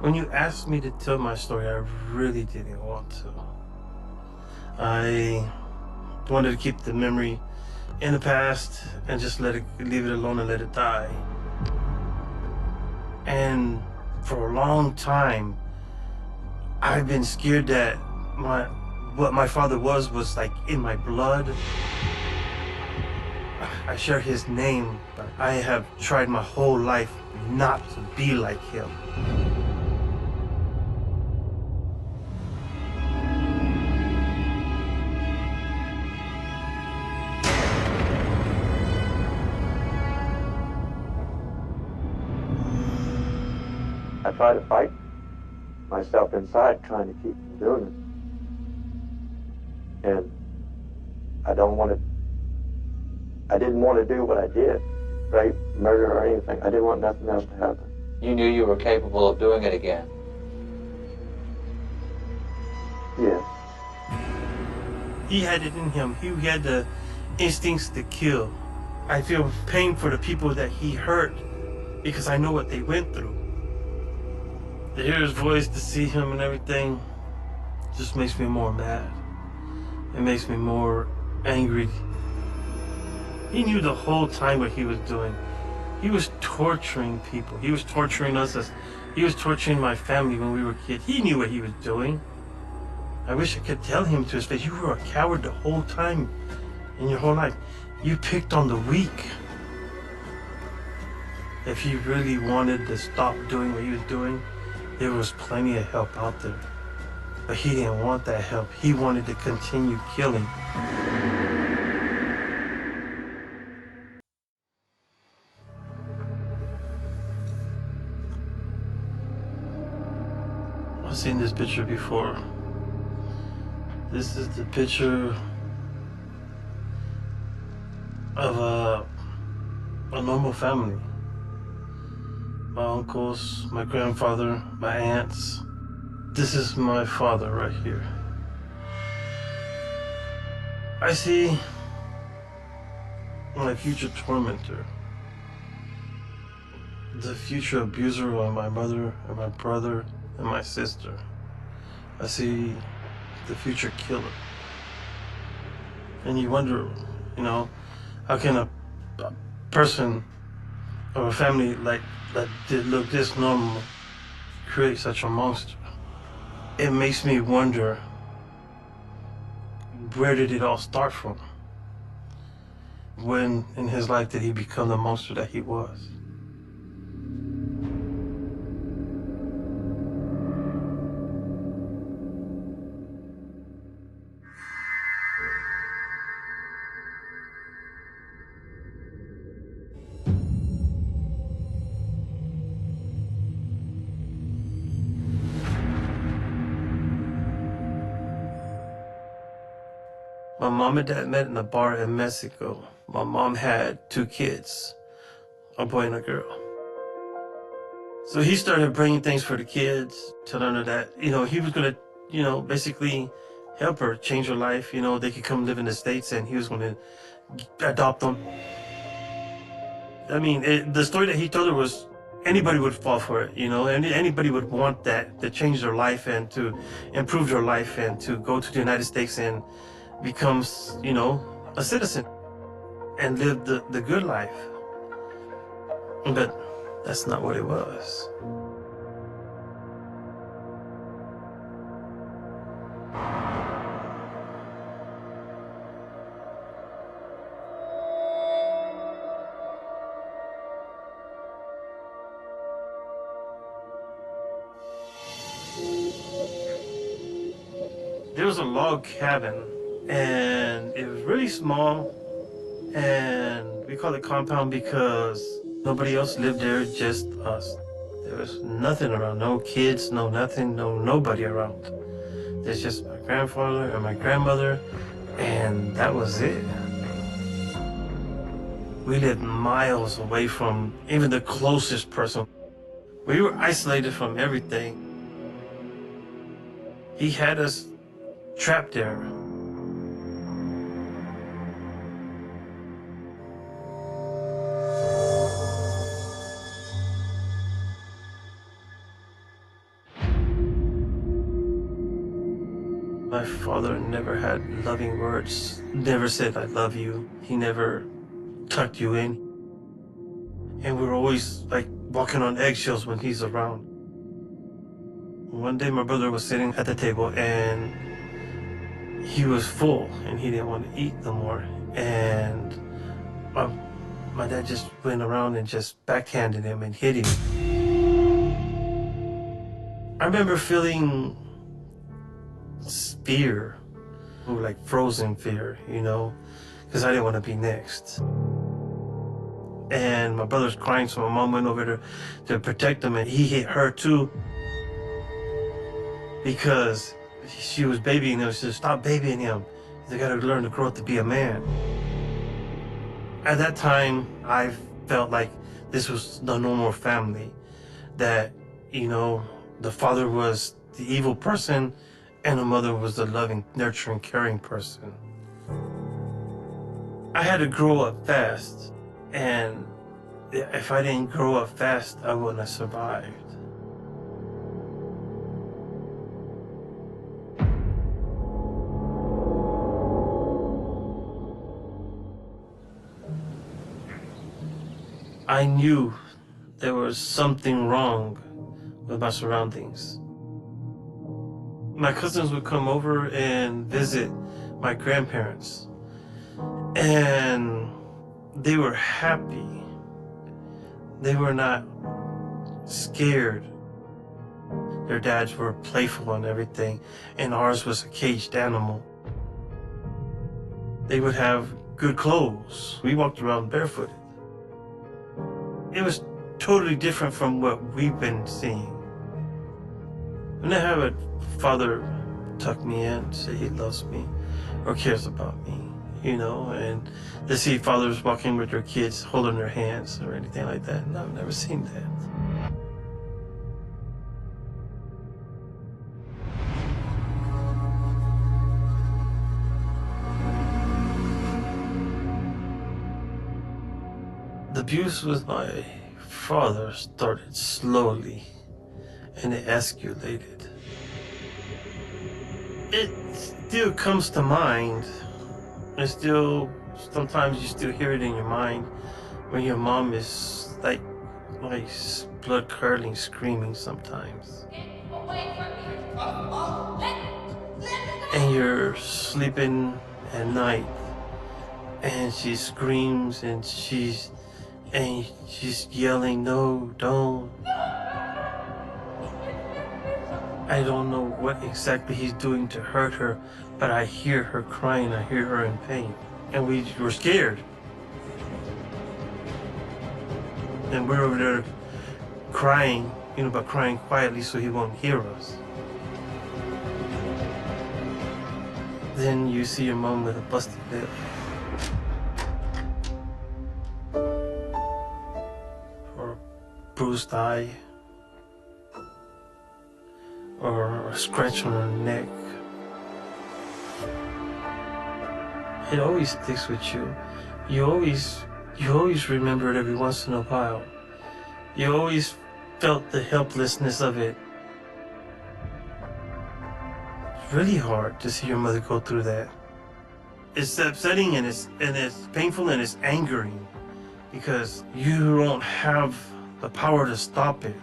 When you asked me to tell my story, I really didn't want to. I wanted to keep the memory in the past and just leave it alone and let it die. And for a long time, I've been scared that what my father was like in my blood. I share his name, but I have tried my whole life not to be like him. I try to fight myself inside, trying to keep from doing it. And I don't want to, I didn't want to do what I did, rape, murder, or anything. I didn't want nothing else to happen. You knew you were capable of doing it again. Yes. He had it in him. He had the instincts to kill. I feel pain for the people that he hurt because I know what they went through. To hear his voice, to see him and everything, just makes me more mad. It makes me more angry. He knew the whole time what he was doing. He was torturing people. He was torturing us he was torturing my family when we were kids. He knew what he was doing. I wish I could tell him to his face, you were a coward the whole time in your whole life. You picked on the weak. If he really wanted to stop doing what he was doing, there was plenty of help out there. But he didn't want that help. He wanted to continue killing. I've seen this picture before. This is the picture of a normal family. My uncles, my grandfather, my aunts. This is my father right here. I see my future tormentor, the future abuser of my mother and my brother and my sister. I see the future killer. And you wonder, how can a person or a family like that did look this normal create such a monster? It makes me wonder, where did it all start from? When in his life did he become the monster that he was? My mom and dad met in a bar in Mexico. My mom had 2 kids, a boy and a girl. So he started bringing things for the kids, telling her that, he was gonna, basically help her change her life. They could come live in the States and he was gonna adopt them. I mean, the story that he told her was anybody would fall for it, and anybody would want that to change their life and to improve their life and to go to the United States and becomes, a citizen and live the good life. But that's not what it was. There was a log cabin and it was really small, and we call it compound because nobody else lived there, just us. There was nothing around, no kids, no nothing, nobody around. There's just my grandfather and my grandmother, and that was it. We lived miles away from even the closest person. We were isolated from everything. He had us trapped there. My father never had loving words, never said I love you. He never tucked you in. And we were always like walking on eggshells when he's around. One day my brother was sitting at the table and he was full and he didn't want to eat no more. And my dad just went around and just backhanded him and hit him. I remember feeling fear, like frozen fear, because I didn't want to be next. And my brother's crying, so my mom went over to protect him, and he hit her too because she was babying him. She said, "Stop babying him. They got to learn to grow up to be a man." At that time, I felt like this was the normal family, that, the father was the evil person and the mother was the loving, nurturing, caring person. I had to grow up fast, and if I didn't grow up fast, I wouldn't have survived. I knew there was something wrong with my surroundings. My cousins would come over and visit my grandparents, and they were happy. They were not scared. Their dads were playful and everything, and ours was a caged animal. They would have good clothes. We walked around barefooted. It was totally different from what we've been seeing. When I have a father tuck me in, say he loves me or cares about me, and to see fathers walking with their kids, holding their hands or anything like that, and I've never seen that. The abuse with my father started slowly and it escalated. It still comes to mind. Sometimes you still hear it in your mind when your mom is like blood curdling, screaming sometimes. And you're sleeping at night and she screams and she's yelling, "No, don't." I don't know what exactly he's doing to hurt her, but I hear her crying, I hear her in pain. And we were scared. And we're over there crying, but crying quietly so he won't hear us. Then you see your mom with a busted lip. Or a bruised eye. Or a scratch on her neck. It always sticks with you. You always remember it every once in a while. You always felt the helplessness of it. It's really hard to see your mother go through that. It's upsetting and it's painful and it's angering because you don't have the power to stop it.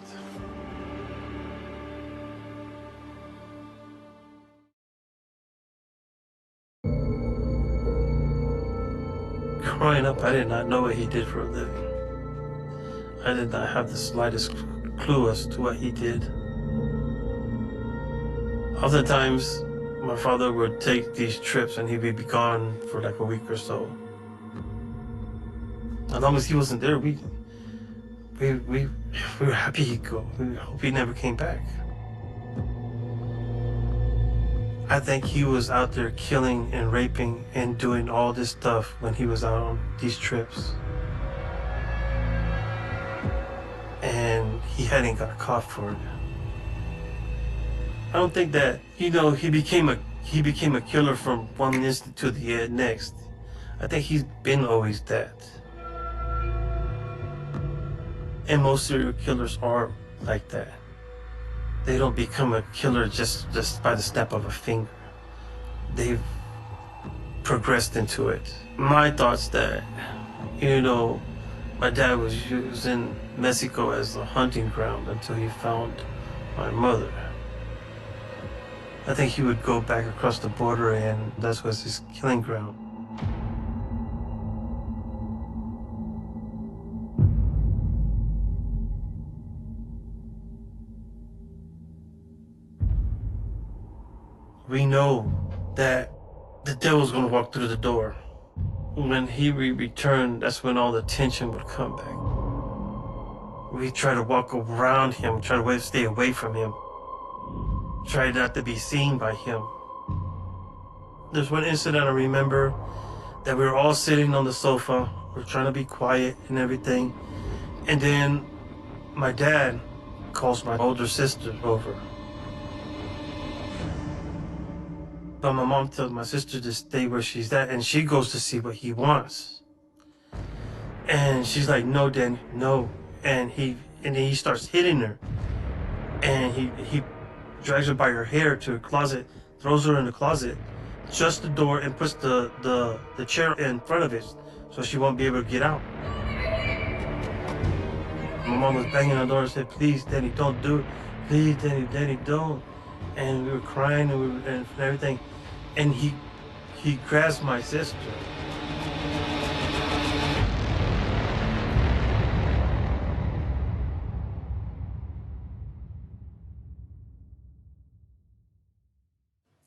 Growing up, I did not know what he did for a living. I did not have the slightest clue as to what he did. Oftentimes, my father would take these trips and he would be gone for like a week or so. As long as he wasn't there, we were happy he'd go. We hope he never came back. I think he was out there killing and raping and doing all this stuff when he was out on these trips. And he hadn't got caught for it. I don't think that, he became a killer from one instant to the next. I think he's been always that. And most serial killers are like that. They don't become a killer just by the snap of a finger. they've progressed into it. My thoughts that, my dad was using Mexico as a hunting ground until he found my mother. I think he would go back across the border and that was his killing ground. We know that the devil's gonna walk through the door. When he returned, that's when all the tension would come back. We try to walk around him, try to stay away from him, try not to be seen by him. There's one incident I remember that we were all sitting on the sofa, we're trying to be quiet and everything, and then my dad calls my older sister over. But my mom tells my sister to stay where she's at, and she goes to see what he wants. And she's like, "No, Danny, no." And then he starts hitting her. And he drags her by her hair to a closet, throws her in the closet, shuts the door, and puts the chair in front of it so she won't be able to get out. My mom was banging on the door and said, "Please, Danny, don't do it. Please, Danny, don't." And we were crying and everything. And he grabs my sister.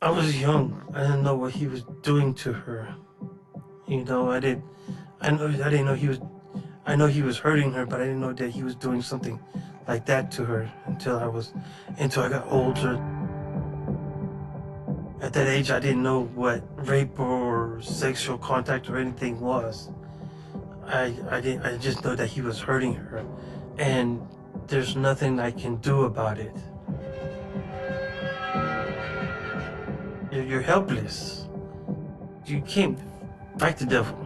I was young. I didn't know what he was doing to her. I didn't know I know he was hurting her, but I didn't know that he was doing something like that to her until I got older. At that age, I didn't know what rape or sexual contact or anything was. I just know that he was hurting her, and there's nothing I can do about it. You're helpless. You can't fight the devil.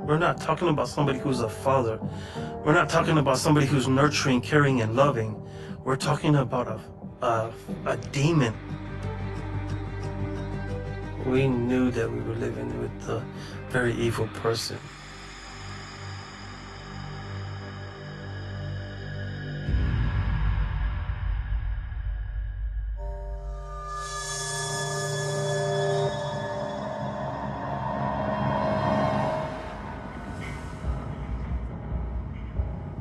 We're not talking about somebody who's a father. We're not talking about somebody who's nurturing, caring, and loving. We're talking about a demon. We knew that we were living with a very evil person.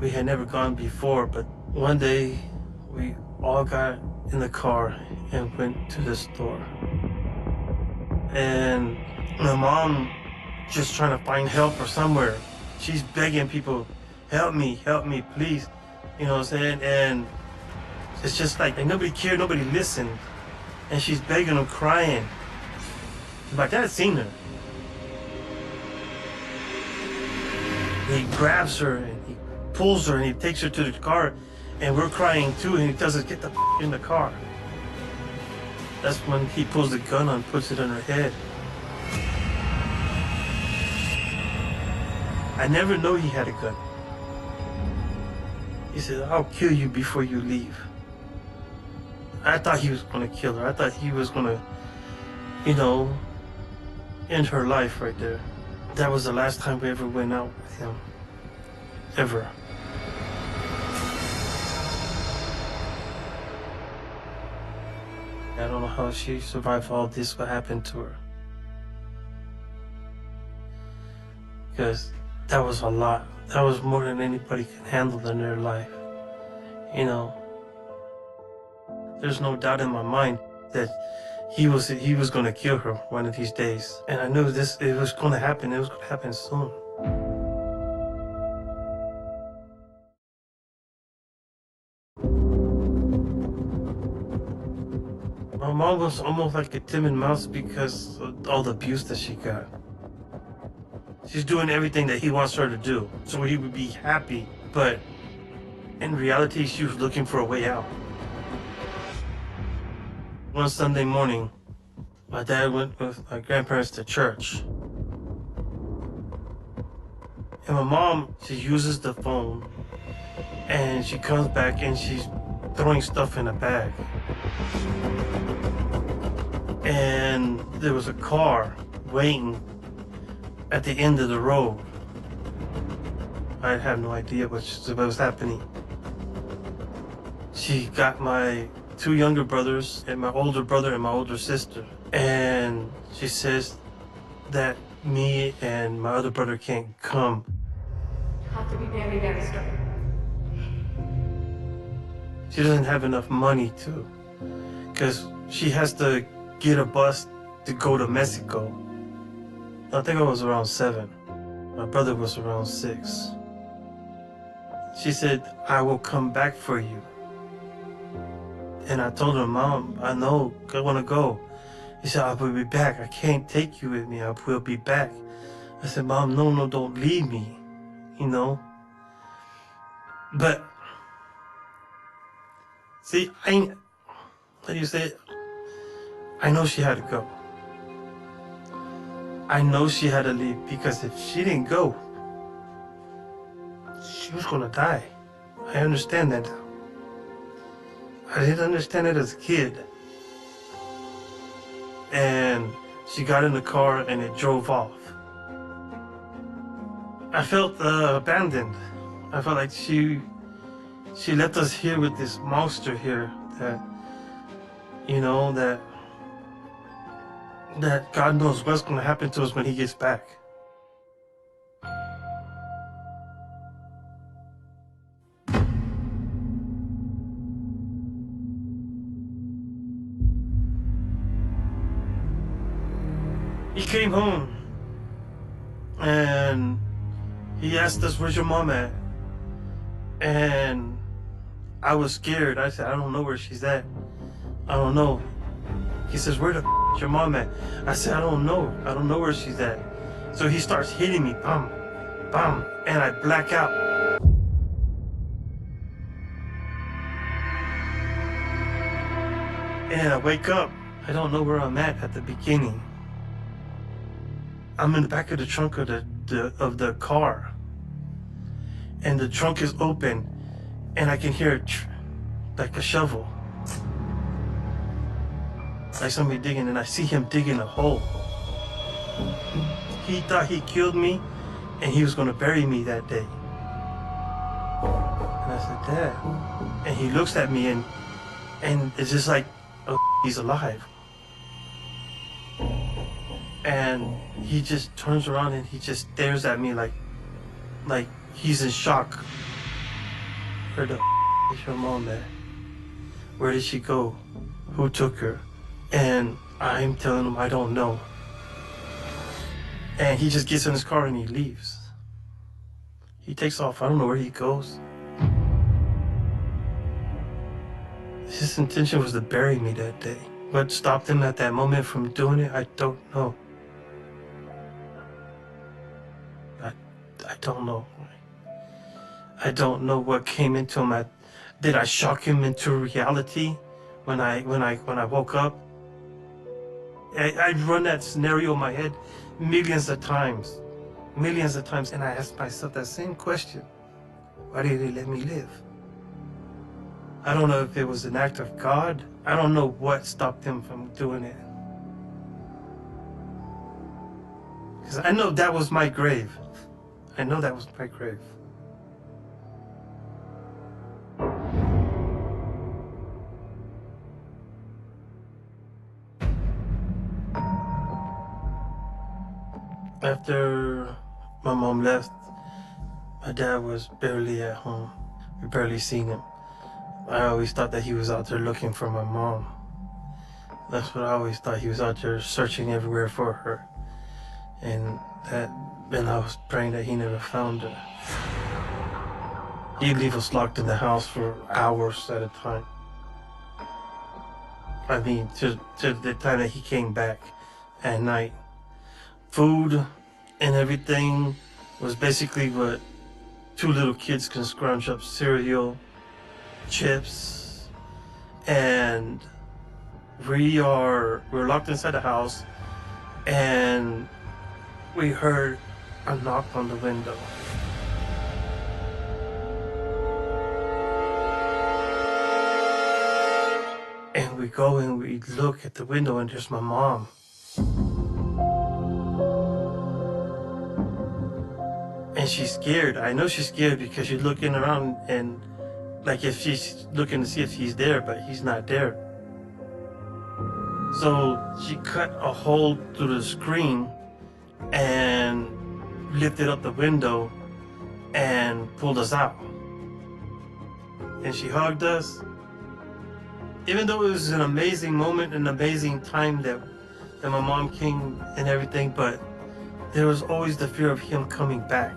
We had never gone before, but one day we all got in the car and went to the store. And my mom just trying to find help or somewhere. She's begging people, help me, please. You know what I'm saying? And it's just like nobody cared, nobody listened. And she's begging them, crying. My dad seen her. He grabs her and he pulls her and he takes her to the car, and we're crying too, and he tells us, "Get the in the car." That's when he pulls the gun on, puts it on her head. I never knew he had a gun. He said, "I'll kill you before you leave." I thought he was gonna kill her. I thought he was gonna, end her life right there. That was the last time we ever went out with him. Ever. I don't know how she survived all this, what happened to her. Because that was a lot. That was more than anybody can handle in their life. There's no doubt in my mind that he was gonna kill her one of these days. And I knew it was gonna happen. It was gonna happen soon. My mom was almost like a timid mouse because of all the abuse that she got. She's doing everything that he wants her to do, so he would be happy, but in reality, she was looking for a way out. One Sunday morning, my dad went with my grandparents to church. And my mom, she uses the phone, and she comes back and she's throwing stuff in a bag. and there was a car waiting at the end of the road. I have no idea what was happening. She got my two younger brothers and my older brother and my older sister. And she says that me and my other brother can't come. You have to be very, very strong. She doesn't have enough money to, because she has to get a bus to go to Mexico. I think I was around 7. My brother was around 6. She said, I will come back for you. And I told her, Mom, I know, I want to go. She said, I will be back. I can't take you with me. I will be back. I said, Mom, no, don't leave me, you know? But, see, how do you say it? I know she had to go. I know she had to leave, because if she didn't go, she was gonna die. I understand that now. I didn't understand it as a kid. And she got in the car and it drove off. I felt abandoned. I felt like she left us here with this monster here that, you know, that God knows what's gonna happen to us when he gets back. He came home and he asked us, where's your mom at? And I was scared. I said, I don't know where she's at. I don't know. He says, where the is your mom at? I said, I don't know. I don't know where she's at. So he starts hitting me, bam, bam, and I black out. And I wake up. I don't know where I'm at the beginning. I'm in the back of the trunk of the car, and the trunk is open, and I can hear like a shovel, like somebody digging, and I see him digging a hole. He thought he killed me, and he was gonna bury me that day. And I said, Dad, and he looks at me, and it's just like, oh, he's alive. And he just turns around and he just stares at me like he's in shock. Where the is your mom at? Where did she go? Who took her? And I'm telling him I don't know. And he just gets in his car and he leaves. He takes off. I don't know where he goes. His intention was to bury me that day. What stopped him at that moment from doing it, I don't know. I don't know. I don't know what came into him. Did I shock him into reality when I woke up? I run that scenario in my head millions of times, and I ask myself that same question: why did he let me live? I don't know if it was an act of God. I don't know what stopped him from doing it. Because I know that was my grave. I know that was my grave. After my mom left, my dad was barely at home. We barely seen him. I always thought that he was out there looking for my mom. That's what I always thought. He was out there searching everywhere for her. And I was praying that he never found her. He'd leave us locked in the house for hours at a time. I mean, to the time that he came back at night. Food and everything was basically what two little kids can scrunch up: cereal, chips, and we're locked inside the house, and we heard a knock on the window. And we go and we look at the window and there's my mom. And she's scared. I know she's scared because she's looking around and like if she's looking to see if he's there, but he's not there. So she cut a hole through the screen and lifted up the window and pulled us out. And she hugged us. Even though it was an amazing moment, an amazing time that my mom came and everything, but there was always the fear of him coming back.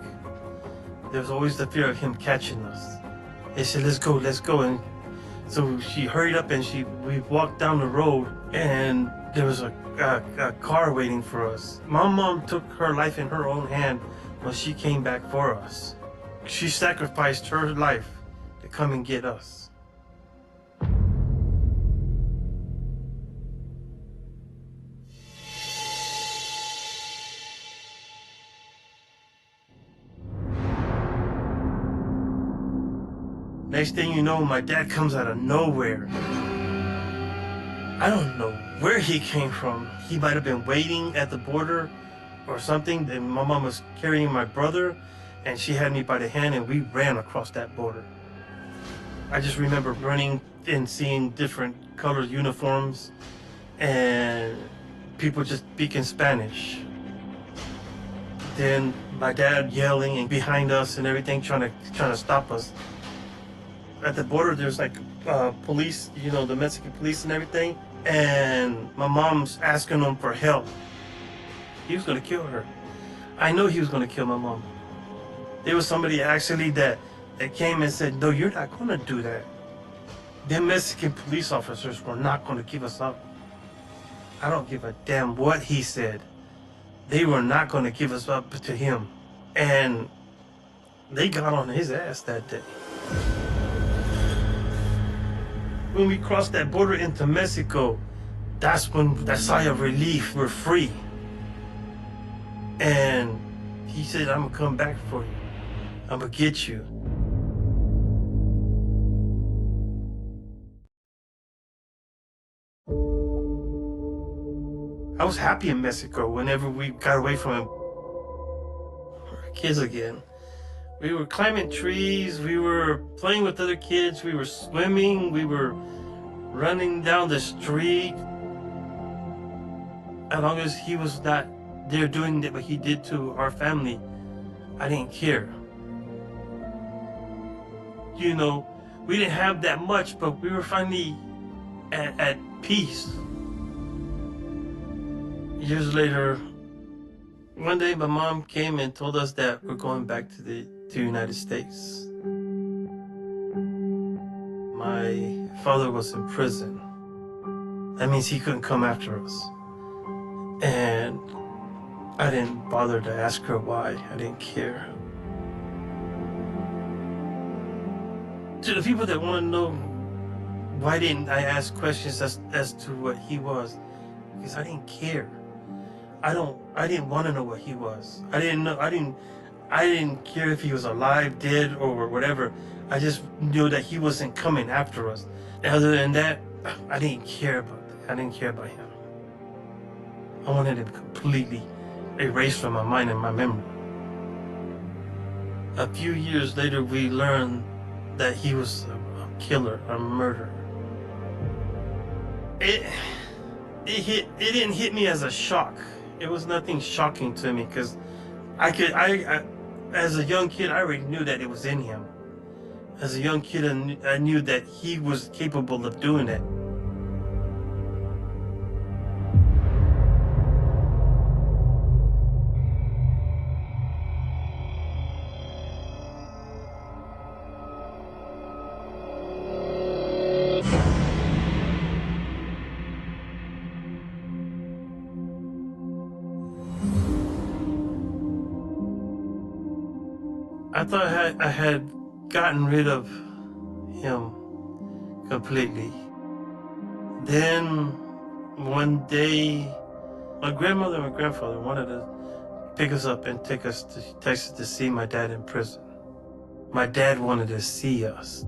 There was always the fear of him catching us. They said, let's go. And so she hurried up and we walked down the road and there was a car waiting for us. My mom took her life in her own hand when she came back for us. She sacrificed her life to come and get us. Next thing you know, my dad comes out of nowhere. I don't know where he came from. He might have been waiting at the border or something. And my mom was carrying my brother and she had me by the hand and we ran across that border. I just remember running and seeing different colored uniforms and people just speaking Spanish. Then my dad yelling and behind us and everything, trying to stop us. At the border, there's like police, the Mexican police and everything. And my mom's asking them for help. He was gonna kill her. I know he was gonna kill my mom. There was somebody actually that came and said, no, you're not gonna do that. Them Mexican police officers were not gonna give us up. I don't give a damn what he said. They were not gonna give us up to him. And they got on his ass that day. When we crossed that border into Mexico, that's when that sigh of relief, we're free. And he said, I'm gonna come back for you. I'm gonna get you. I was happy in Mexico whenever we got away from him. We were kids again. We were climbing trees, we were playing with other kids, we were swimming, we were running down the street. As long as he was not there doing what he did to our family, I didn't care. We didn't have that much, but we were finally at peace. Years later, one day my mom came and told us that we're going back to the United States. My father was in prison. That means he couldn't come after us. And I didn't bother to ask her why. I didn't care. To the people that want to know why didn't I ask questions as to what he was, because I didn't care. I didn't want to know what he was. I didn't care if he was alive, dead, or whatever. I just knew that he wasn't coming after us. Other than that, I didn't care about that. I didn't care about him. I wanted him completely erased from my mind and my memory. A few years later, we learned that he was a killer, a murderer. It didn't hit me as a shock. It was nothing shocking to me because I as a young kid, I already knew that it was in him. As a young kid, I knew that he was capable of doing it. I thought I had gotten rid of him completely. Then one day, my grandmother and my grandfather wanted to pick us up and take us to Texas to see my dad in prison. My dad wanted to see us.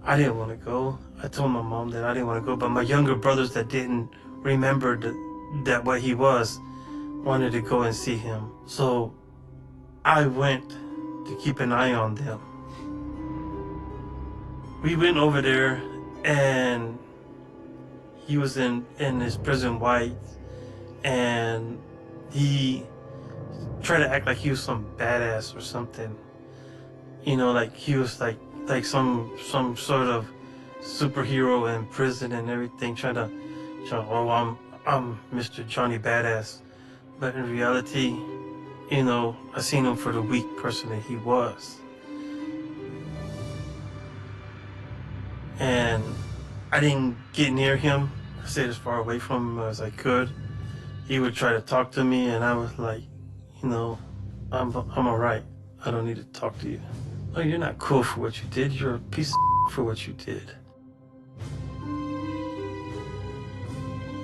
I didn't want to go. I told my mom that I didn't want to go, but my younger brothers that didn't remember that what he was wanted to go and see him. So I went to keep an eye on them. We went over there, and he was in his prison white, and he tried to act like he was some badass or something. You know, like he was like some sort of superhero in prison and everything, trying to show, oh, I'm Mr. Johnny Badass. But in reality, you know, I seen him for the weak person that he was. And I didn't get near him. I stayed as far away from him as I could. He would try to talk to me, and I was like, you know, I'm all right. I don't need to talk to you. Oh, you're not cool for what you did. You're a piece of for what you did.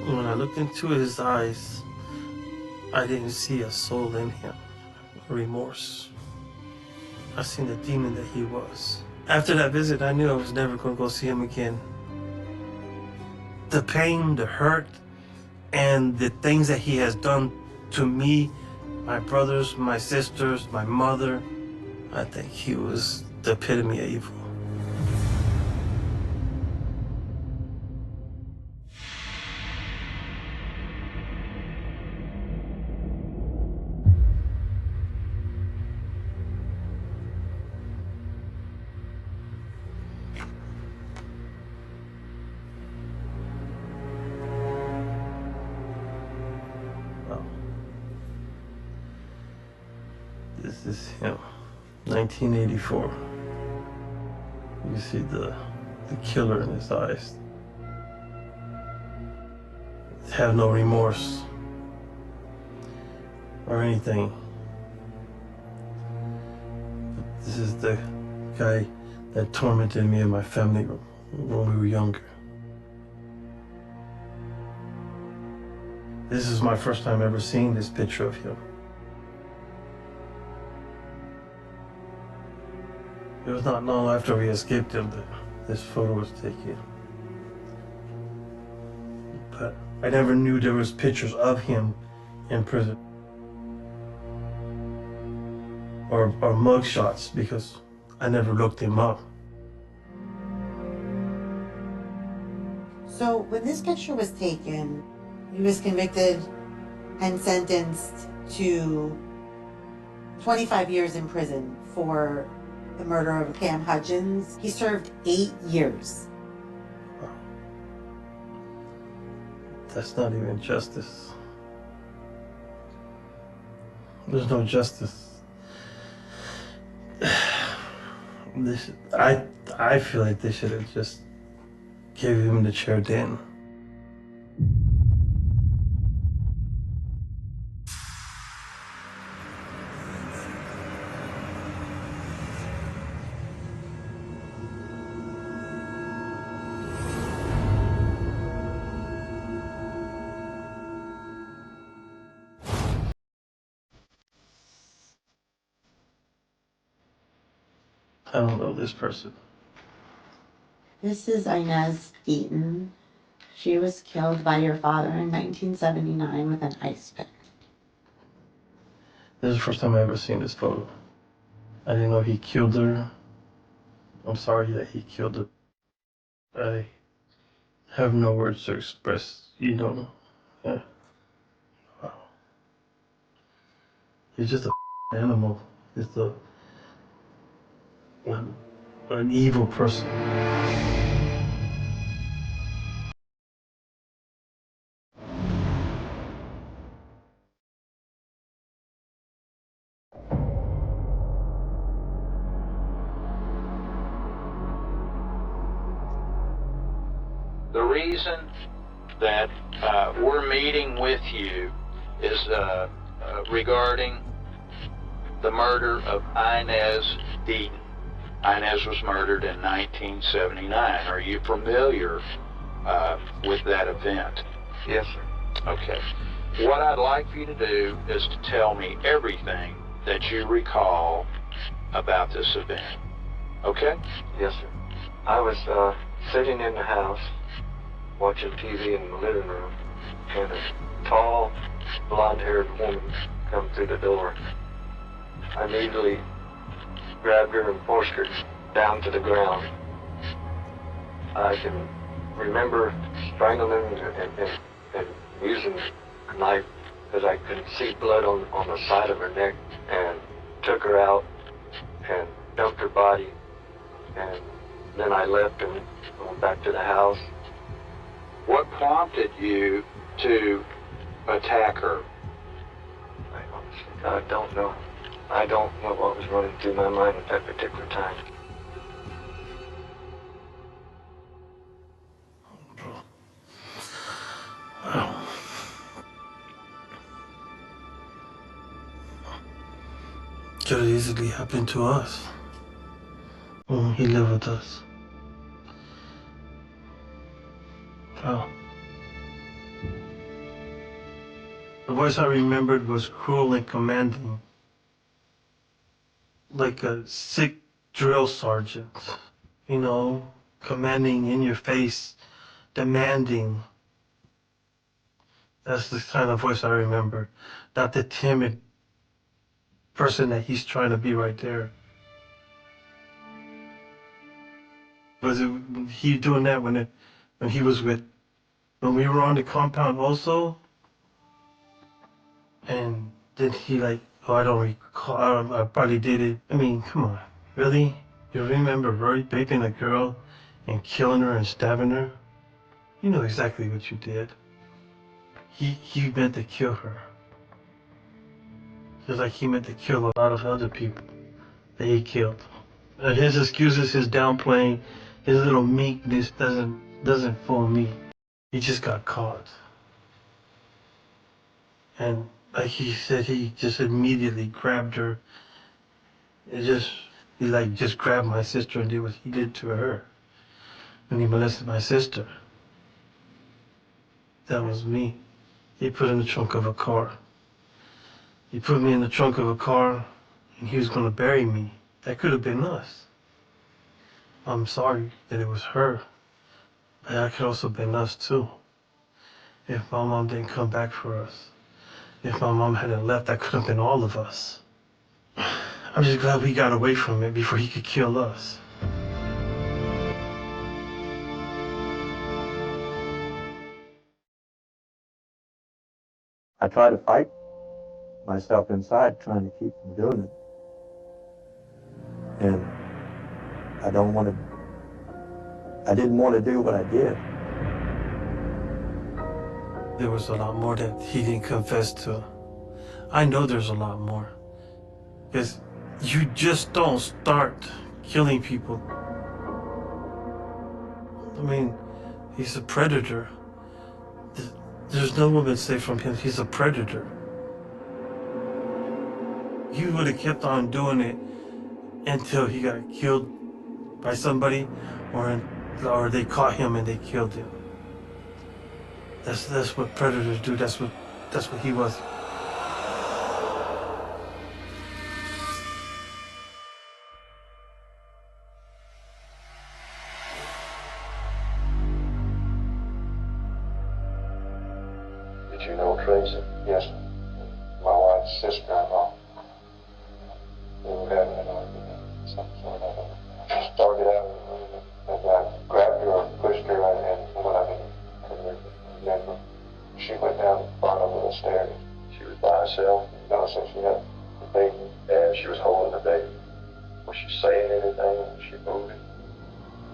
When I looked into his eyes, I didn't see a soul in him, remorse. I seen the demon that he was. After that visit, I knew I was never going to go see him again. The pain, the hurt, and the things that he has done to me, my brothers, my sisters, my mother, I think he was the epitome of evil. Wow. This is him, 1984. You see the killer in his eyes. Have no remorse or anything. But this is the guy that tormented me and my family when we were younger. This is my first time ever seeing this picture of him. It was not long after we escaped him that this photo was taken. But I never knew there was pictures of him in prison. Or mug shots, because I never looked him up. So when this picture was taken, he was convicted and sentenced to 25 years in prison for the murder of Pam Hudgens. He served 8 years. Wow. That's not even justice. There's no justice. I feel like they should have just gave him the chair then. I don't know this person. This is Inez Deaton. She was killed by your father in 1979 with an ice pick. This is the first time I ever seen this photo. I didn't know he killed her. I'm sorry that he killed her. I have no words to express, you know. Yeah. Wow. He's just a animal. He's an evil person. The reason that we're meeting with you is regarding the murder of Inez Deaton. Inez was murdered in 1979. Are you familiar with that event? Yes, sir. Okay. What I'd like for you to do is to tell me everything that you recall about this event. Okay? Yes, sir. I was sitting in the house watching TV in the living room, and a tall, blonde-haired woman come through the door. I immediately grabbed her and forced her down to the ground. I can remember strangling and using a knife because I could see blood on the side of her neck, and took her out and dumped her body, and then I left and went back to the house. What prompted you to attack her? I don't know. I don't know what was running through my mind at that particular time. Wow. Could have easily happened to us when he lived with us. Wow. The voice I remembered was cruel and commanding, like a sick drill sergeant, you know, commanding in your face, demanding. That's the kind of voice I remember, not the timid person that he's trying to be right there. Was it he doing that when he was when we were on the compound also? And then he like, oh, I don't recall, I probably did it. I mean, come on, really? You remember raping a girl and killing her and stabbing her? You know exactly what you did. He meant to kill her. Just like he meant to kill a lot of other people that he killed. His excuses, his downplaying, his little meekness doesn't fool me. He just got caught. And like he said, he just immediately grabbed her. He like just grabbed my sister and did what he did to her. When he molested my sister. That was me. He put in the trunk of a car. He put me in the trunk of a car and he was gonna bury me. That could have been us. I'm sorry that it was her. But that could also have been us too. If my mom didn't come back for us. If my mom hadn't left, that could have been all of us. I'm just glad we got away from it before he could kill us. I try to fight myself inside, trying to keep from doing it. And I didn't want to do what I did. There was a lot more that he didn't confess to. I know there's a lot more. Because you just don't start killing people. I mean, he's a predator. There's no woman safe from him. He's a predator. He would have kept on doing it until he got killed by somebody, or they caught him and they killed him. That's what predators do. That's what he was. Did you know Tracy? Yes. My wife's sister-in-law. We were having an argument, some sort of a... She started out in the room and I grabbed her and pushed her and what I couldn't remember. She went down the bottom of the stairs. She was by herself? No, so she had the baby. And she was holding the baby. Was she saying anything? Was she moving?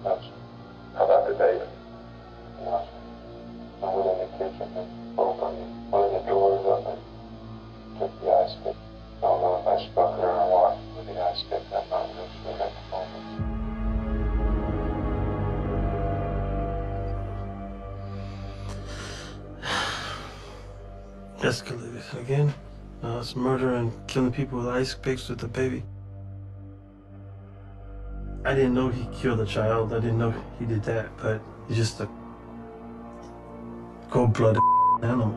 No. How about the baby? No. I went in the kitchen and opened one of the doors up and took the ice pick. I don't know if I struck her or what with the ice pick. I'm not real sure at the moment. Escalated again. It's murder and killing people with ice picks with the baby. I didn't know he killed a child. I didn't know he did that, but he's just a cold-blooded animal.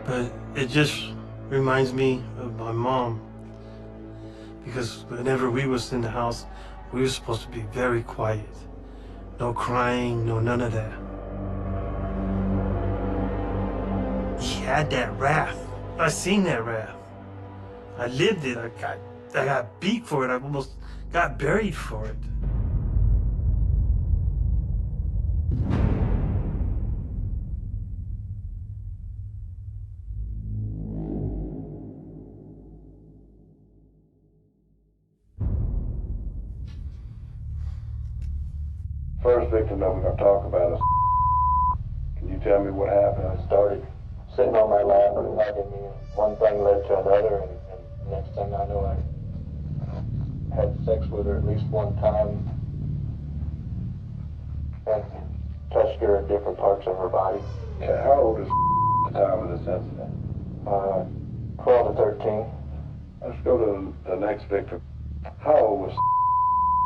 But it just reminds me of my mom, because whenever we was in the house, we were supposed to be very quiet. No crying, no none of that. He had that wrath. I seen that wrath. I lived it. I got beat for it. I almost got buried for it. First victim that we're going to talk about is. Can you tell me what happened? I started sitting on my lap and hugging me. One thing led to another, and next thing I know, I had sex with her at least one time and touched her in different parts of her body. Yeah, how old is at the time of this incident? 12 to 13. Let's go to the next victim. How old was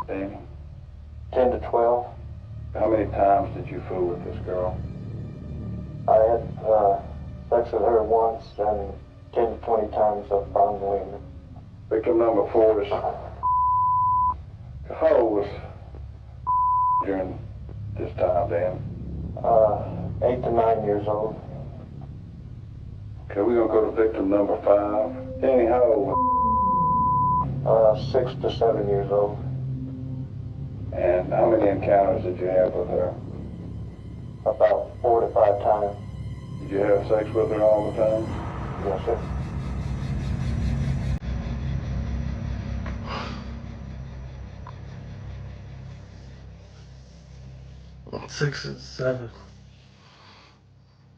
Danny? 10 to 12. How many times did you fool with this girl? I had sex with her once and 10 to 20 times I've found women. Victim number 4 is. How old was during this time, Dan? 8 to 9 years old. Okay, we're gonna go to victim number 5. Danny, how old was 6 to 7 years old. And how many encounters did you have with her? About 4 to 5 times. Did you have sex with her all the time? Yes, sir. Six and 7.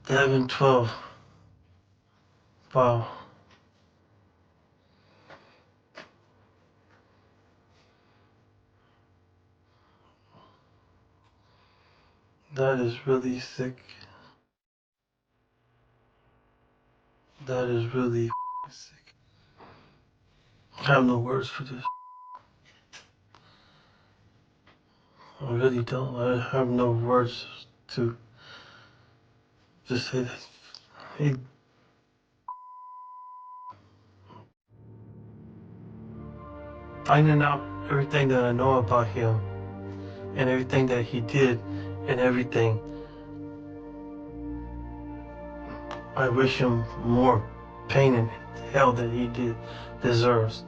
11, 12. Wow. That is really sick. That is really sick. I have no words for this. I really don't. I have no words to just say that. He, finding out everything that I know about him and everything that he did and everything, I wish him more pain and hell than he deserves.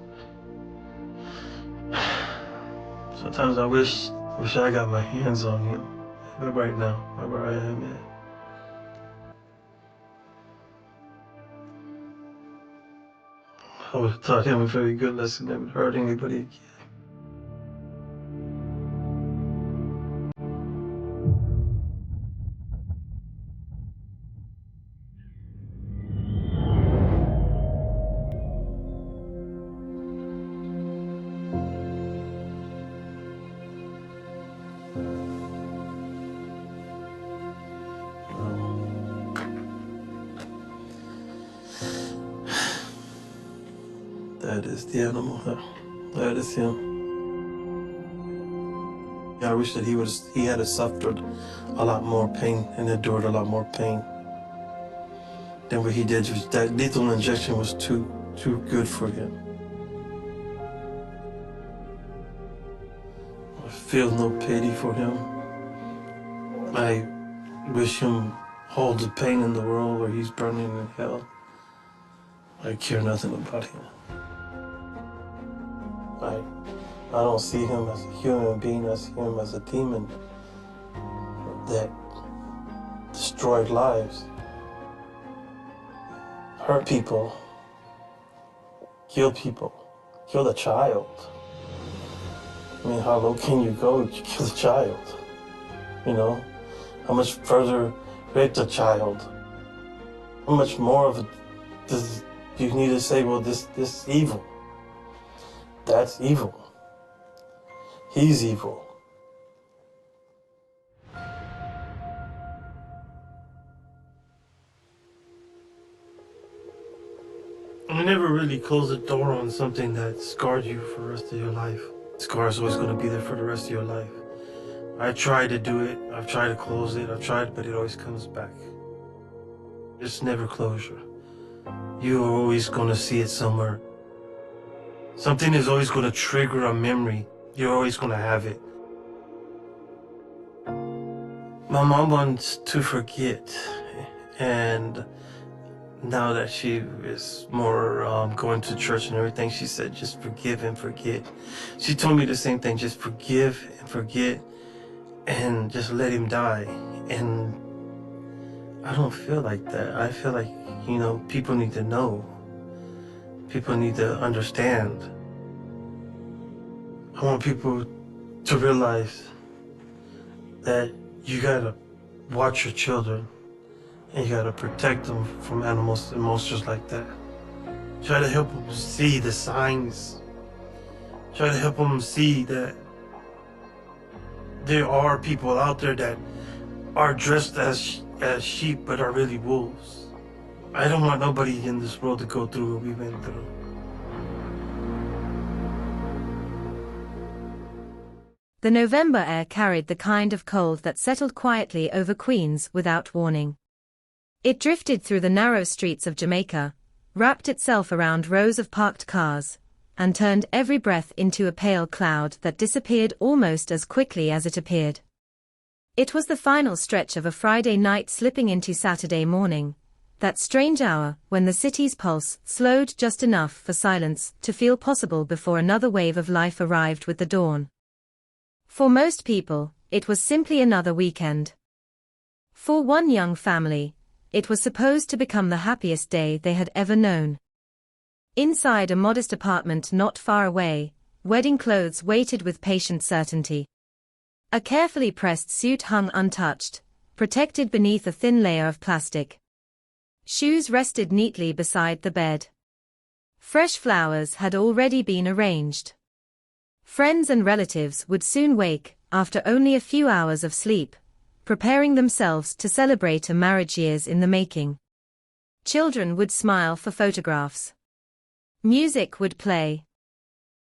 Sometimes I wish I got my hands on him right now, where I am at. I would have taught him a very good lesson, never hurt anybody again. That is the animal. That is him. I wish that he had suffered a lot more pain and endured a lot more pain than what he did. Just that lethal injection was too good for him. I feel no pity for him. I wish him all the pain in the world where he's burning in hell. I care nothing about him. I don't see him as a human being. I see him as a demon that destroyed lives, hurt people, kill a child. I mean, how low can you go if you kill a child? You know? How much further rape a child? How much more of it does you need to say, well, this evil? That's evil. He's evil. I never really closed the door on something that scarred you for the rest of your life. Scar's always going to be there for the rest of your life. I tried to do it. I've tried to close it. I've tried, but it always comes back. There's never closure. You're always going to see it somewhere. Something is always going to trigger a memory. You're always going to have it. My mom wants to forget, and now that she is more going to church and everything, she said just forgive and forget. She told me the same thing, just forgive and forget and just let him die. And I don't feel like that. I feel like, people need to know. People need to understand. I want people to realize that you gotta watch your children and you gotta protect them from animals and monsters like that. Try to help them see the signs. Try to help them see that there are people out there that are dressed as sheep but are really wolves. I don't want nobody in this world to go through what we went through. The November air carried the kind of cold that settled quietly over Queens without warning. It drifted through the narrow streets of Jamaica, wrapped itself around rows of parked cars, and turned every breath into a pale cloud that disappeared almost as quickly as it appeared. It was the final stretch of a Friday night slipping into Saturday morning, that strange hour when the city's pulse slowed just enough for silence to feel possible before another wave of life arrived with the dawn. For most people, it was simply another weekend. For one young family, it was supposed to become the happiest day they had ever known. Inside a modest apartment not far away, wedding clothes waited with patient certainty. A carefully pressed suit hung untouched, protected beneath a thin layer of plastic. Shoes rested neatly beside the bed. Fresh flowers had already been arranged. Friends and relatives would soon wake, after only a few hours of sleep, preparing themselves to celebrate a marriage years in the making. Children would smile for photographs. Music would play.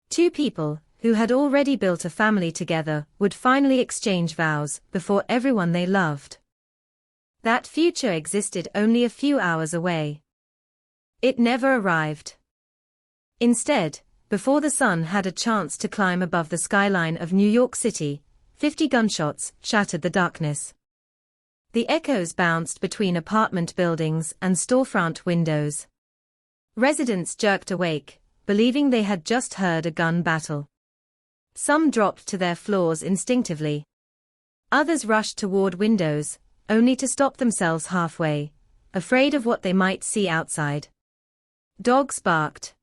Two people, who had already built a family together, would finally exchange vows before everyone they loved. That future existed only a few hours away. It never arrived. Instead, before the sun had a chance to climb above the skyline of New York City, 50 gunshots shattered the darkness. The echoes bounced between apartment buildings and storefront windows. Residents jerked awake, believing they had just heard a gun battle. Some dropped to their floors instinctively. Others rushed toward windows, only to stop themselves halfway, afraid of what they might see outside. Dogs barked.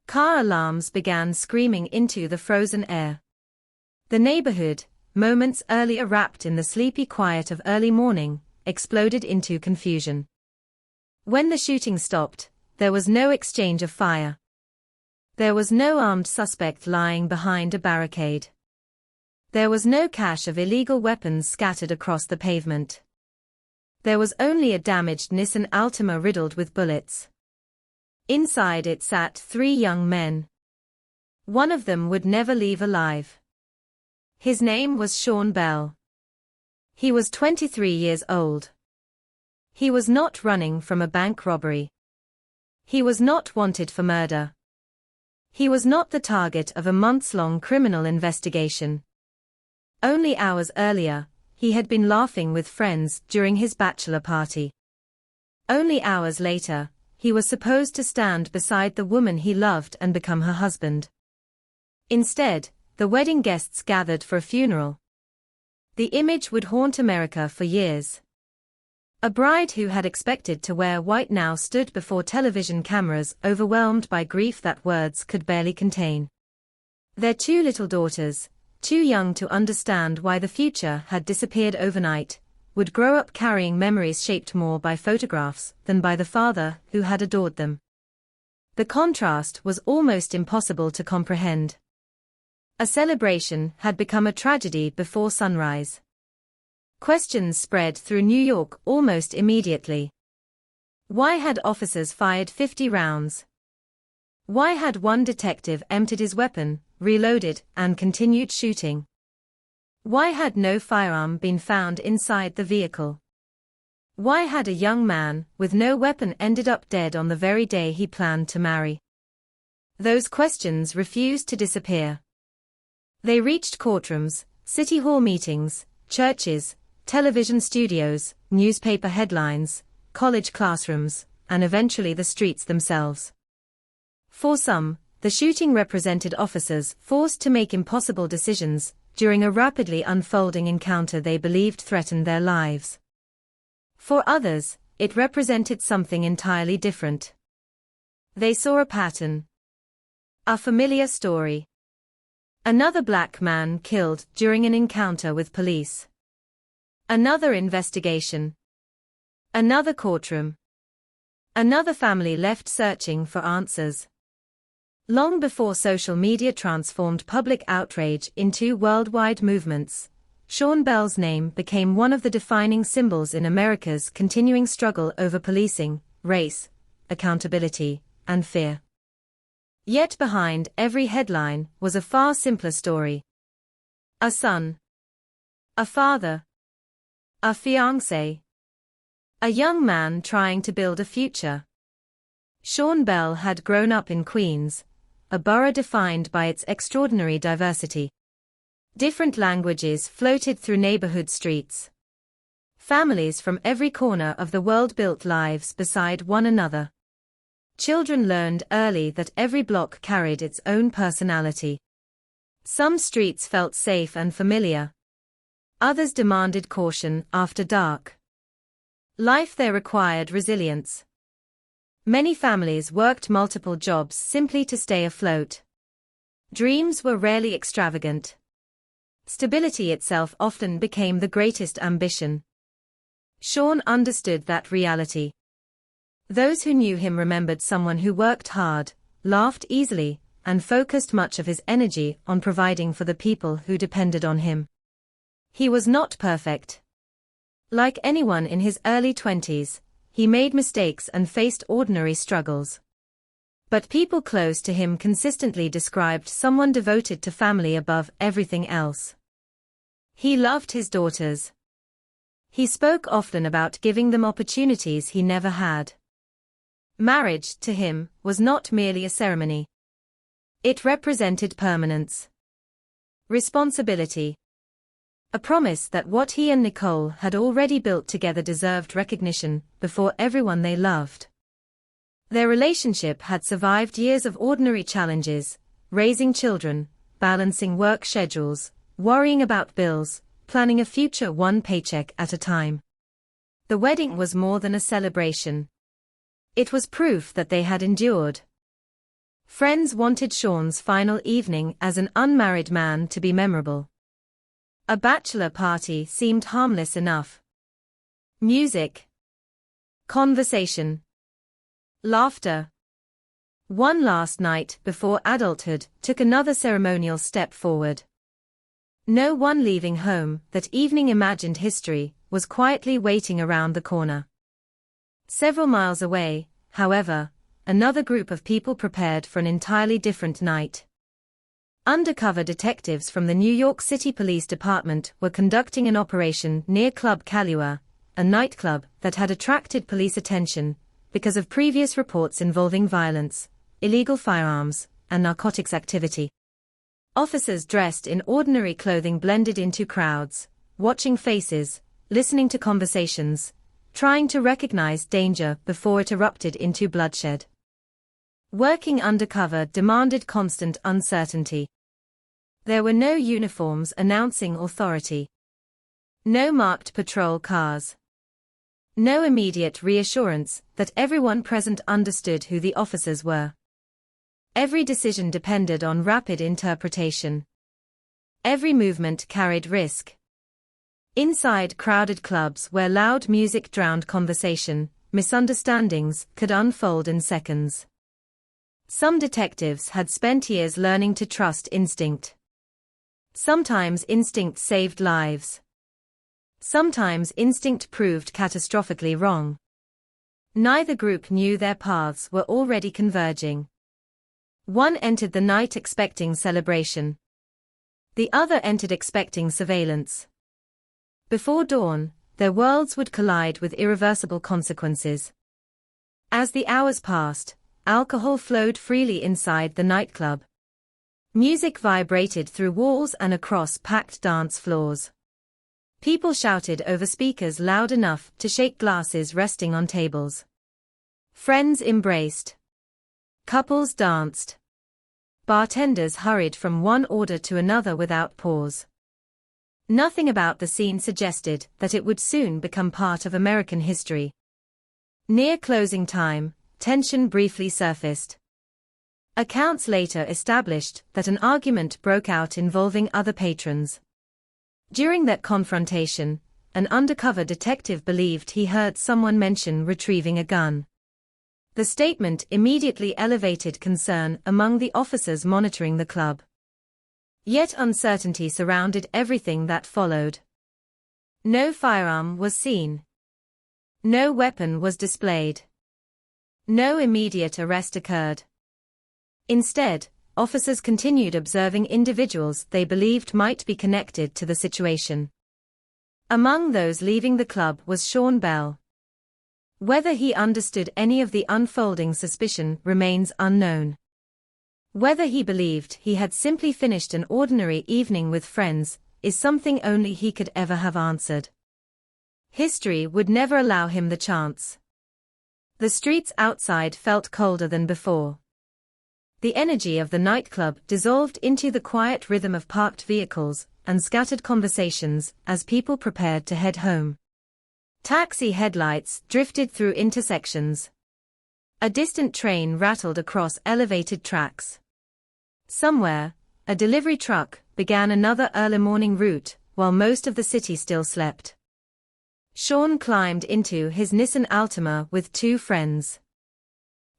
Car alarms began screaming into the frozen air. The neighborhood, moments earlier wrapped in the sleepy quiet of early morning, exploded into confusion. When the shooting stopped, there was no exchange of fire. There was no armed suspect lying behind a barricade. There was no cache of illegal weapons scattered across the pavement. There was only a damaged Nissan Altima riddled with bullets. Inside it sat 3 young men. One of them would never leave alive. His name was Sean Bell. He was 23 years old. He was not running from a bank robbery. He was not wanted for murder. He was not the target of a months-long criminal investigation. Only hours earlier, he had been laughing with friends during his bachelor party. Only hours later, he was supposed to stand beside the woman he loved and become her husband. Instead, the wedding guests gathered for a funeral. The image would haunt America for years. A bride who had expected to wear white now stood before television cameras overwhelmed by grief that words could barely contain. Their 2 little daughters, too young to understand why the future had disappeared overnight, would grow up carrying memories shaped more by photographs than by the father who had adored them. The contrast was almost impossible to comprehend. A celebration had become a tragedy before sunrise. Questions spread through New York almost immediately. Why had officers fired 50 rounds? Why had one detective emptied his weapon, reloaded, and continued shooting? Why had no firearm been found inside the vehicle? Why had a young man with no weapon ended up dead on the very day he planned to marry? Those questions refused to disappear. They reached courtrooms, city hall meetings, churches, television studios, newspaper headlines, college classrooms, and eventually the streets themselves. For some, the shooting represented officers forced to make impossible decisions during a rapidly unfolding encounter they believed threatened their lives. For others, it represented something entirely different. They saw a pattern. A familiar story. Another black man killed during an encounter with police. Another investigation. Another courtroom. Another family left searching for answers. Long before social media transformed public outrage into worldwide movements, Sean Bell's name became one of the defining symbols in America's continuing struggle over policing, race, accountability, and fear. Yet behind every headline was a far simpler story. A son. A father. A fiancé. A young man trying to build a future. Sean Bell had grown up in Queens, a borough defined by its extraordinary diversity. Different languages floated through neighborhood streets. Families from every corner of the world built lives beside one another. Children learned early that every block carried its own personality. Some streets felt safe and familiar. Others demanded caution after dark. Life there required resilience. Many families worked multiple jobs simply to stay afloat. Dreams were rarely extravagant. Stability itself often became the greatest ambition. Sean understood that reality. Those who knew him remembered someone who worked hard, laughed easily, and focused much of his energy on providing for the people who depended on him. He was not perfect. Like anyone in his early 20s, he made mistakes and faced ordinary struggles. But people close to him consistently described someone devoted to family above everything else. He loved his daughters. He spoke often about giving them opportunities he never had. Marriage, to him, was not merely a ceremony. It represented permanence. Responsibility. A promise that what he and Nicole had already built together deserved recognition before everyone they loved. Their relationship had survived years of ordinary challenges, raising children, balancing work schedules, worrying about bills, planning a future one paycheck at a time. The wedding was more than a celebration. It was proof that they had endured. Friends wanted Sean's final evening as an unmarried man to be memorable. A bachelor party seemed harmless enough. Music. Conversation. Laughter. One last night before adulthood took another ceremonial step forward. No one leaving home that evening imagined history was quietly waiting around the corner. Several miles away, however, another group of people prepared for an entirely different night. Undercover detectives from the New York City Police Department were conducting an operation near Club Kahlua, a nightclub that had attracted police attention because of previous reports involving violence, illegal firearms, and narcotics activity. Officers dressed in ordinary clothing blended into crowds, watching faces, listening to conversations, trying to recognize danger before it erupted into bloodshed. Working undercover demanded constant uncertainty. There were no uniforms announcing authority. No marked patrol cars. No immediate reassurance that everyone present understood who the officers were. Every decision depended on rapid interpretation. Every movement carried risk. Inside crowded clubs where loud music drowned conversation, misunderstandings could unfold in seconds. Some detectives had spent years learning to trust instinct. Sometimes instinct saved lives. Sometimes instinct proved catastrophically wrong. Neither group knew their paths were already converging. One entered the night expecting celebration. The other entered expecting surveillance. Before dawn, their worlds would collide with irreversible consequences. As the hours passed, alcohol flowed freely inside the nightclub. Music vibrated through walls and across packed dance floors. People shouted over speakers loud enough to shake glasses resting on tables. Friends embraced. Couples danced. Bartenders hurried from one order to another without pause. Nothing about the scene suggested that it would soon become part of American history. Near closing time, tension briefly surfaced. Accounts later established that an argument broke out involving other patrons. During that confrontation, an undercover detective believed he heard someone mention retrieving a gun. The statement immediately elevated concern among the officers monitoring the club. Yet uncertainty surrounded everything that followed. No firearm was seen. No weapon was displayed. No immediate arrest occurred. Instead, officers continued observing individuals they believed might be connected to the situation. Among those leaving the club was Sean Bell. Whether he understood any of the unfolding suspicion remains unknown. Whether he believed he had simply finished an ordinary evening with friends is something only he could ever have answered. History would never allow him the chance. The streets outside felt colder than before. The energy of the nightclub dissolved into the quiet rhythm of parked vehicles and scattered conversations as people prepared to head home. Taxi headlights drifted through intersections. A distant train rattled across elevated tracks. Somewhere, a delivery truck began another early morning route while most of the city still slept. Sean climbed into his Nissan Altima with two friends.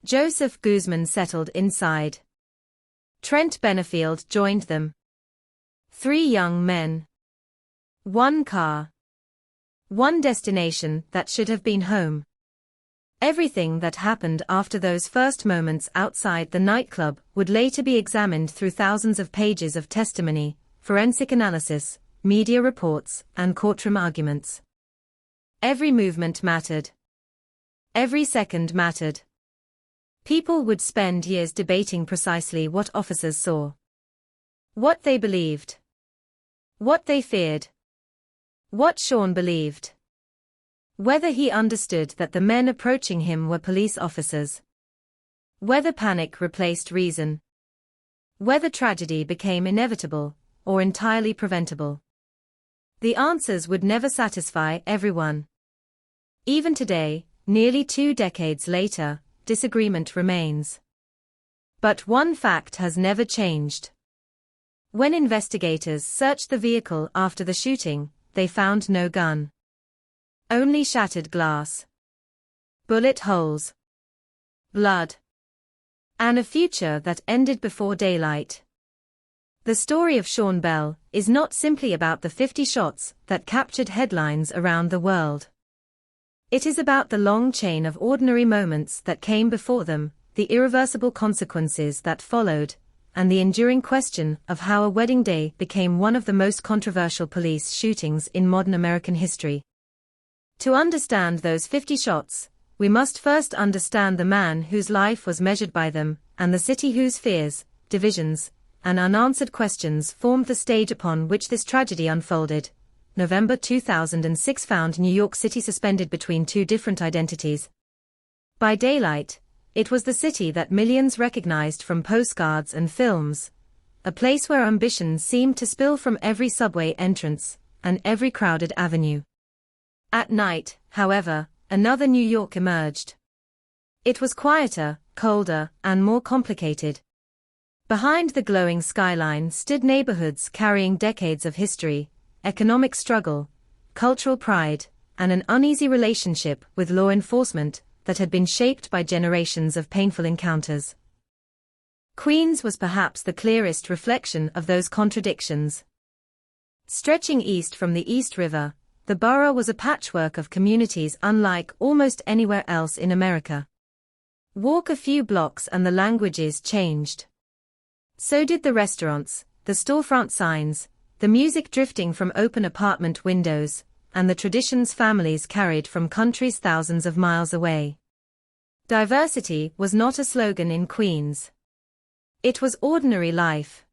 Joseph Guzman settled inside. Trent Benefield joined them. 3 young men. 1 car. 1 destination that should have been home. Everything that happened after those first moments outside the nightclub would later be examined through thousands of pages of testimony, forensic analysis, media reports, and courtroom arguments. Every movement mattered. Every second mattered. People would spend years debating precisely what officers saw. What they believed. What they feared. What Sean believed. Whether he understood that the men approaching him were police officers. Whether panic replaced reason. Whether tragedy became inevitable, or entirely preventable. The answers would never satisfy everyone. Even today, nearly 2 decades later, disagreement remains. But one fact has never changed. When investigators searched the vehicle after the shooting, they found no gun. Only shattered glass. Bullet holes. Blood. And a future that ended before daylight. The story of Sean Bell is not simply about the 50 shots that captured headlines around the world. It is about the long chain of ordinary moments that came before them, the irreversible consequences that followed, and the enduring question of how a wedding day became one of the most controversial police shootings in modern American history. To understand those 50 shots, we must first understand the man whose life was measured by them, and the city whose fears, divisions, and unanswered questions formed the stage upon which this tragedy unfolded. November 2006 found New York City suspended between 2 different identities. By daylight, it was the city that millions recognized from postcards and films, a place where ambition seemed to spill from every subway entrance and every crowded avenue. At night, however, another New York emerged. It was quieter, colder, and more complicated. Behind the glowing skyline stood neighborhoods carrying decades of history, economic struggle, cultural pride, and an uneasy relationship with law enforcement that had been shaped by generations of painful encounters. Queens was perhaps the clearest reflection of those contradictions. Stretching east from the East River, the borough was a patchwork of communities unlike almost anywhere else in America. Walk a few blocks and the languages changed. So did the restaurants, the storefront signs, the music drifting from open apartment windows, and the traditions families carried from countries thousands of miles away. Diversity was not a slogan in Queens. It was ordinary life.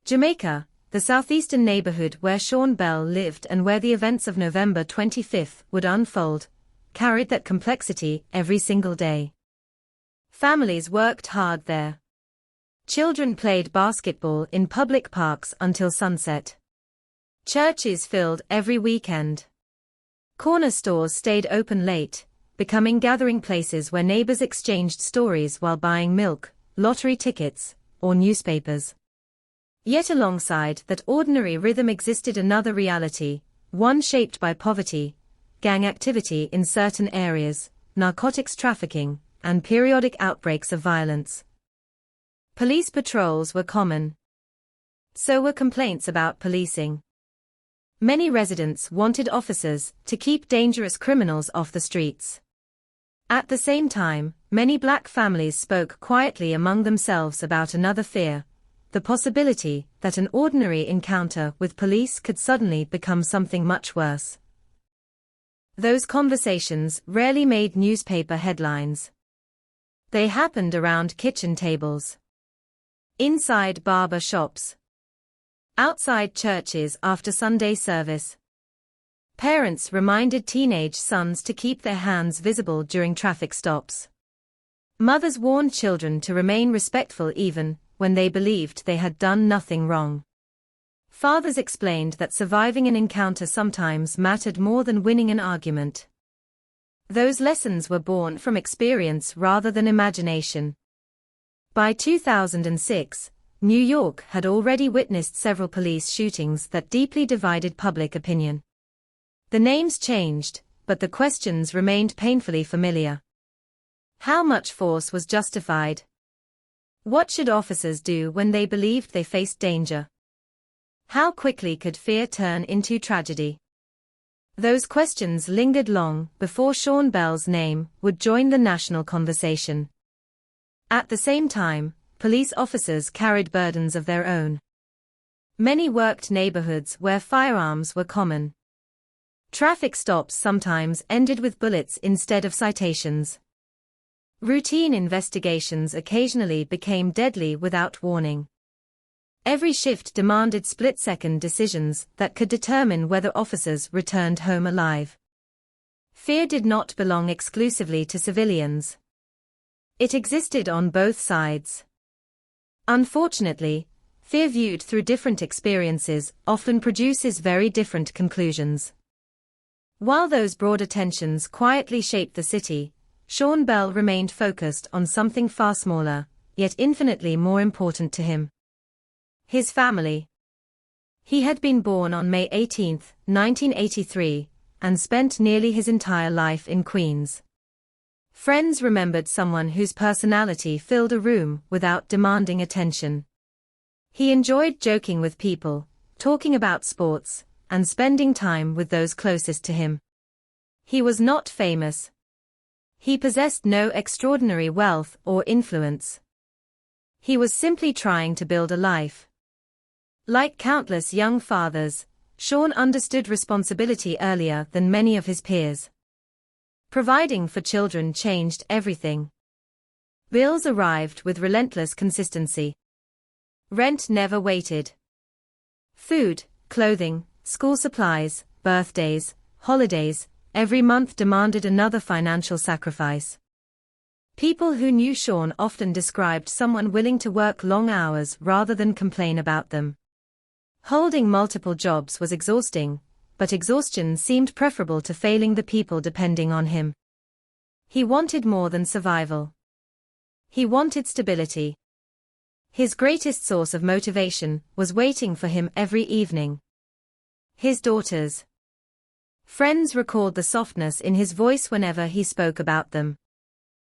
Jamaica, the southeastern neighborhood where Sean Bell lived and where the events of November 25 would unfold, carried that complexity every single day. Families worked hard there. Children played basketball in public parks until sunset. Churches filled every weekend. Corner stores stayed open late, becoming gathering places where neighbors exchanged stories while buying milk, lottery tickets, or newspapers. Yet alongside that ordinary rhythm existed another reality, one shaped by poverty, gang activity in certain areas, narcotics trafficking, and periodic outbreaks of violence. Police patrols were common. So were complaints about policing. Many residents wanted officers to keep dangerous criminals off the streets. At the same time, many black families spoke quietly among themselves about another fear, the possibility that an ordinary encounter with police could suddenly become something much worse. Those conversations rarely made newspaper headlines. They happened around kitchen tables, inside barber shops, outside churches after Sunday service. Parents reminded teenage sons to keep their hands visible during traffic stops. Mothers warned children to remain respectful even when they believed they had done nothing wrong. Fathers explained that surviving an encounter sometimes mattered more than winning an argument. Those lessons were born from experience rather than imagination. By 2006, New York had already witnessed several police shootings that deeply divided public opinion. The names changed, but the questions remained painfully familiar. How much force was justified? What should officers do when they believed they faced danger? How quickly could fear turn into tragedy? Those questions lingered long before Sean Bell's name would join the national conversation. At the same time, police officers carried burdens of their own. Many worked neighborhoods where firearms were common. Traffic stops sometimes ended with bullets instead of citations. Routine investigations occasionally became deadly without warning. Every shift demanded split-second decisions that could determine whether officers returned home alive. Fear did not belong exclusively to civilians. It existed on both sides. Unfortunately, fear viewed through different experiences often produces very different conclusions. While those broader tensions quietly shaped the city, Sean Bell remained focused on something far smaller, yet infinitely more important to him. His family. He had been born on May 18, 1983, and spent nearly his entire life in Queens. Friends remembered someone whose personality filled a room without demanding attention. He enjoyed joking with people, talking about sports, and spending time with those closest to him. He was not famous. He possessed no extraordinary wealth or influence. He was simply trying to build a life. Like countless young fathers, Sean understood responsibility earlier than many of his peers. Providing for children changed everything. Bills arrived with relentless consistency. Rent never waited. Food, clothing, school supplies, birthdays, holidays, every month demanded another financial sacrifice. People who knew Sean often described someone willing to work long hours rather than complain about them. Holding multiple jobs was exhausting, but exhaustion seemed preferable to failing the people depending on him. He wanted more than survival. He wanted stability. His greatest source of motivation was waiting for him every evening. His daughters. Friends recalled the softness in his voice whenever he spoke about them.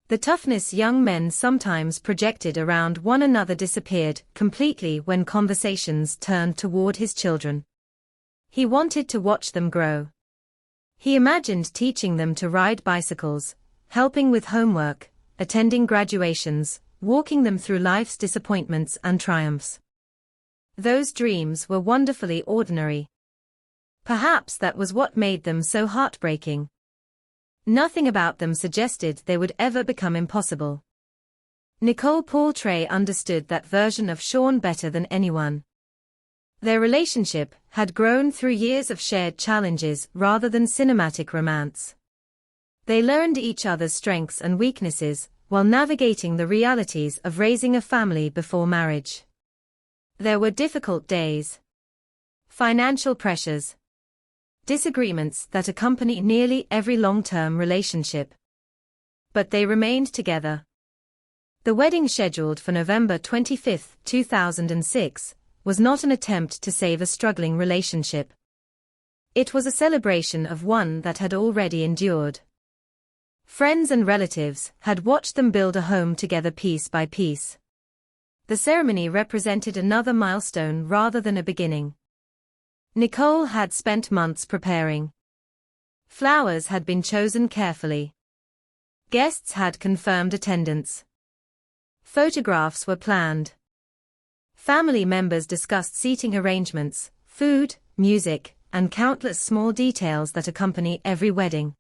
The toughness young men sometimes projected around one another disappeared completely when conversations turned toward his children. He wanted to watch them grow. He imagined teaching them to ride bicycles, helping with homework, attending graduations, walking them through life's disappointments and triumphs. Those dreams were wonderfully ordinary. Perhaps that was what made them so heartbreaking. Nothing about them suggested they would ever become impossible. Nicole Paul Trey understood that version of Sean better than anyone. Their relationship had grown through years of shared challenges rather than cinematic romance. They learned each other's strengths and weaknesses while navigating the realities of raising a family before marriage. There were difficult days, financial pressures, disagreements that accompany nearly every long-term relationship. But they remained together. The wedding scheduled for November 25, 2006, was not an attempt to save a struggling relationship. It was a celebration of one that had already endured. Friends and relatives had watched them build a home together piece by piece. The ceremony represented another milestone rather than a beginning. Nicole had spent months preparing. Flowers had been chosen carefully. Guests had confirmed attendance. Photographs were planned. Family members discussed seating arrangements, food, music, and countless small details that accompany every wedding.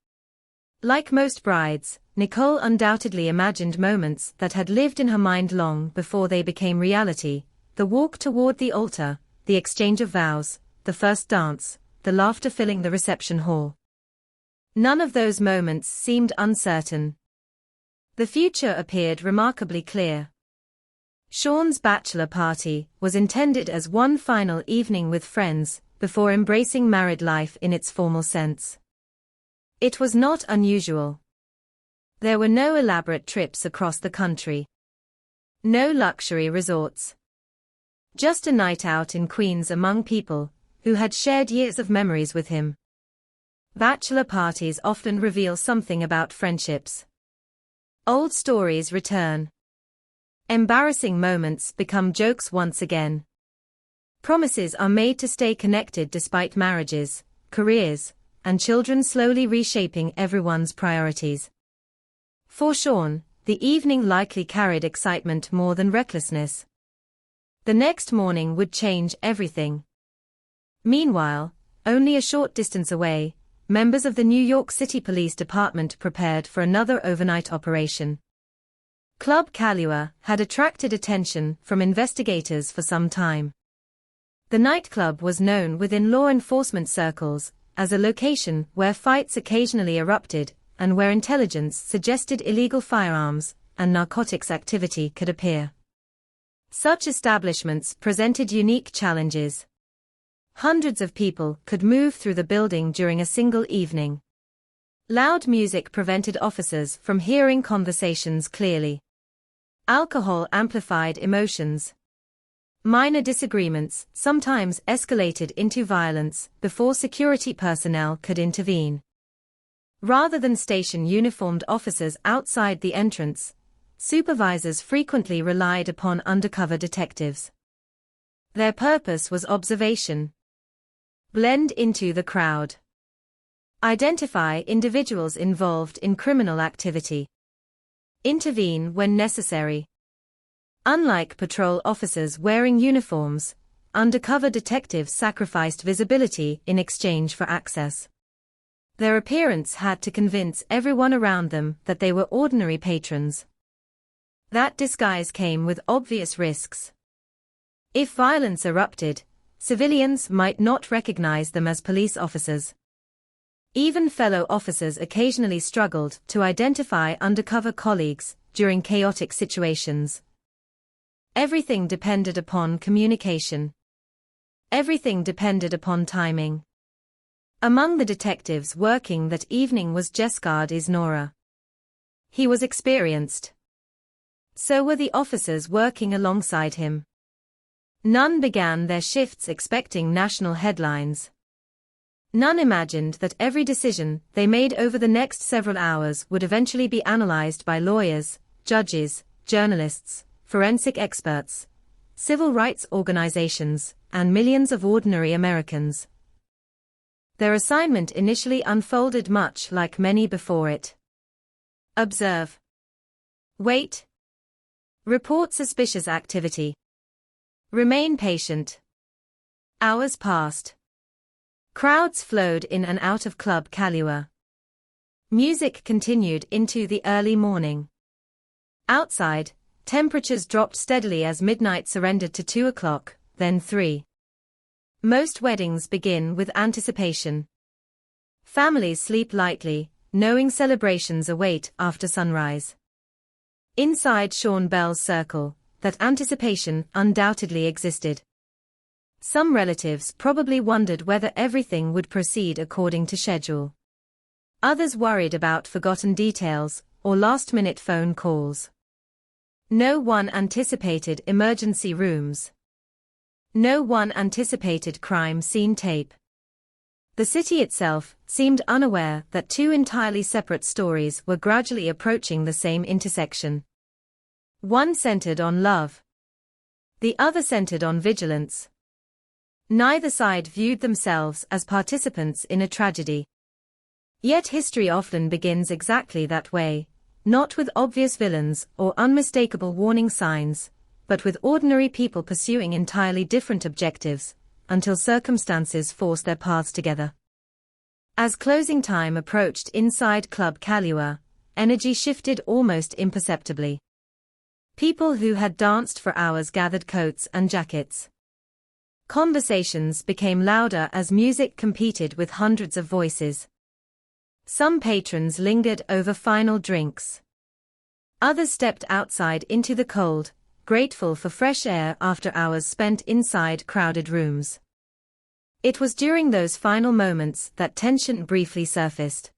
Like most brides, Nicole undoubtedly imagined moments that had lived in her mind long before they became reality: the walk toward the altar, the exchange of vows, the first dance, the laughter filling the reception hall. None of those moments seemed uncertain. The future appeared remarkably clear. Sean's bachelor party was intended as one final evening with friends, before embracing married life in its formal sense. It was not unusual. There were no elaborate trips across the country. No luxury resorts. Just a night out in Queens among people who had shared years of memories with him. Bachelor parties often reveal something about friendships. Old stories return. Embarrassing moments become jokes once again. Promises are made to stay connected despite marriages, careers, and children slowly reshaping everyone's priorities. For Sean, the evening likely carried excitement more than recklessness. The next morning would change everything. Meanwhile, only a short distance away, members of the New York City Police Department prepared for another overnight operation. Club Kahlua had attracted attention from investigators for some time. The nightclub was known within law enforcement circles as a location where fights occasionally erupted and where intelligence suggested illegal firearms and narcotics activity could appear. Such establishments presented unique challenges. Hundreds of people could move through the building during a single evening. Loud music prevented officers from hearing conversations clearly. Alcohol amplified emotions. Minor disagreements sometimes escalated into violence before security personnel could intervene. Rather than station uniformed officers outside the entrance, supervisors frequently relied upon undercover detectives. Their purpose was observation. Blend into the crowd. Identify individuals involved in criminal activity. Intervene when necessary. Unlike patrol officers wearing uniforms, undercover detectives sacrificed visibility in exchange for access. Their appearance had to convince everyone around them that they were ordinary patrons. That disguise came with obvious risks. If violence erupted, civilians might not recognize them as police officers. Even fellow officers occasionally struggled to identify undercover colleagues during chaotic situations. Everything depended upon communication. Everything depended upon timing. Among the detectives working that evening was Jescard Isnora. He was experienced. So were the officers working alongside him. None began their shifts expecting national headlines. None imagined that every decision they made over the next several hours would eventually be analyzed by lawyers, judges, journalists, forensic experts, civil rights organizations, and millions of ordinary Americans. Their assignment initially unfolded much like many before it. Observe. Wait. Report suspicious activity. Remain patient. Hours passed. Crowds flowed in and out of Club Kahlua. Music continued into the early morning. Outside, temperatures dropped steadily as midnight surrendered to 2 o'clock, then 3. Most weddings begin with anticipation. Families sleep lightly, knowing celebrations await after sunrise. Inside Sean Bell's circle, that anticipation undoubtedly existed. Some relatives probably wondered whether everything would proceed according to schedule. Others worried about forgotten details or last-minute phone calls. No one anticipated emergency rooms. No one anticipated crime scene tape. The city itself seemed unaware that two entirely separate stories were gradually approaching the same intersection. One centered on love. The other centered on vigilance. Neither side viewed themselves as participants in a tragedy. Yet history often begins exactly that way, not with obvious villains or unmistakable warning signs, but with ordinary people pursuing entirely different objectives, until circumstances force their paths together. As closing time approached inside Club Kahlua, energy shifted almost imperceptibly. People who had danced for hours gathered coats and jackets. Conversations became louder as music competed with hundreds of voices. Some patrons lingered over final drinks. Others stepped outside into the cold, grateful for fresh air after hours spent inside crowded rooms. It was during those final moments that tension briefly surfaced.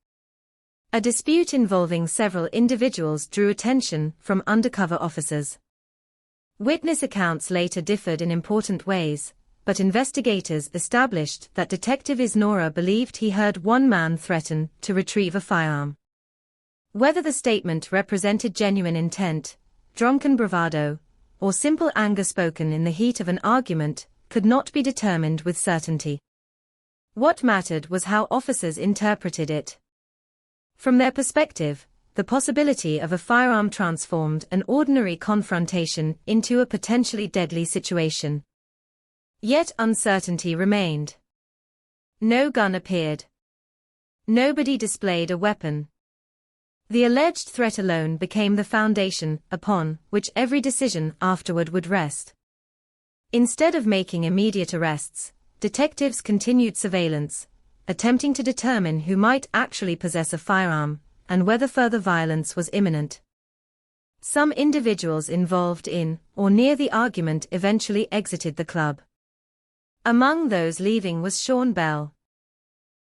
A dispute involving several individuals drew attention from undercover officers. Witness accounts later differed in important ways, but investigators established that Detective Isnora believed he heard one man threaten to retrieve a firearm. Whether the statement represented genuine intent, drunken bravado, or simple anger spoken in the heat of an argument, could not be determined with certainty. What mattered was how officers interpreted it. From their perspective, the possibility of a firearm transformed an ordinary confrontation into a potentially deadly situation. Yet uncertainty remained. No gun appeared. Nobody displayed a weapon. The alleged threat alone became the foundation upon which every decision afterward would rest. Instead of making immediate arrests, detectives continued surveillance, attempting to determine who might actually possess a firearm, and whether further violence was imminent. Some individuals involved in or near the argument eventually exited the club. Among those leaving was Sean Bell.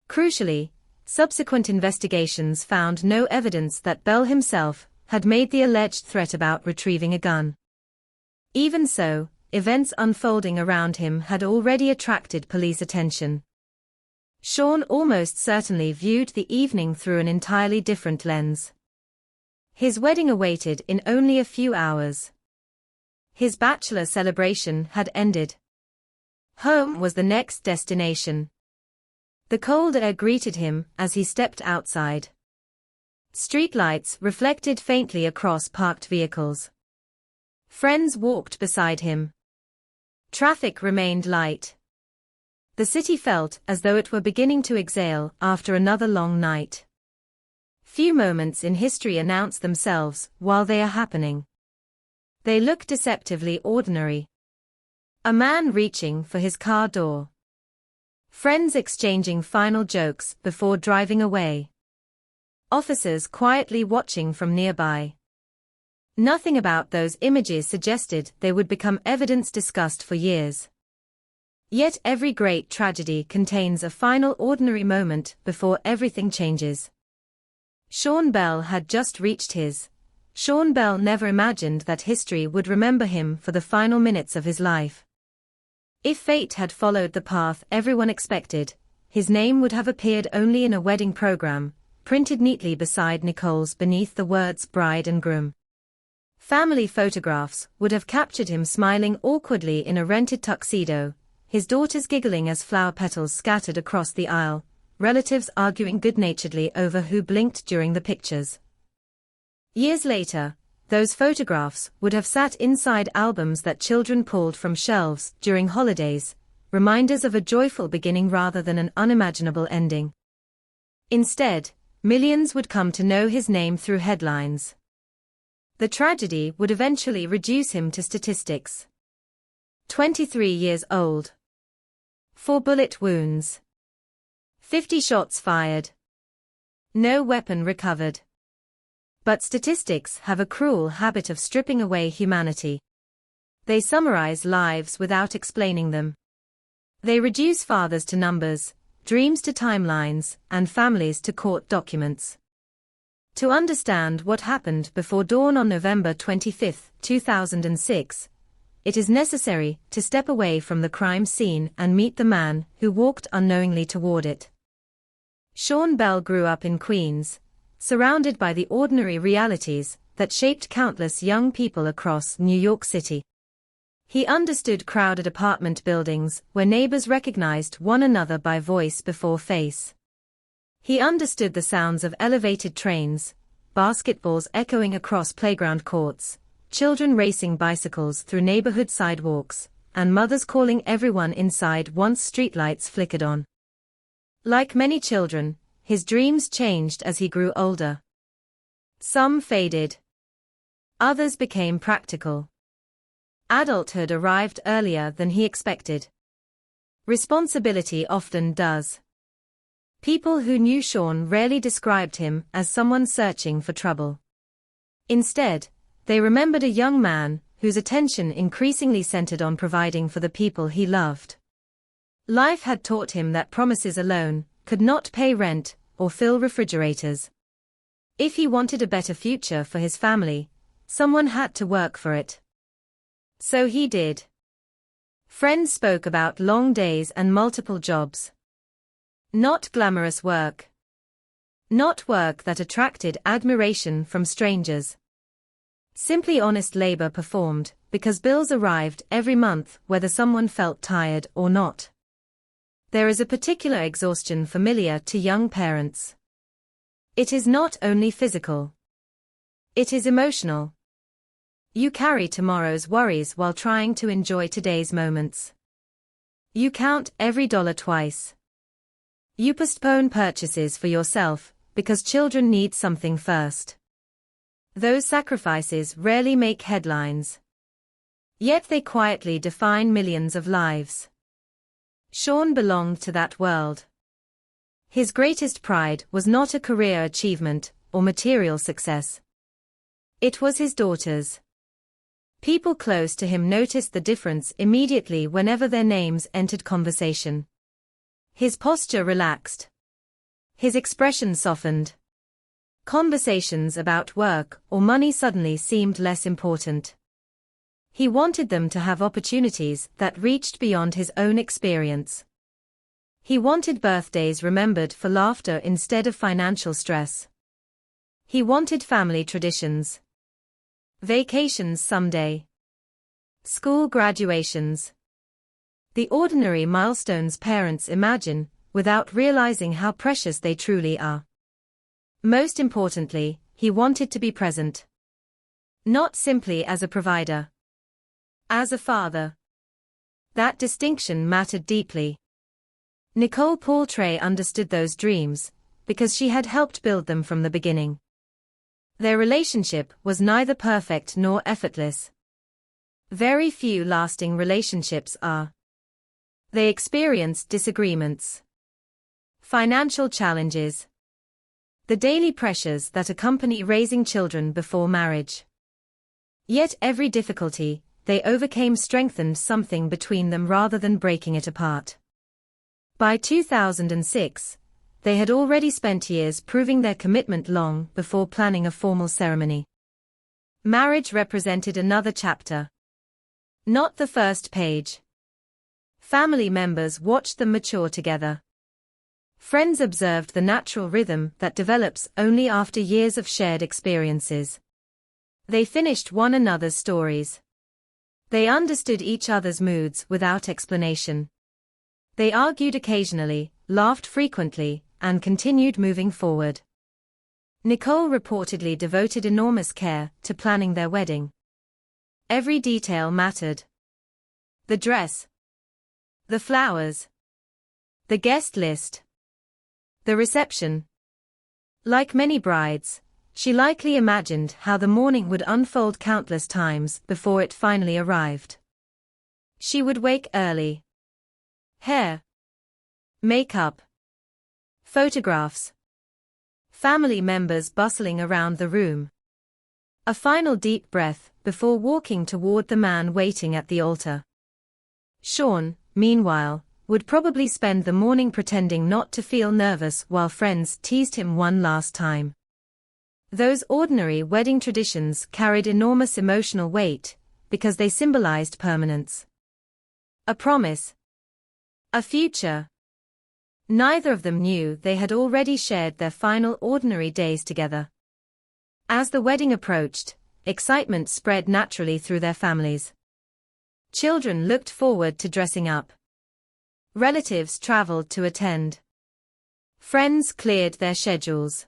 Crucially, subsequent investigations found no evidence that Bell himself had made the alleged threat about retrieving a gun. Even so, events unfolding around him had already attracted police attention. Sean almost certainly viewed the evening through an entirely different lens. His wedding awaited in only a few hours. His bachelor celebration had ended. Home was the next destination. The cold air greeted him as he stepped outside. Streetlights reflected faintly across parked vehicles. Friends walked beside him. Traffic remained light. The city felt as though it were beginning to exhale after another long night. Few moments in history announce themselves while they are happening. They look deceptively ordinary. A man reaching for his car door. Friends exchanging final jokes before driving away. Officers quietly watching from nearby. Nothing about those images suggested they would become evidence discussed for years. Yet every great tragedy contains a final ordinary moment before everything changes. Sean Bell had just reached his. Sean Bell never imagined that history would remember him for the final minutes of his life. If fate had followed the path everyone expected, his name would have appeared only in a wedding program, printed neatly beside Nicole's beneath the words bride and groom. Family photographs would have captured him smiling awkwardly in a rented tuxedo, his daughters giggling as flower petals scattered across the aisle, relatives arguing good-naturedly over who blinked during the pictures. Years later, those photographs would have sat inside albums that children pulled from shelves during holidays, reminders of a joyful beginning rather than an unimaginable ending. Instead, Millions would come to know his name through headlines. The tragedy would eventually reduce him to statistics. 23 years old. 4 bullet wounds. 50 shots fired. No weapon recovered. But statistics have a cruel habit of stripping away humanity. They summarize lives without explaining them. They reduce fathers to numbers, dreams to timelines, and families to court documents. To understand what happened before dawn on November 25, 2006, it is necessary to step away from the crime scene and meet the man who walked unknowingly toward it. Sean Bell grew up in Queens, surrounded by the ordinary realities that shaped countless young people across New York City. He understood crowded apartment buildings where neighbors recognized one another by voice before face. He understood the sounds of elevated trains, basketballs echoing across playground courts, children racing bicycles through neighborhood sidewalks, and mothers calling everyone inside once streetlights flickered on. Like many children, his dreams changed as he grew older. Some faded. Others became practical. Adulthood arrived earlier than he expected. Responsibility often does. People who knew Sean rarely described him as someone searching for trouble. Instead, they remembered a young man whose attention increasingly centered on providing for the people he loved. Life had taught him that promises alone could not pay rent or fill refrigerators. If he wanted a better future for his family, someone had to work for it. So he did. Friends spoke about long days and multiple jobs. Not glamorous work. Not work that attracted admiration from strangers. Simply honest labor performed because bills arrived every month whether someone felt tired or not. There is a particular exhaustion familiar to young parents. It is not only physical. It is emotional. You carry tomorrow's worries while trying to enjoy today's moments. You count every dollar twice. You postpone purchases for yourself because children need something first. Those sacrifices rarely make headlines. Yet they quietly define millions of lives. Sean belonged to that world. His greatest pride was not a career achievement or material success. It was his daughters. People close to him noticed the difference immediately whenever their names entered conversation. His posture relaxed. His expression softened. Conversations about work or money suddenly seemed less important. He wanted them to have opportunities that reached beyond his own experience. He wanted birthdays remembered for laughter instead of financial stress. He wanted family traditions. Vacations someday. School graduations. The ordinary milestones parents imagine, without realizing how precious they truly are. Most importantly, he wanted to be present. Not simply as a provider. As a father. That distinction mattered deeply. Nicole Portray understood those dreams, because she had helped build them from the beginning. Their relationship was neither perfect nor effortless. Very few lasting relationships are. They experienced disagreements. Financial challenges. The daily pressures that accompany raising children before marriage. Yet every difficulty they overcame strengthened something between them rather than breaking it apart. By 2006, they had already spent years proving their commitment long before planning a formal ceremony. Marriage represented another chapter. Not the first page. Family members watched them mature together. Friends observed the natural rhythm that develops only after years of shared experiences. They finished one another's stories. They understood each other's moods without explanation. They argued occasionally, laughed frequently, and continued moving forward. Nicole reportedly devoted enormous care to planning their wedding. Every detail mattered. The dress. The flowers. The guest list. The reception. Like many brides, she likely imagined how the morning would unfold countless times before it finally arrived. She would wake early. Hair, makeup, photographs, family members bustling around the room. A final deep breath before walking toward the man waiting at the altar. Sean, meanwhile, would probably spend the morning pretending not to feel nervous while friends teased him one last time. Those ordinary wedding traditions carried enormous emotional weight because they symbolized permanence. A promise. A future. Neither of them knew they had already shared their final ordinary days together. As the wedding approached, excitement spread naturally through their families. Children looked forward to dressing up. Relatives traveled to attend. Friends cleared their schedules.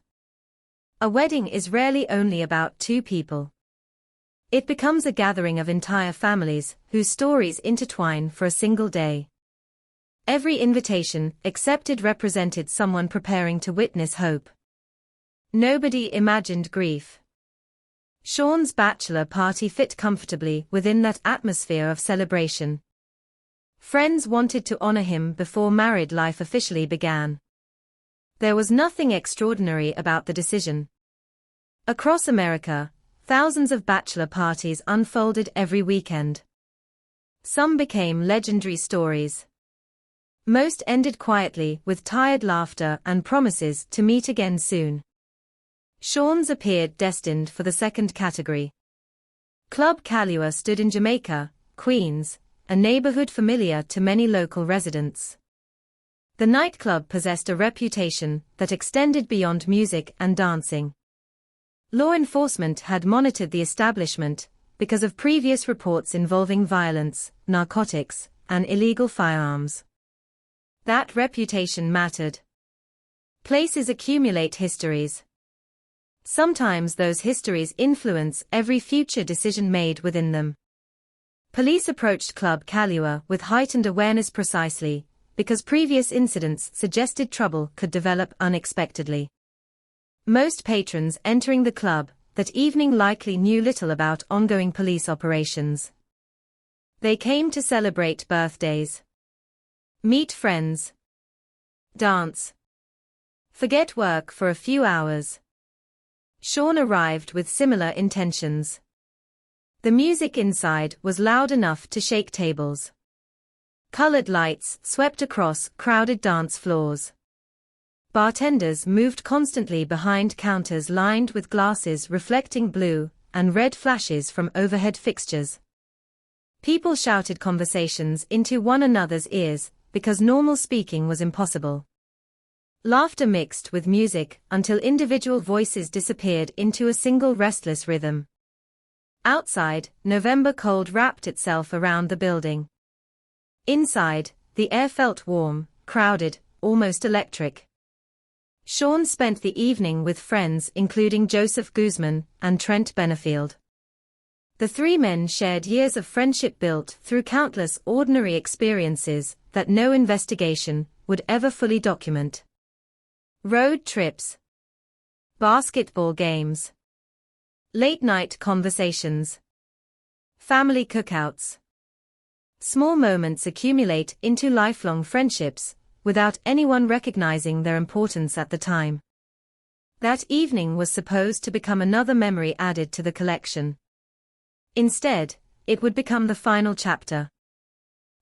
A wedding is rarely only about two people. It becomes a gathering of entire families whose stories intertwine for a single day. Every invitation accepted represented someone preparing to witness hope. Nobody imagined grief. Sean's bachelor party fit comfortably within that atmosphere of celebration. Friends wanted to honor him before married life officially began. There was nothing extraordinary about the decision. Across America, thousands of bachelor parties unfolded every weekend. Some became legendary stories. Most ended quietly with tired laughter and promises to meet again soon. Sean's appeared destined for the second category. Club Kahlua stood in Jamaica, Queens, a neighborhood familiar to many local residents. The nightclub possessed a reputation that extended beyond music and dancing. Law enforcement had monitored the establishment because of previous reports involving violence, narcotics, and illegal firearms. That reputation mattered. Places accumulate histories. Sometimes those histories influence every future decision made within them. Police approached Club Kahlua with heightened awareness precisely because previous incidents suggested trouble could develop unexpectedly. Most patrons entering the club that evening likely knew little about ongoing police operations. They came to celebrate birthdays, meet friends, dance, forget work for a few hours. Sean arrived with similar intentions. The music inside was loud enough to shake tables. Colored lights swept across crowded dance floors. Bartenders moved constantly behind counters lined with glasses reflecting blue and red flashes from overhead fixtures. People shouted conversations into one another's ears because normal speaking was impossible. Laughter mixed with music until individual voices disappeared into a single restless rhythm. Outside, November cold wrapped itself around the building. Inside, the air felt warm, crowded, almost electric. Sean spent the evening with friends including Joseph Guzman and Trent Benefield. The three men shared years of friendship built through countless ordinary experiences that no investigation would ever fully document. Road trips, basketball games, late-night conversations, family cookouts. Small moments accumulate into lifelong friendships, without anyone recognizing their importance at the time. That evening was supposed to become another memory added to the collection. Instead, it would become the final chapter.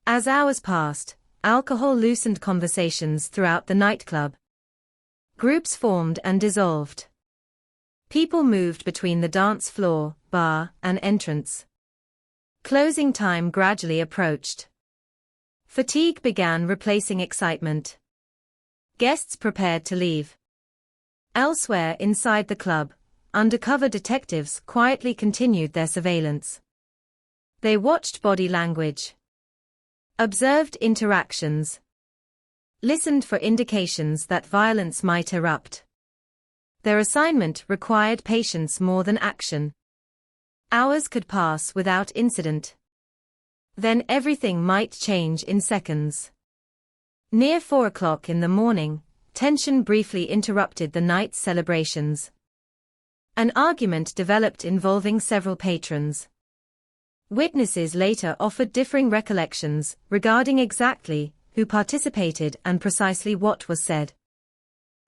As hours passed, alcohol loosened conversations throughout the nightclub. Groups formed and dissolved. People moved between the dance floor, bar, and entrance. Closing time gradually approached. Fatigue began replacing excitement. Guests prepared to leave. Elsewhere inside the club, undercover detectives quietly continued their surveillance. They watched body language, observed interactions, listened for indications that violence might erupt. Their assignment required patience more than action. Hours could pass without incident. Then everything might change in seconds. Near 4 o'clock in the morning, tension briefly interrupted the night's celebrations. An argument developed involving several patrons. Witnesses later offered differing recollections regarding exactly who participated and precisely what was said.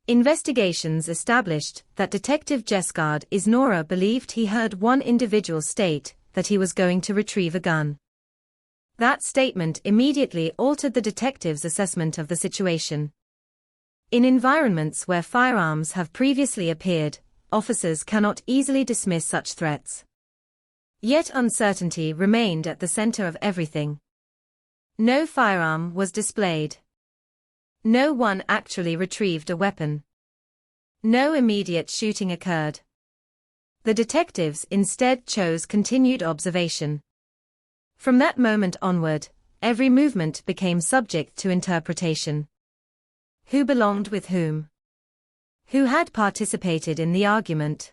Investigations established that Detective Jesgard Isnora believed he heard one individual state that he was going to retrieve a gun. That statement immediately altered the detective's assessment of the situation. In environments where firearms have previously appeared, officers cannot easily dismiss such threats. Yet uncertainty remained at the center of everything. No firearm was displayed. No one actually retrieved a weapon. No immediate shooting occurred. The detectives instead chose continued observation. From that moment onward, every movement became subject to interpretation. Who belonged with whom? Who had participated in the argument?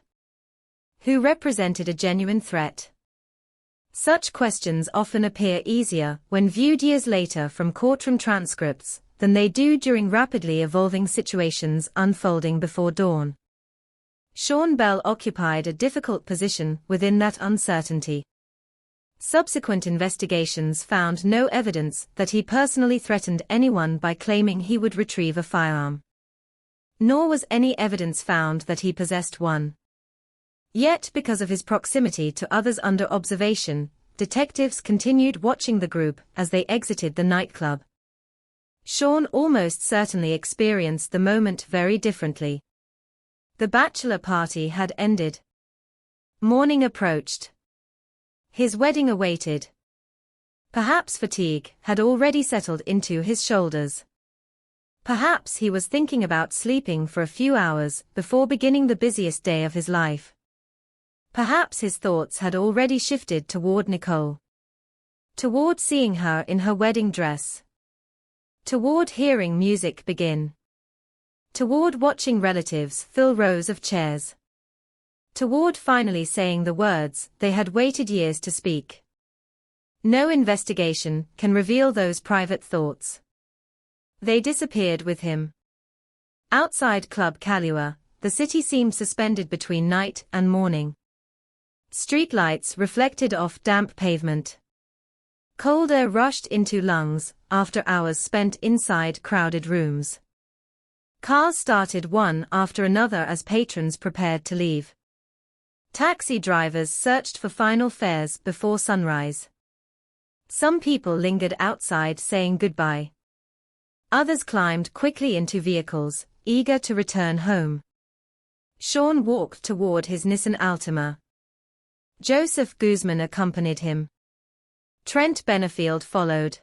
Who represented a genuine threat? Such questions often appear easier when viewed years later from courtroom transcripts than they do during rapidly evolving situations unfolding before dawn. Sean Bell occupied a difficult position within that uncertainty. Subsequent investigations found no evidence that he personally threatened anyone by claiming he would retrieve a firearm. Nor was any evidence found that he possessed one. Yet because of his proximity to others under observation, detectives continued watching the group as they exited the nightclub. Sean almost certainly experienced the moment very differently. The bachelor party had ended. Morning approached. His wedding awaited. Perhaps fatigue had already settled into his shoulders. Perhaps he was thinking about sleeping for a few hours before beginning the busiest day of his life. Perhaps his thoughts had already shifted toward Nicole. Toward seeing her in her wedding dress. Toward hearing music begin. Toward watching relatives fill rows of chairs. Toward finally saying the words they had waited years to speak. No investigation can reveal those private thoughts. They disappeared with him. Outside Club Kahlua, the city seemed suspended between night and morning. Streetlights reflected off damp pavement. Cold air rushed into lungs after hours spent inside crowded rooms. Cars started one after another as patrons prepared to leave. Taxi drivers searched for final fares before sunrise. Some people lingered outside saying goodbye. Others climbed quickly into vehicles, eager to return home. Sean walked toward his Nissan Altima. Joseph Guzman accompanied him. Trent Benefield followed.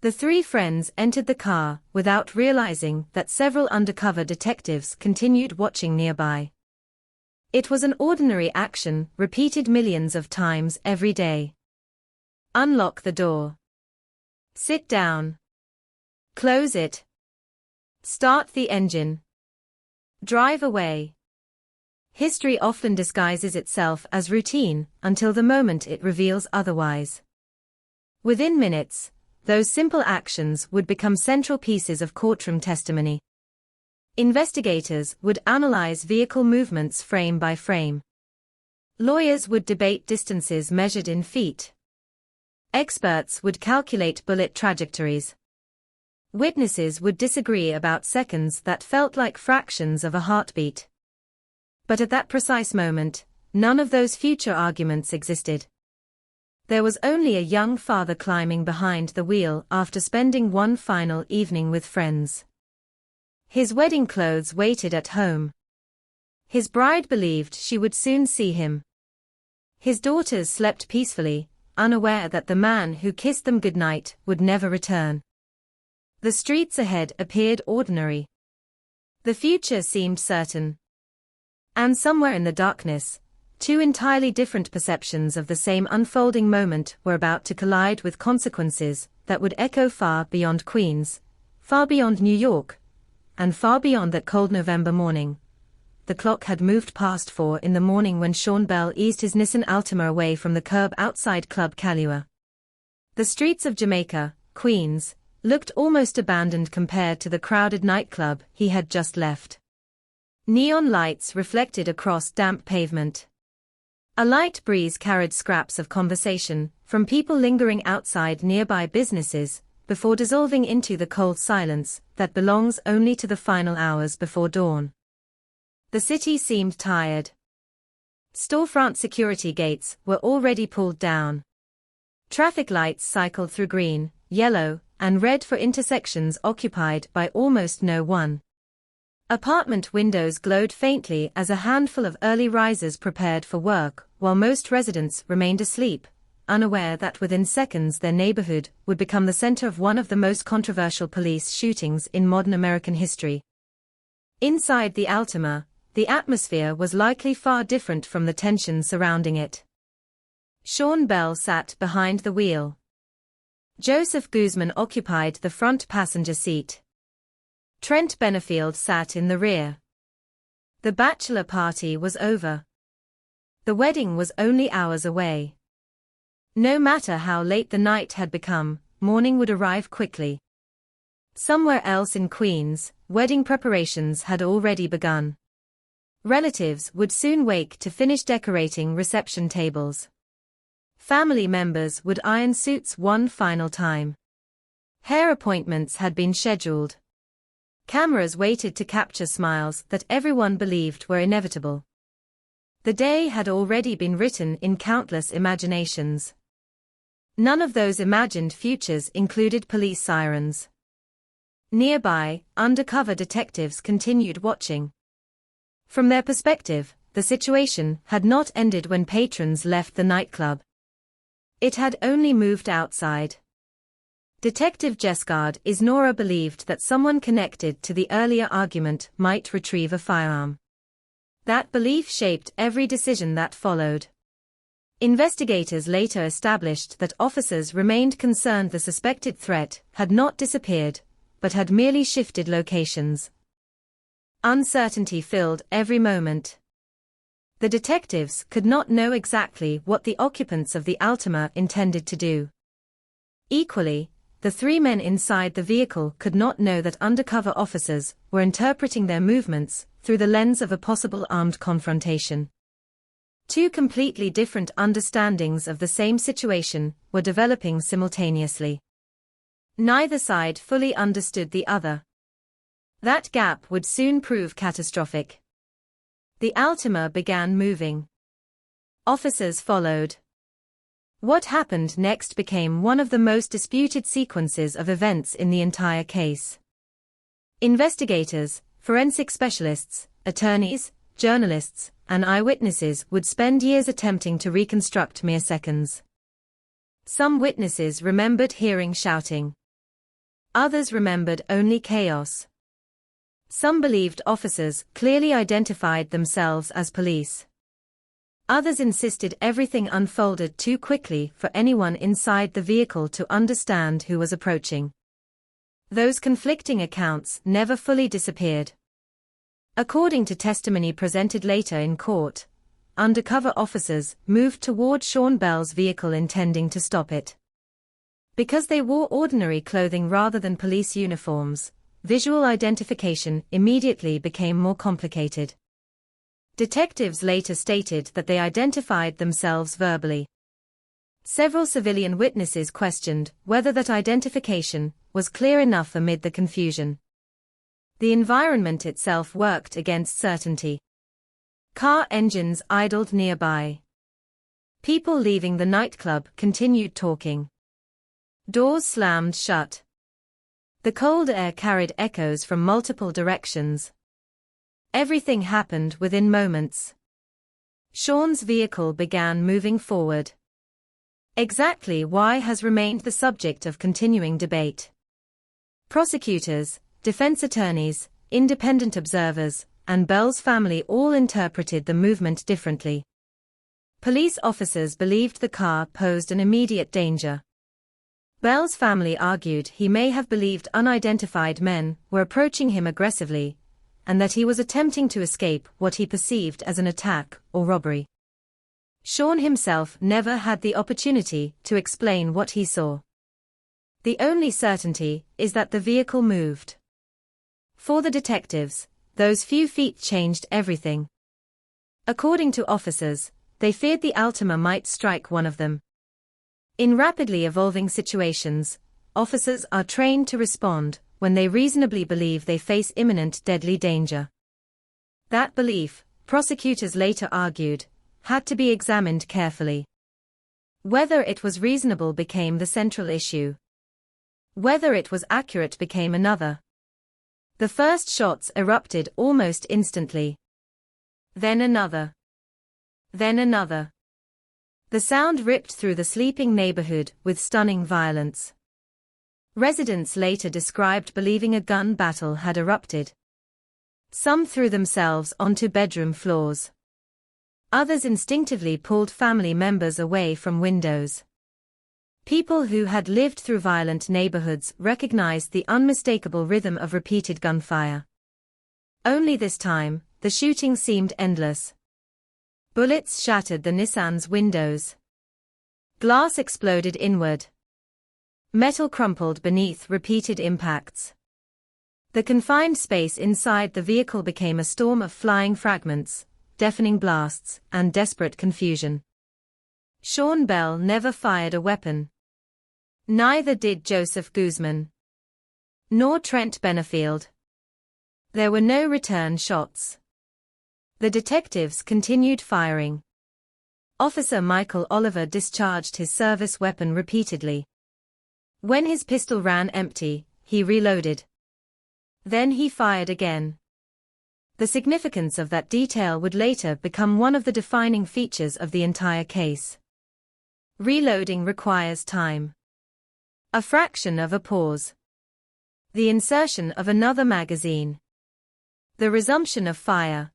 The three friends entered the car without realizing that several undercover detectives continued watching nearby. It was an ordinary action repeated millions of times every day. Unlock the door. Sit down. Close it. Start the engine. Drive away. History often disguises itself as routine until the moment it reveals otherwise. Within minutes, those simple actions would become central pieces of courtroom testimony. Investigators would analyze vehicle movements frame by frame. Lawyers would debate distances measured in feet. Experts would calculate bullet trajectories. Witnesses would disagree about seconds that felt like fractions of a heartbeat. But at that precise moment, none of those future arguments existed. There was only a young father climbing behind the wheel after spending one final evening with friends. His wedding clothes waited at home. His bride believed she would soon see him. His daughters slept peacefully, unaware that the man who kissed them goodnight would never return. The streets ahead appeared ordinary. The future seemed certain. And somewhere in the darkness, two entirely different perceptions of the same unfolding moment were about to collide with consequences that would echo far beyond Queens, far beyond New York, and far beyond that cold November morning. The clock had moved past 4 in the morning when Sean Bell eased his Nissan Altima away from the curb outside Club Kahlua. The streets of Jamaica, Queens, looked almost abandoned compared to the crowded nightclub he had just left. Neon lights reflected across damp pavement. A light breeze carried scraps of conversation from people lingering outside nearby businesses before dissolving into the cold silence that belongs only to the final hours before dawn. The city seemed tired. Storefront security gates were already pulled down. Traffic lights cycled through green, yellow, and red for intersections occupied by almost no one. Apartment windows glowed faintly as a handful of early risers prepared for work, while most residents remained asleep, unaware that within seconds their neighborhood would become the center of one of the most controversial police shootings in modern American history. Inside the Altima, the atmosphere was likely far different from the tension surrounding it. Sean Bell sat behind the wheel. Joseph Guzman occupied the front passenger seat. Trent Benefield sat in the rear. The bachelor party was over. The wedding was only hours away. No matter how late the night had become, morning would arrive quickly. Somewhere else in Queens, wedding preparations had already begun. Relatives would soon wake to finish decorating reception tables. Family members would iron suits one final time. Hair appointments had been scheduled. Cameras waited to capture smiles that everyone believed were inevitable. The day had already been written in countless imaginations. None of those imagined futures included police sirens. Nearby, undercover detectives continued watching. From their perspective, the situation had not ended when patrons left the nightclub. It had only moved outside. Detective Jesgard Isnora believed that someone connected to the earlier argument might retrieve a firearm. That belief shaped every decision that followed. Investigators later established that officers remained concerned the suspected threat had not disappeared, but had merely shifted locations. Uncertainty filled every moment. The detectives could not know exactly what the occupants of the Altima intended to do. Equally, the three men inside the vehicle could not know that undercover officers were interpreting their movements through the lens of a possible armed confrontation. Two completely different understandings of the same situation were developing simultaneously. Neither side fully understood the other. That gap would soon prove catastrophic. The Altima began moving. Officers followed. What happened next became one of the most disputed sequences of events in the entire case. Investigators, forensic specialists, attorneys, journalists, and eyewitnesses would spend years attempting to reconstruct mere seconds. Some witnesses remembered hearing shouting. Others remembered only chaos. Some believed officers clearly identified themselves as police. Others insisted everything unfolded too quickly for anyone inside the vehicle to understand who was approaching. Those conflicting accounts never fully disappeared. According to testimony presented later in court, undercover officers moved toward Sean Bell's vehicle intending to stop it. Because they wore ordinary clothing rather than police uniforms, visual identification immediately became more complicated. Detectives later stated that they identified themselves verbally. Several civilian witnesses questioned whether that identification was clear enough amid the confusion. The environment itself worked against certainty. Car engines idled nearby. People leaving the nightclub continued talking. Doors slammed shut. The cold air carried echoes from multiple directions. Everything happened within moments. Sean's vehicle began moving forward. Exactly why has remained the subject of continuing debate. Prosecutors, defense attorneys, independent observers, and Bell's family all interpreted the movement differently. Police officers believed the car posed an immediate danger. Bell's family argued he may have believed unidentified men were approaching him aggressively, and that he was attempting to escape what he perceived as an attack or robbery. Sean himself never had the opportunity to explain what he saw. The only certainty is that the vehicle moved. For the detectives, those few feet changed everything. According to officers, they feared the Altima might strike one of them. In rapidly evolving situations, officers are trained to respond when they reasonably believe they face imminent deadly danger. That belief, prosecutors later argued, had to be examined carefully. Whether it was reasonable became the central issue. Whether it was accurate became another. The first shots erupted almost instantly. Then another. Then another. The sound ripped through the sleeping neighborhood with stunning violence. Residents later described believing a gun battle had erupted. Some threw themselves onto bedroom floors. Others instinctively pulled family members away from windows. People who had lived through violent neighborhoods recognized the unmistakable rhythm of repeated gunfire. Only this time, the shooting seemed endless. Bullets shattered the Nissan's windows. Glass exploded inward. Metal crumpled beneath repeated impacts. The confined space inside the vehicle became a storm of flying fragments, deafening blasts, and desperate confusion. Sean Bell never fired a weapon. Neither did Joseph Guzman. Nor Trent Benefield. There were no return shots. The detectives continued firing. Officer Michael Oliver discharged his service weapon repeatedly. When his pistol ran empty, he reloaded. Then he fired again. The significance of that detail would later become one of the defining features of the entire case. Reloading requires time. A fraction of a pause. The insertion of another magazine. The resumption of fire.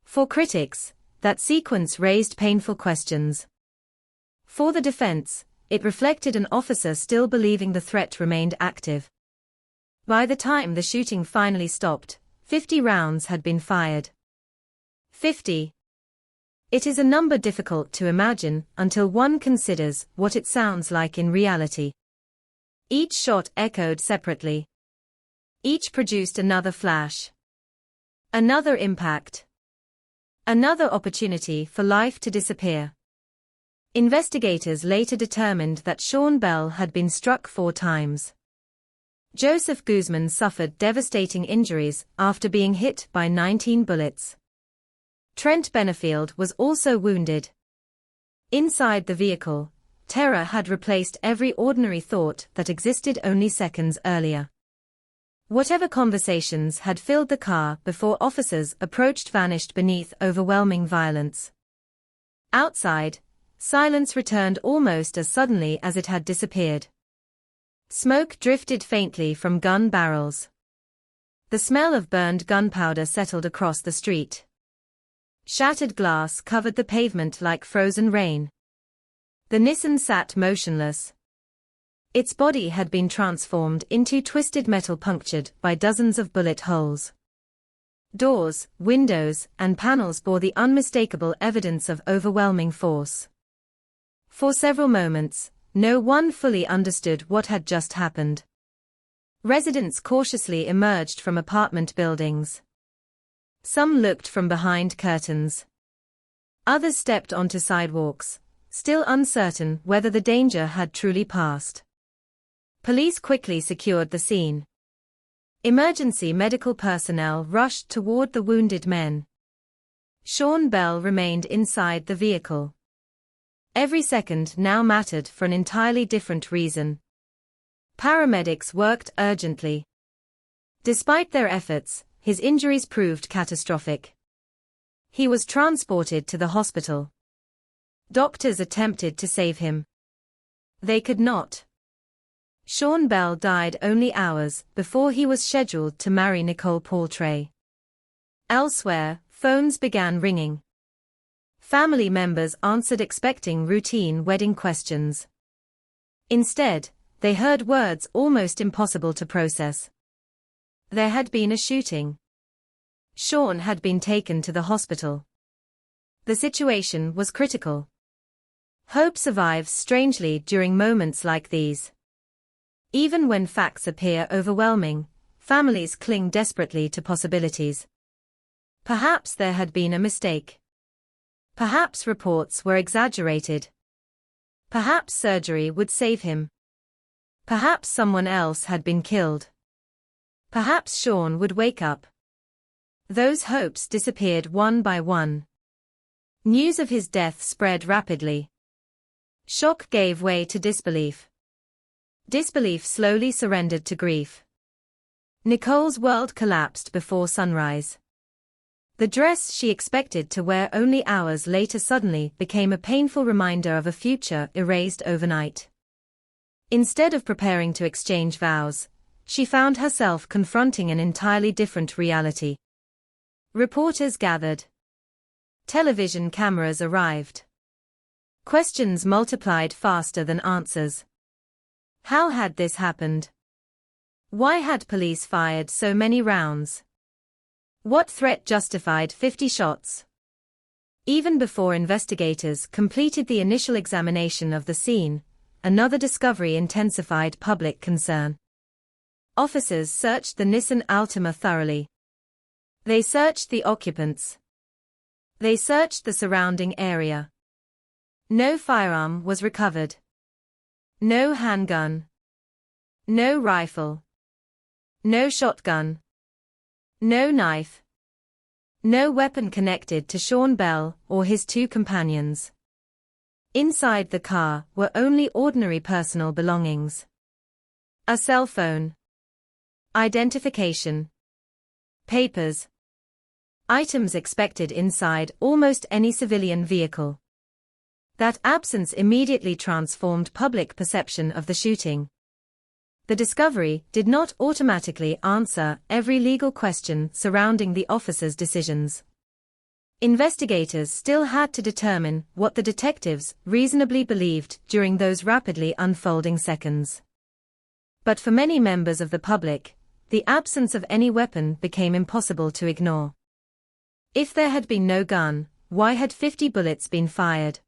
For critics, that sequence raised painful questions. For the defense, it reflected an officer still believing the threat remained active. By the time the shooting finally stopped, 50 rounds had been fired. 50. It is a number difficult to imagine until one considers what it sounds like in reality. Each shot echoed separately. Each produced another flash. Another impact. Another opportunity for life to disappear. Investigators later determined that Sean Bell had been struck 4 times. Joseph Guzman suffered devastating injuries after being hit by 19 bullets. Trent Benefield was also wounded. Inside the vehicle, terror had replaced every ordinary thought that existed only seconds earlier. Whatever conversations had filled the car before officers approached vanished beneath overwhelming violence. Outside, silence returned almost as suddenly as it had disappeared. Smoke drifted faintly from gun barrels. The smell of burned gunpowder settled across the street. Shattered glass covered the pavement like frozen rain. The Nissan sat motionless. Its body had been transformed into twisted metal punctured by dozens of bullet holes. Doors, windows, and panels bore the unmistakable evidence of overwhelming force. For several moments, no one fully understood what had just happened. Residents cautiously emerged from apartment buildings. Some looked from behind curtains. Others stepped onto sidewalks, still uncertain whether the danger had truly passed. Police quickly secured the scene. Emergency medical personnel rushed toward the wounded men. Sean Bell remained inside the vehicle. Every second now mattered for an entirely different reason. Paramedics worked urgently. Despite their efforts, his injuries proved catastrophic. He was transported to the hospital. Doctors attempted to save him. They could not. Sean Bell died only hours before he was scheduled to marry Nicole Portray. Elsewhere, phones began ringing. Family members answered expecting routine wedding questions. Instead, they heard words almost impossible to process. There had been a shooting. Sean had been taken to the hospital. The situation was critical. Hope survives strangely during moments like these. Even when facts appear overwhelming, families cling desperately to possibilities. Perhaps there had been a mistake. Perhaps reports were exaggerated. Perhaps surgery would save him. Perhaps someone else had been killed. Perhaps Sean would wake up. Those hopes disappeared one by one. News of his death spread rapidly. Shock gave way to disbelief. Disbelief slowly surrendered to grief. Nicole's world collapsed before sunrise. The dress she expected to wear only hours later suddenly became a painful reminder of a future erased overnight. Instead of preparing to exchange vows, she found herself confronting an entirely different reality. Reporters gathered. Television cameras arrived. Questions multiplied faster than answers. How had this happened? Why had police fired so many rounds? What threat justified 50 shots? Even before investigators completed the initial examination of the scene, another discovery intensified public concern. Officers searched the Nissan Altima thoroughly. They searched the occupants. They searched the surrounding area. No firearm was recovered. No handgun. No rifle. No shotgun. No knife. No weapon connected to Sean Bell or his two companions. Inside the car were only ordinary personal belongings. A cell phone. Identification. Papers. Items expected inside almost any civilian vehicle. That absence immediately transformed public perception of the shooting. The discovery did not automatically answer every legal question surrounding the officer's decisions. Investigators still had to determine what the detectives reasonably believed during those rapidly unfolding seconds. But for many members of the public, the absence of any weapon became impossible to ignore. If there had been no gun, why had 50 bullets been fired?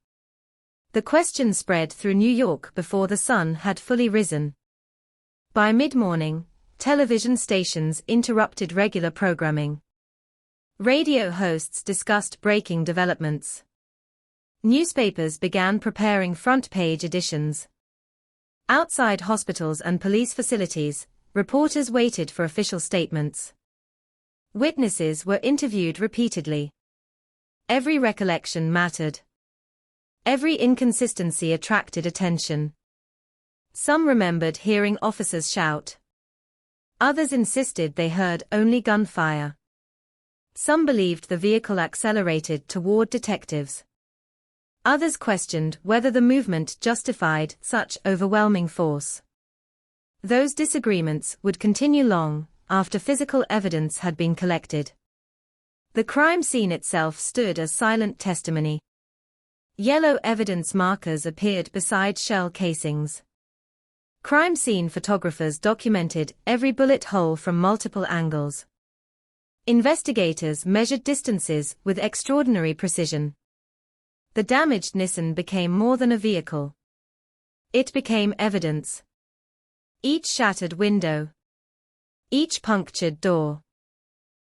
The question spread through New York before the sun had fully risen. By mid-morning, television stations interrupted regular programming. Radio hosts discussed breaking developments. Newspapers began preparing front-page editions. Outside hospitals and police facilities, reporters waited for official statements. Witnesses were interviewed repeatedly. Every recollection mattered. Every inconsistency attracted attention. Some remembered hearing officers shout. Others insisted they heard only gunfire. Some believed the vehicle accelerated toward detectives. Others questioned whether the movement justified such overwhelming force. Those disagreements would continue long after physical evidence had been collected. The crime scene itself stood as silent testimony. Yellow evidence markers appeared beside shell casings. Crime scene photographers documented every bullet hole from multiple angles. Investigators measured distances with extraordinary precision. The damaged Nissan became more than a vehicle. It became evidence. Each shattered window. Each punctured door.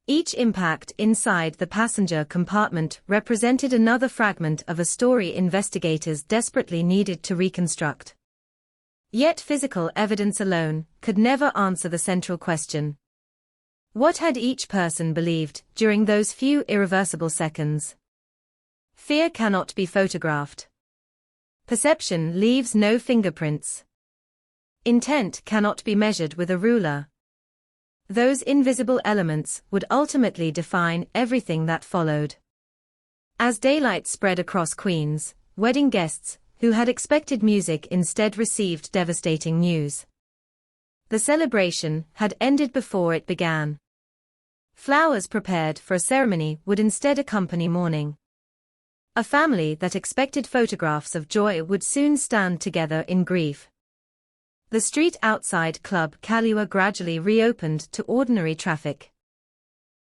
Each impact inside the passenger compartment represented another fragment of a story investigators desperately needed to reconstruct. Yet physical evidence alone could never answer the central question. What had each person believed during those few irreversible seconds? Fear cannot be photographed. Perception leaves no fingerprints. Intent cannot be measured with a ruler. Those invisible elements would ultimately define everything that followed. As daylight spread across Queens, wedding guests who had expected music instead received devastating news. The celebration had ended before it began. Flowers prepared for a ceremony would instead accompany mourning. A family that expected photographs of joy would soon stand together in grief. The street outside Club Kahlua gradually reopened to ordinary traffic.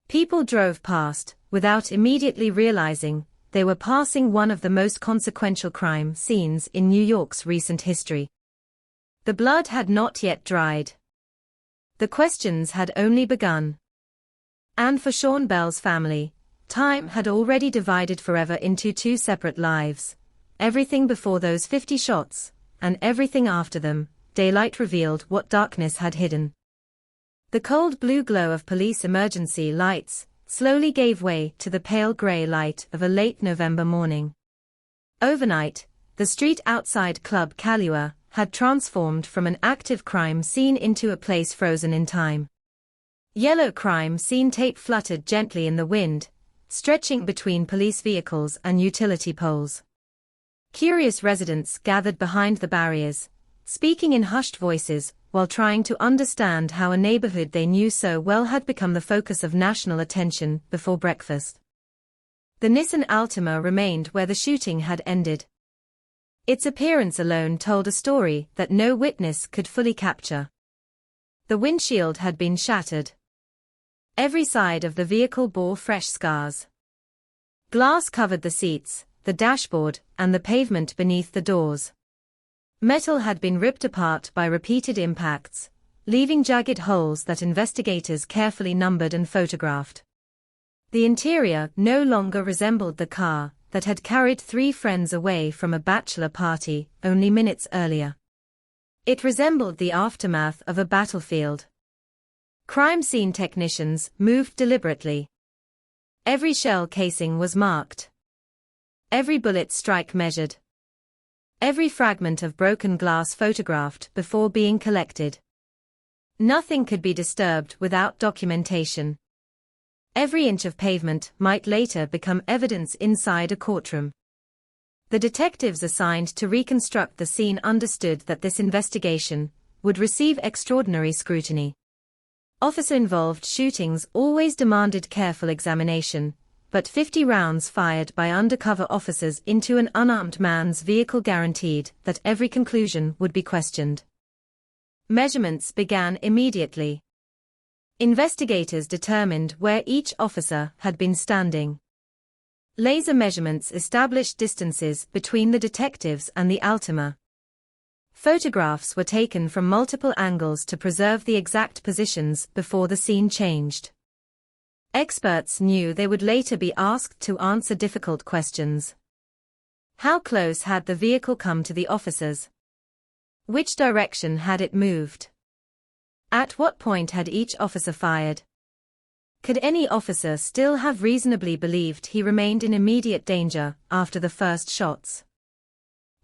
People drove past, without immediately realizing they were passing one of the most consequential crime scenes in New York's recent history. The blood had not yet dried. The questions had only begun. And for Sean Bell's family, time had already divided forever into two separate lives. Everything before those 50 shots, and everything after them. Daylight revealed what darkness had hidden. The cold blue glow of police emergency lights slowly gave way to the pale gray light of a late November morning. Overnight, the street outside Club Kahlua had transformed from an active crime scene into a place frozen in time. Yellow crime scene tape fluttered gently in the wind, stretching between police vehicles and utility poles. Curious residents gathered behind the barriers, speaking in hushed voices while trying to understand how a neighborhood they knew so well had become the focus of national attention before breakfast. The Nissan Altima remained where the shooting had ended. Its appearance alone told a story that no witness could fully capture. The windshield had been shattered. Every side of the vehicle bore fresh scars. Glass covered the seats, the dashboard, and the pavement beneath the doors. Metal had been ripped apart by repeated impacts, leaving jagged holes that investigators carefully numbered and photographed. The interior no longer resembled the car that had carried 3 friends away from a bachelor party only minutes earlier. It resembled the aftermath of a battlefield. Crime scene technicians moved deliberately. Every shell casing was marked. Every bullet strike measured. Every fragment of broken glass photographed before being collected. Nothing could be disturbed without documentation. Every inch of pavement might later become evidence inside a courtroom. The detectives assigned to reconstruct the scene understood that this investigation would receive extraordinary scrutiny. Officer-involved shootings always demanded careful examination, but 50 rounds fired by undercover officers into an unarmed man's vehicle guaranteed that every conclusion would be questioned. Measurements began immediately. Investigators determined where each officer had been standing. Laser measurements established distances between the detectives and the Altima. Photographs were taken from multiple angles to preserve the exact positions before the scene changed. Experts knew they would later be asked to answer difficult questions. How close had the vehicle come to the officers? Which direction had it moved? At what point had each officer fired? Could any officer still have reasonably believed he remained in immediate danger after the first shots?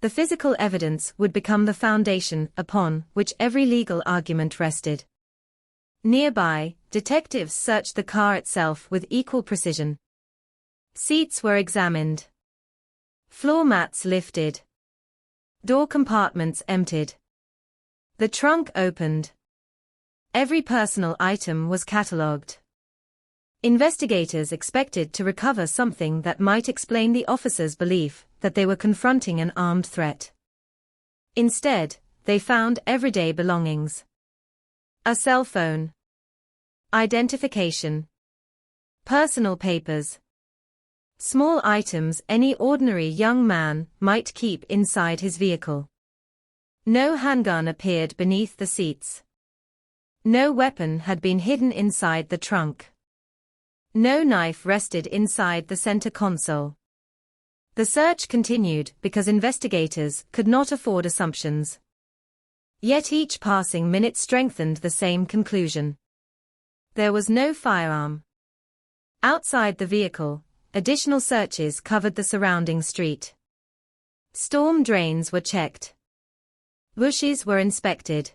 The physical evidence would become the foundation upon which every legal argument rested. Nearby, detectives searched the car itself with equal precision. Seats were examined. Floor mats lifted. Door compartments emptied. The trunk opened. Every personal item was catalogued. Investigators expected to recover something that might explain the officers' belief that they were confronting an armed threat. Instead, they found everyday belongings. A cell phone. Identification. Personal papers. Small items any ordinary young man might keep inside his vehicle. No handgun appeared beneath the seats. No weapon had been hidden inside the trunk. No knife rested inside the center console. The search continued because investigators could not afford assumptions. Yet each passing minute strengthened the same conclusion. There was no firearm. Outside the vehicle, additional searches covered the surrounding street. Storm drains were checked. Bushes were inspected.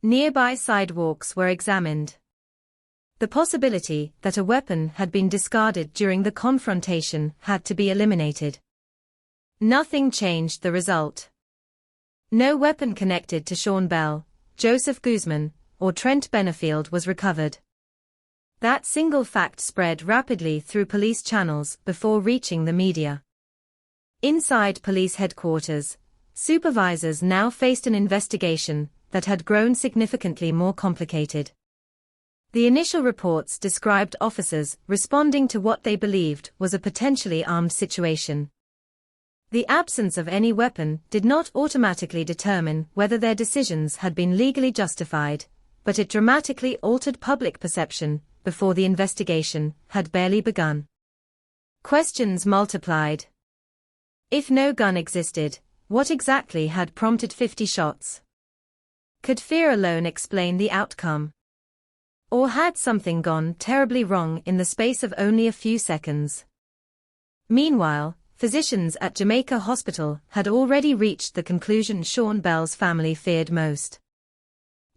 Nearby sidewalks were examined. The possibility that a weapon had been discarded during the confrontation had to be eliminated. Nothing changed the result. No weapon connected to Sean Bell, Joseph Guzman, or Trent Benefield was recovered. That single fact spread rapidly through police channels before reaching the media. Inside police headquarters, supervisors now faced an investigation that had grown significantly more complicated. The initial reports described officers responding to what they believed was a potentially armed situation. The absence of any weapon did not automatically determine whether their decisions had been legally justified, but it dramatically altered public perception before the investigation had barely begun. Questions multiplied. If no gun existed, what exactly had prompted 50 shots? Could fear alone explain the outcome? Or had something gone terribly wrong in the space of only a few seconds? Meanwhile, physicians at Jamaica Hospital had already reached the conclusion Sean Bell's family feared most.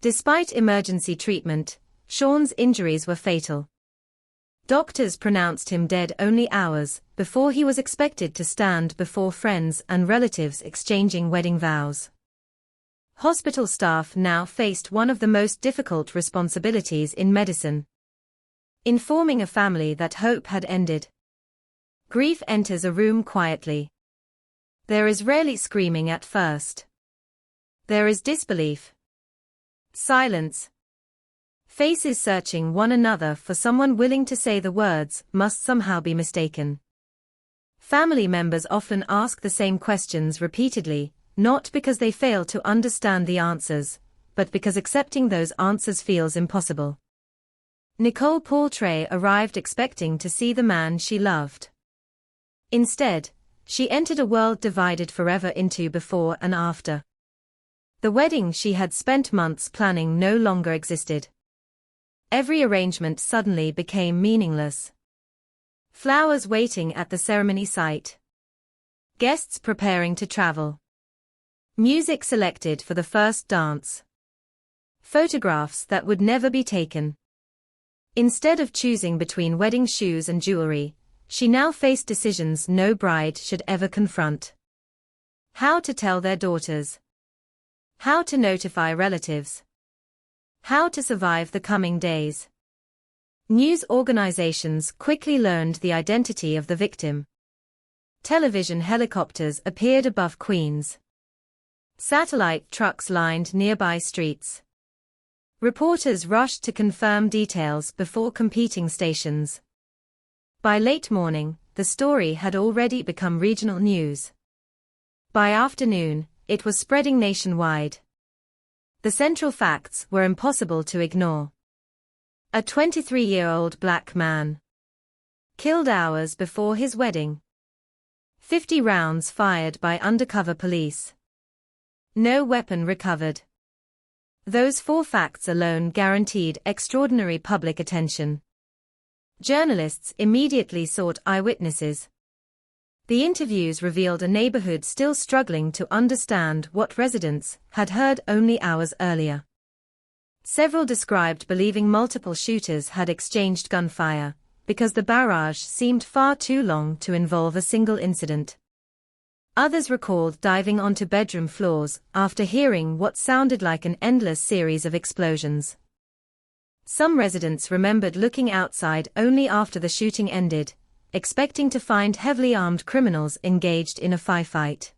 Despite emergency treatment, Sean's injuries were fatal. Doctors pronounced him dead only hours before he was expected to stand before friends and relatives exchanging wedding vows. Hospital staff now faced one of the most difficult responsibilities in medicine: informing a family that hope had ended. Grief enters a room quietly. There is rarely screaming at first. There is disbelief. Silence. Faces searching one another for someone willing to say the words must somehow be mistaken. Family members often ask the same questions repeatedly, not because they fail to understand the answers, but because accepting those answers feels impossible. Nicole Paultray arrived expecting to see the man she loved. Instead, she entered a world divided forever into before and after. The wedding she had spent months planning no longer existed. Every arrangement suddenly became meaningless. Flowers waiting at the ceremony site. Guests preparing to travel. Music selected for the first dance. Photographs that would never be taken. Instead of choosing between wedding shoes and jewelry, she now faced decisions no bride should ever confront. How to tell their daughters. How to notify relatives. How to survive the coming days. News organizations quickly learned the identity of the victim. Television helicopters appeared above Queens. Satellite trucks lined nearby streets. Reporters rushed to confirm details before competing stations. By late morning, the story had already become regional news. By afternoon, it was spreading nationwide. The central facts were impossible to ignore. A 23-year-old black man. Killed hours before his wedding. 50 rounds fired by undercover police. No weapon recovered. Those 4 facts alone guaranteed extraordinary public attention. Journalists immediately sought eyewitnesses. The interviews revealed a neighborhood still struggling to understand what residents had heard only hours earlier. Several described believing multiple shooters had exchanged gunfire, because the barrage seemed far too long to involve a single incident. Others recalled diving onto bedroom floors after hearing what sounded like an endless series of explosions. Some residents remembered looking outside only after the shooting ended, expecting to find heavily armed criminals engaged in a firefight.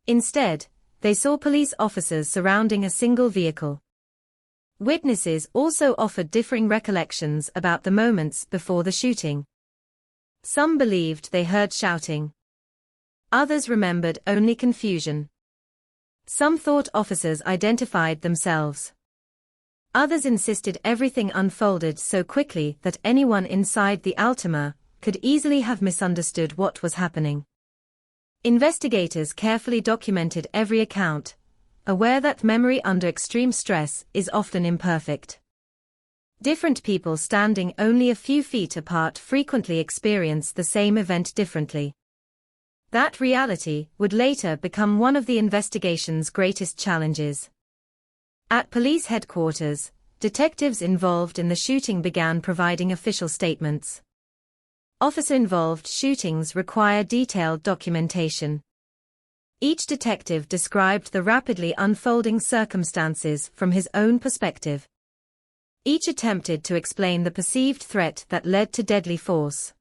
Instead, they saw police officers surrounding a single vehicle. Witnesses also offered differing recollections about the moments before the shooting. Some believed they heard shouting. Others remembered only confusion. Some thought officers identified themselves. Others insisted everything unfolded so quickly that anyone inside the Altima could easily have misunderstood what was happening. Investigators carefully documented every account, aware that memory under extreme stress is often imperfect. Different people standing only a few feet apart frequently experience the same event differently. That reality would later become one of the investigation's greatest challenges. At police headquarters, detectives involved in the shooting began providing official statements. Officer-involved shootings require detailed documentation. Each detective described the rapidly unfolding circumstances from his own perspective. Each attempted to explain the perceived threat that led to deadly force.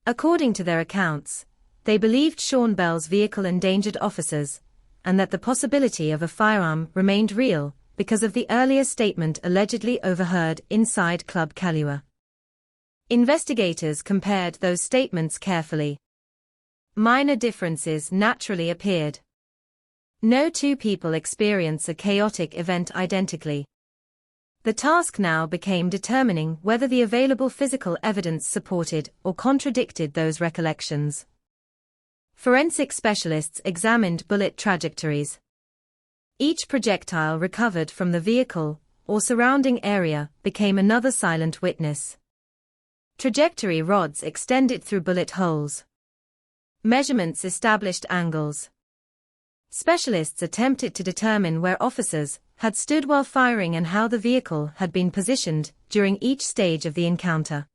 According to their accounts, they believed Sean Bell's vehicle endangered officers, and that the possibility of a firearm remained real because of the earlier statement allegedly overheard inside Club Kahlua. Investigators compared those statements carefully. Minor differences naturally appeared. No two people experience a chaotic event identically. The task now became determining whether the available physical evidence supported or contradicted those recollections. Forensic specialists examined bullet trajectories. Each projectile recovered from the vehicle or surrounding area became another silent witness. Trajectory rods extended through bullet holes. Measurements established angles. Specialists attempted to determine where officers had stood while firing and how the vehicle had been positioned during each stage of the encounter.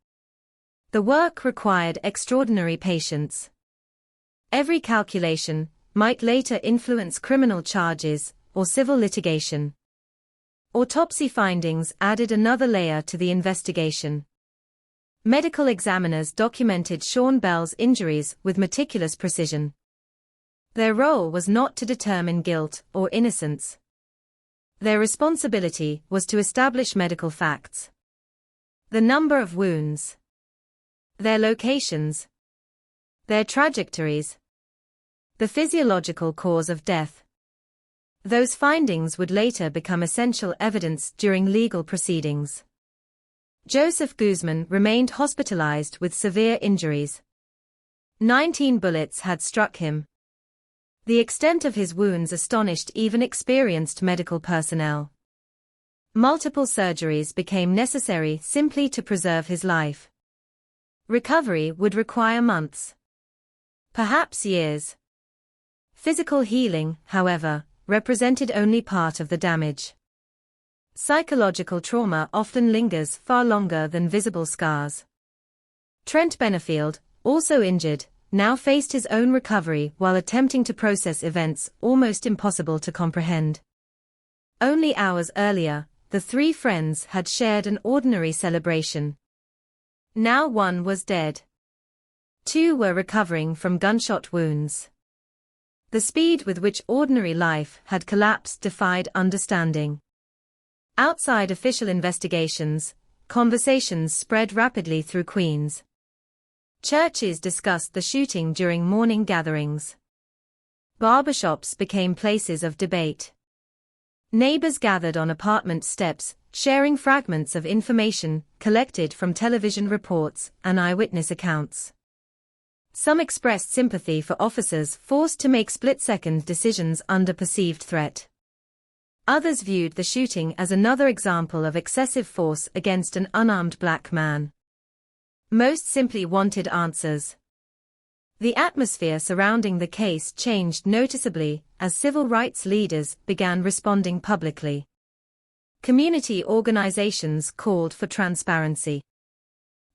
The work required extraordinary patience. Every calculation might later influence criminal charges or civil litigation. Autopsy findings added another layer to the investigation. Medical examiners documented Sean Bell's injuries with meticulous precision. Their role was not to determine guilt or innocence. Their responsibility was to establish medical facts. The number of wounds, their locations, their trajectories, the physiological cause of death. Those findings would later become essential evidence during legal proceedings. Joseph Guzman remained hospitalized with severe injuries. 19 bullets had struck him. The extent of his wounds astonished even experienced medical personnel. Multiple surgeries became necessary simply to preserve his life. Recovery would require months, perhaps years. Physical healing, however, represented only part of the damage. Psychological trauma often lingers far longer than visible scars. Trent Benefield, also injured, now faced his own recovery while attempting to process events almost impossible to comprehend. Only hours earlier, the three friends had shared an ordinary celebration. Now one was dead. Two were recovering from gunshot wounds. The speed with which ordinary life had collapsed defied understanding. Outside official investigations, conversations spread rapidly through Queens. Churches discussed the shooting during morning gatherings. Barbershops became places of debate. Neighbors gathered on apartment steps, sharing fragments of information collected from television reports and eyewitness accounts. Some expressed sympathy for officers forced to make split-second decisions under perceived threat. Others viewed the shooting as another example of excessive force against an unarmed black man. Most simply wanted answers. The atmosphere surrounding the case changed noticeably as civil rights leaders began responding publicly. Community organizations called for transparency.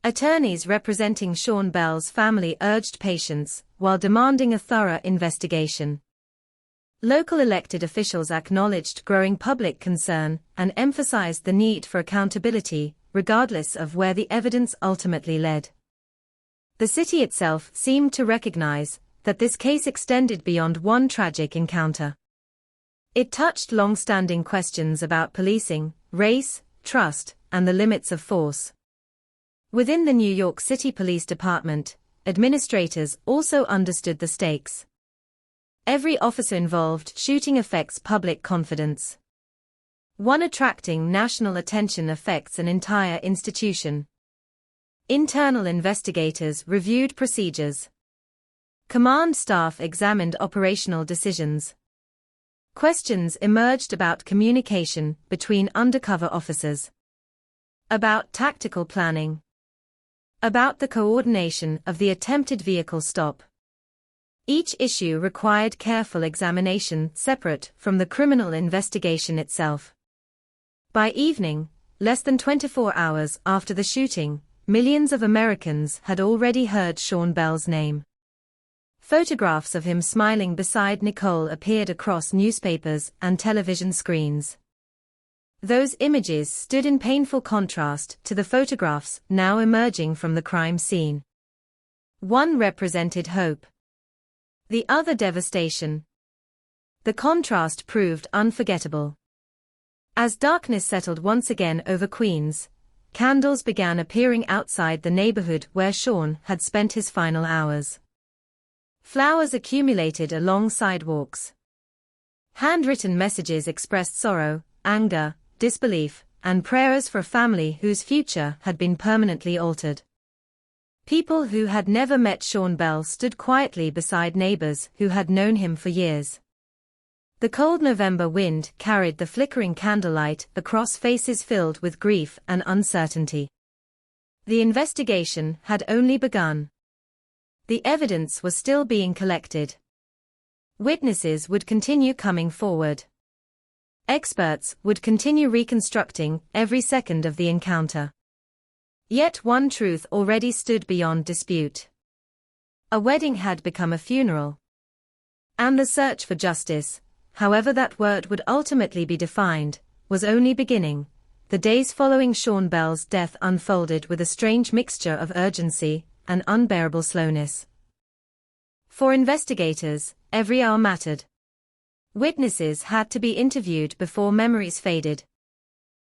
Attorneys representing Sean Bell's family urged patience while demanding a thorough investigation. Local elected officials acknowledged growing public concern and emphasized the need for accountability, regardless of where the evidence ultimately led. The city itself seemed to recognize that this case extended beyond one tragic encounter. It touched long-standing questions about policing, race, trust, and the limits of force. Within the New York City Police Department, administrators also understood the stakes. Every officer involved shooting affects public confidence. One attracting national attention affects an entire institution. Internal investigators reviewed procedures. Command staff examined operational decisions. Questions emerged about communication between undercover officers. About tactical planning. About the coordination of the attempted vehicle stop. Each issue required careful examination separate from the criminal investigation itself. By evening, less than 24 hours after the shooting, millions of Americans had already heard Sean Bell's name. Photographs of him smiling beside Nicole appeared across newspapers and television screens. Those images stood in painful contrast to the photographs now emerging from the crime scene. One represented hope. The other devastation. The contrast proved unforgettable. As darkness settled once again over Queens, candles began appearing outside the neighborhood where Sean had spent his final hours. Flowers accumulated along sidewalks. Handwritten messages expressed sorrow, anger, disbelief, and prayers for a family whose future had been permanently altered. People who had never met Sean Bell stood quietly beside neighbors who had known him for years. The cold November wind carried the flickering candlelight across faces filled with grief and uncertainty. The investigation had only begun. The evidence was still being collected. Witnesses would continue coming forward. Experts would continue reconstructing every second of the encounter. Yet one truth already stood beyond dispute. A wedding had become a funeral. And the search for justice, however that word would ultimately be defined, was only beginning. The days following Sean Bell's death unfolded with a strange mixture of urgency and unbearable slowness. For investigators, every hour mattered. Witnesses had to be interviewed before memories faded.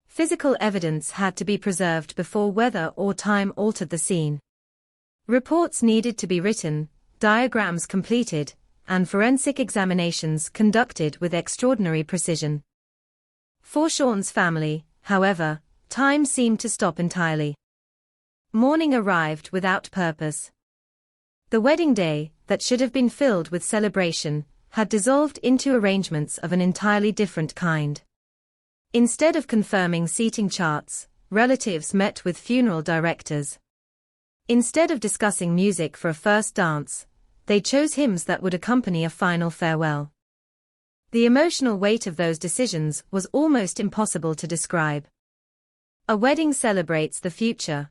Physical evidence had to be preserved before weather or time altered the scene. Reports needed to be written, diagrams completed, and forensic examinations conducted with extraordinary precision. For Sean's family, however, time seemed to stop entirely. Morning arrived without purpose. The wedding day, that should have been filled with celebration, had dissolved into arrangements of an entirely different kind. Instead of confirming seating charts, relatives met with funeral directors. Instead of discussing music for a first dance, they chose hymns that would accompany a final farewell. The emotional weight of those decisions was almost impossible to describe. A wedding celebrates the future.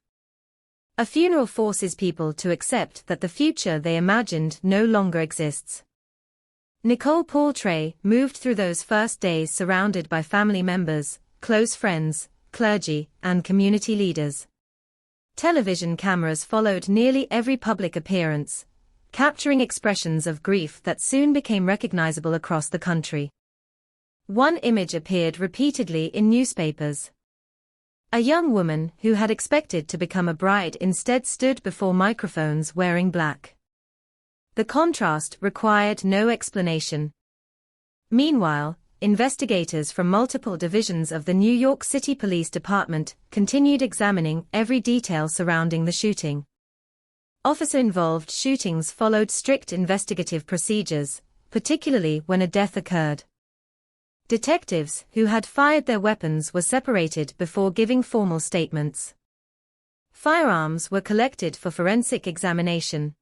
A funeral forces people to accept that the future they imagined no longer exists. Nicole Portray moved through those first days surrounded by family members, close friends, clergy, and community leaders. Television cameras followed nearly every public appearance, capturing expressions of grief that soon became recognizable across the country. One image appeared repeatedly in newspapers. A young woman who had expected to become a bride instead stood before microphones wearing black. The contrast required no explanation. Meanwhile, investigators from multiple divisions of the New York City Police Department continued examining every detail surrounding the shooting. Officer-involved shootings followed strict investigative procedures, particularly when a death occurred. Detectives who had fired their weapons were separated before giving formal statements. Firearms were collected for forensic examination.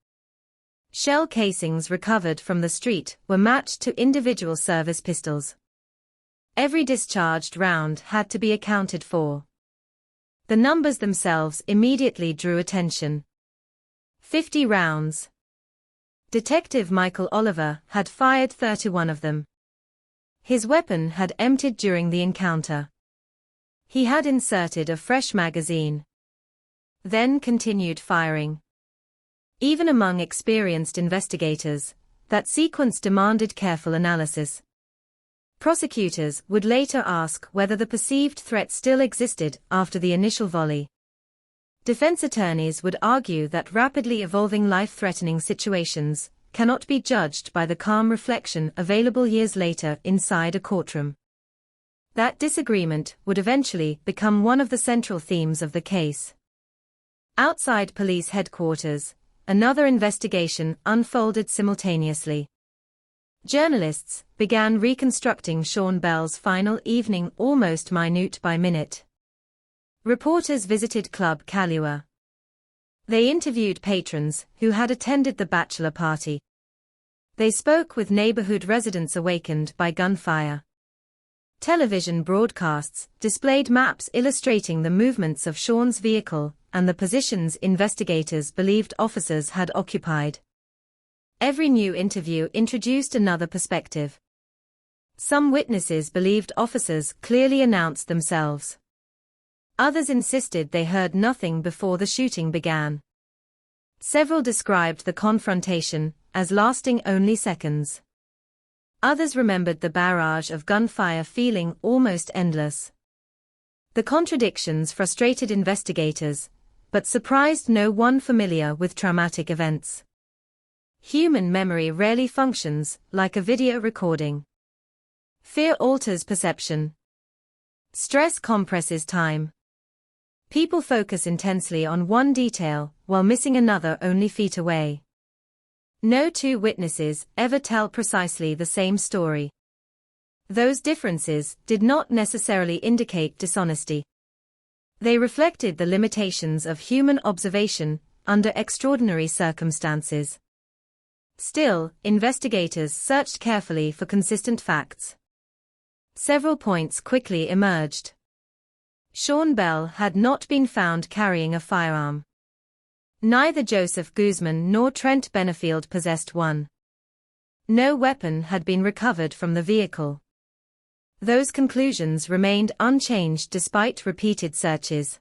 Shell casings recovered from the street were matched to individual service pistols. Every discharged round had to be accounted for. The numbers themselves immediately drew attention. 50 rounds. Detective Michael Oliver had fired 31 of them. His weapon had emptied during the encounter. He had inserted a fresh magazine. Then continued firing. Even among experienced investigators, that sequence demanded careful analysis. Prosecutors would later ask whether the perceived threat still existed after the initial volley. Defense attorneys would argue that rapidly evolving life-threatening situations cannot be judged by the calm reflection available years later inside a courtroom. That disagreement would eventually become one of the central themes of the case. Outside police headquarters, another investigation unfolded simultaneously. Journalists began reconstructing Sean Bell's final evening almost minute by minute. Reporters visited Club Kahlua. They interviewed patrons who had attended the bachelor party. They spoke with neighborhood residents awakened by gunfire. Television broadcasts displayed maps illustrating the movements of Sean's vehicle and the positions investigators believed officers had occupied. Every new interview introduced another perspective. Some witnesses believed officers clearly announced themselves. Others insisted they heard nothing before the shooting began. Several described the confrontation as lasting only seconds. Others remembered the barrage of gunfire feeling almost endless. The contradictions frustrated investigators, but surprised no one familiar with traumatic events. Human memory rarely functions like a video recording. Fear alters perception. Stress compresses time. People focus intensely on one detail, while missing another only feet away. No two witnesses ever tell precisely the same story. Those differences did not necessarily indicate dishonesty. They reflected the limitations of human observation under extraordinary circumstances. Still, investigators searched carefully for consistent facts. Several points quickly emerged. Sean Bell had not been found carrying a firearm. Neither Joseph Guzman nor Trent Benefield possessed one. No weapon had been recovered from the vehicle. Those conclusions remained unchanged despite repeated searches.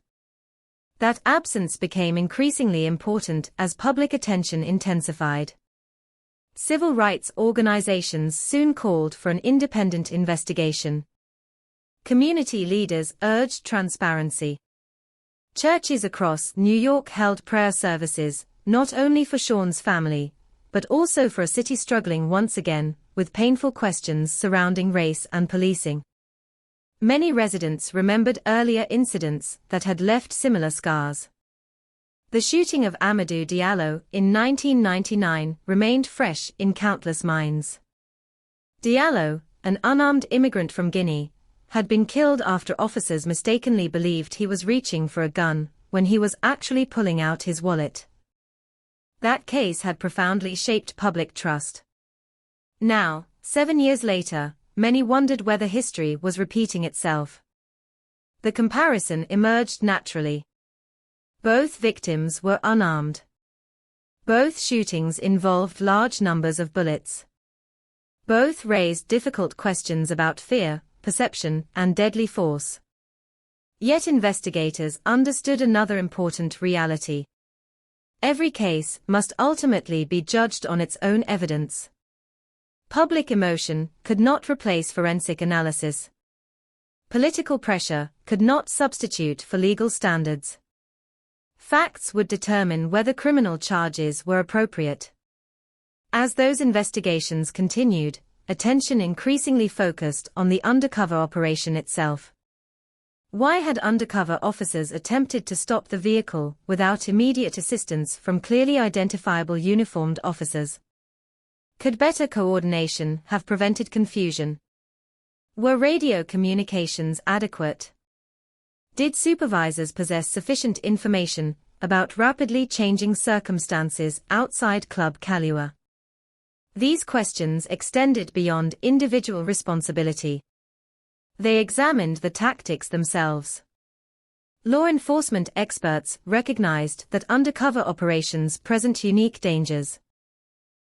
That absence became increasingly important as public attention intensified. Civil rights organizations soon called for an independent investigation. Community leaders urged transparency. Churches across New York held prayer services, not only for Sean's family, but also for a city struggling once again with painful questions surrounding race and policing. Many residents remembered earlier incidents that had left similar scars. The shooting of Amadou Diallo in 1999 remained fresh in countless minds. Diallo, an unarmed immigrant from Guinea, had been killed after officers mistakenly believed he was reaching for a gun when he was actually pulling out his wallet. That case had profoundly shaped public trust. Now, 7 years later, many wondered whether history was repeating itself. The comparison emerged naturally. Both victims were unarmed. Both shootings involved large numbers of bullets. Both raised difficult questions about fear, perception, and deadly force. Yet investigators understood another important reality. Every case must ultimately be judged on its own evidence. Public emotion could not replace forensic analysis. Political pressure could not substitute for legal standards. Facts would determine whether criminal charges were appropriate. As those investigations continued, attention increasingly focused on the undercover operation itself. Why had undercover officers attempted to stop the vehicle without immediate assistance from clearly identifiable uniformed officers? Could better coordination have prevented confusion? Were radio communications adequate? Did supervisors possess sufficient information about rapidly changing circumstances outside Club Kahlua? These questions extended beyond individual responsibility. They examined the tactics themselves. Law enforcement experts recognized that undercover operations present unique dangers.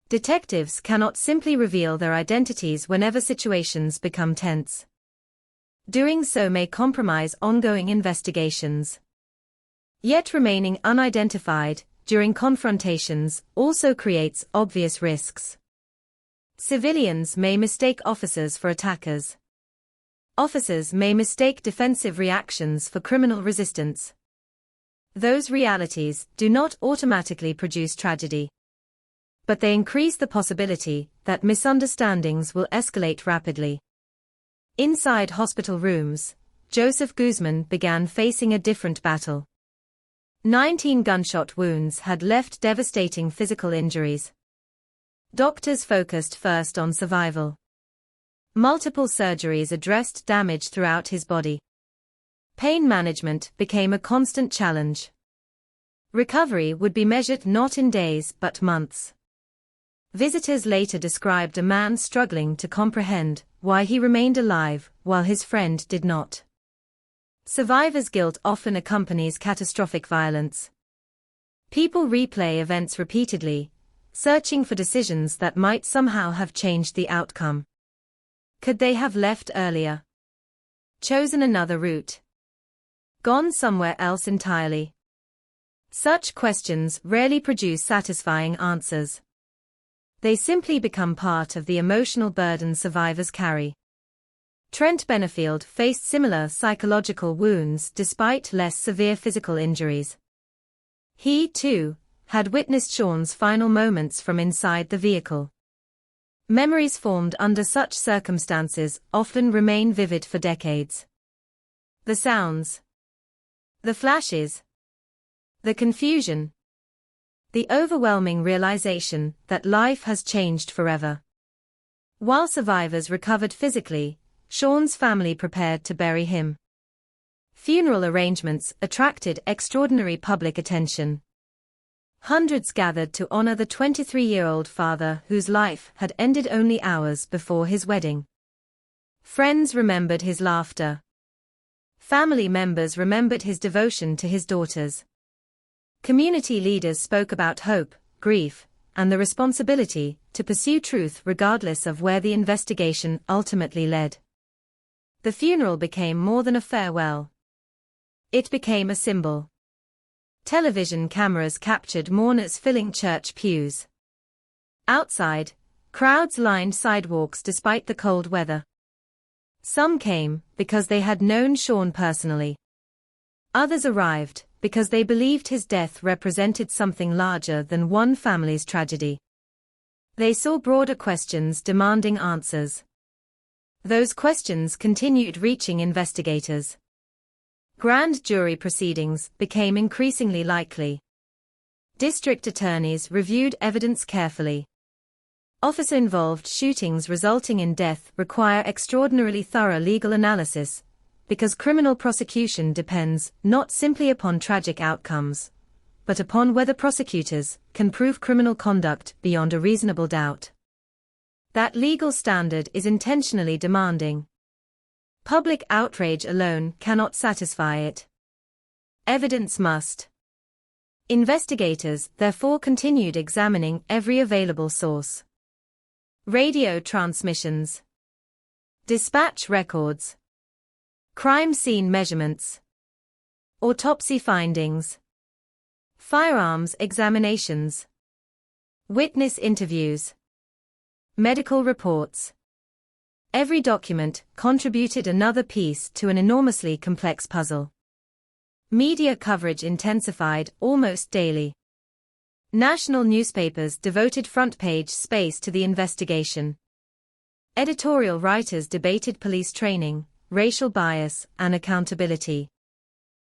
Detectives cannot simply reveal their identities whenever situations become tense. Doing so may compromise ongoing investigations. Yet remaining unidentified during confrontations also creates obvious risks. Civilians may mistake officers for attackers. Officers may mistake defensive reactions for criminal resistance. Those realities do not automatically produce tragedy. But they increase the possibility that misunderstandings will escalate rapidly. Inside hospital rooms, Joseph Guzman began facing a different battle. 19 gunshot wounds had left devastating physical injuries. Doctors focused first on survival. Multiple surgeries addressed damage throughout his body. Pain management became a constant challenge. Recovery would be measured not in days but months. Visitors later described a man struggling to comprehend why he remained alive while his friend did not. Survivor's guilt often accompanies catastrophic violence. People replay events repeatedly, searching for decisions that might somehow have changed the outcome. Could they have left earlier? Chosen another route? Gone somewhere else entirely? Such questions rarely produce satisfying answers. They simply become part of the emotional burden survivors carry. Trent Benefield faced similar psychological wounds despite less severe physical injuries. He, too, had witnessed Sean's final moments from inside the vehicle. Memories formed under such circumstances often remain vivid for decades. The sounds, the flashes, the confusion, the overwhelming realization that life has changed forever. While survivors recovered physically, Sean's family prepared to bury him. Funeral arrangements attracted extraordinary public attention. Hundreds gathered to honor the 23-year-old father whose life had ended only hours before his wedding. Friends remembered his laughter. Family members remembered his devotion to his daughters. Community leaders spoke about hope, grief, and the responsibility to pursue truth regardless of where the investigation ultimately led. The funeral became more than a farewell. It became a symbol. Television cameras captured mourners filling church pews. Outside, crowds lined sidewalks despite the cold weather. Some came because they had known Sean personally. Others arrived because they believed his death represented something larger than one family's tragedy. They saw broader questions demanding answers. Those questions continued reaching investigators. Grand jury proceedings became increasingly likely. District attorneys reviewed evidence carefully. Officer-involved shootings resulting in death require extraordinarily thorough legal analysis, because criminal prosecution depends not simply upon tragic outcomes, but upon whether prosecutors can prove criminal conduct beyond a reasonable doubt. That legal standard is intentionally demanding. Public outrage alone cannot satisfy it. Evidence must. Investigators therefore continued examining every available source. Radio transmissions, dispatch records, crime scene measurements, autopsy findings, firearms examinations, witness interviews, medical reports. Every document contributed another piece to an enormously complex puzzle. Media coverage intensified almost daily. National newspapers devoted front-page space to the investigation. Editorial writers debated police training, racial bias, and accountability.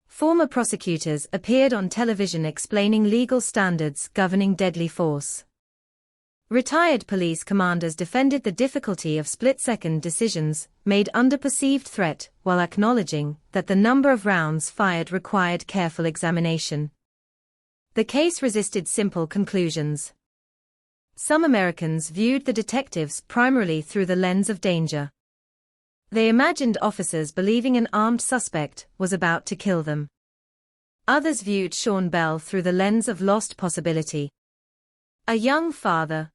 Former prosecutors appeared on television explaining legal standards governing deadly force. Retired police commanders defended the difficulty of split-second decisions made under perceived threat while acknowledging that the number of rounds fired required careful examination. The case resisted simple conclusions. Some Americans viewed the detectives primarily through the lens of danger. They imagined officers believing an armed suspect was about to kill them. Others viewed Sean Bell through the lens of lost possibility. A young father.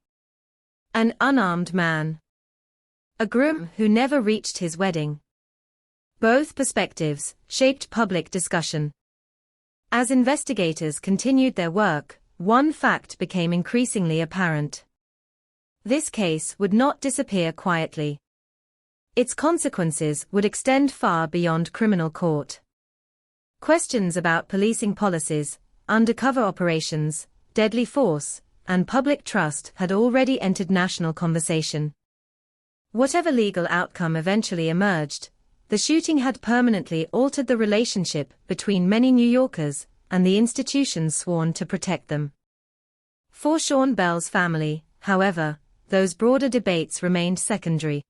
An unarmed man. A groom who never reached his wedding. Both perspectives shaped public discussion. As investigators continued their work, one fact became increasingly apparent. This case would not disappear quietly. Its consequences would extend far beyond criminal court. Questions about policing policies, undercover operations, deadly force, and public trust had already entered national conversation. Whatever legal outcome eventually emerged, the shooting had permanently altered the relationship between many New Yorkers and the institutions sworn to protect them. For Sean Bell's family, however, those broader debates remained secondary.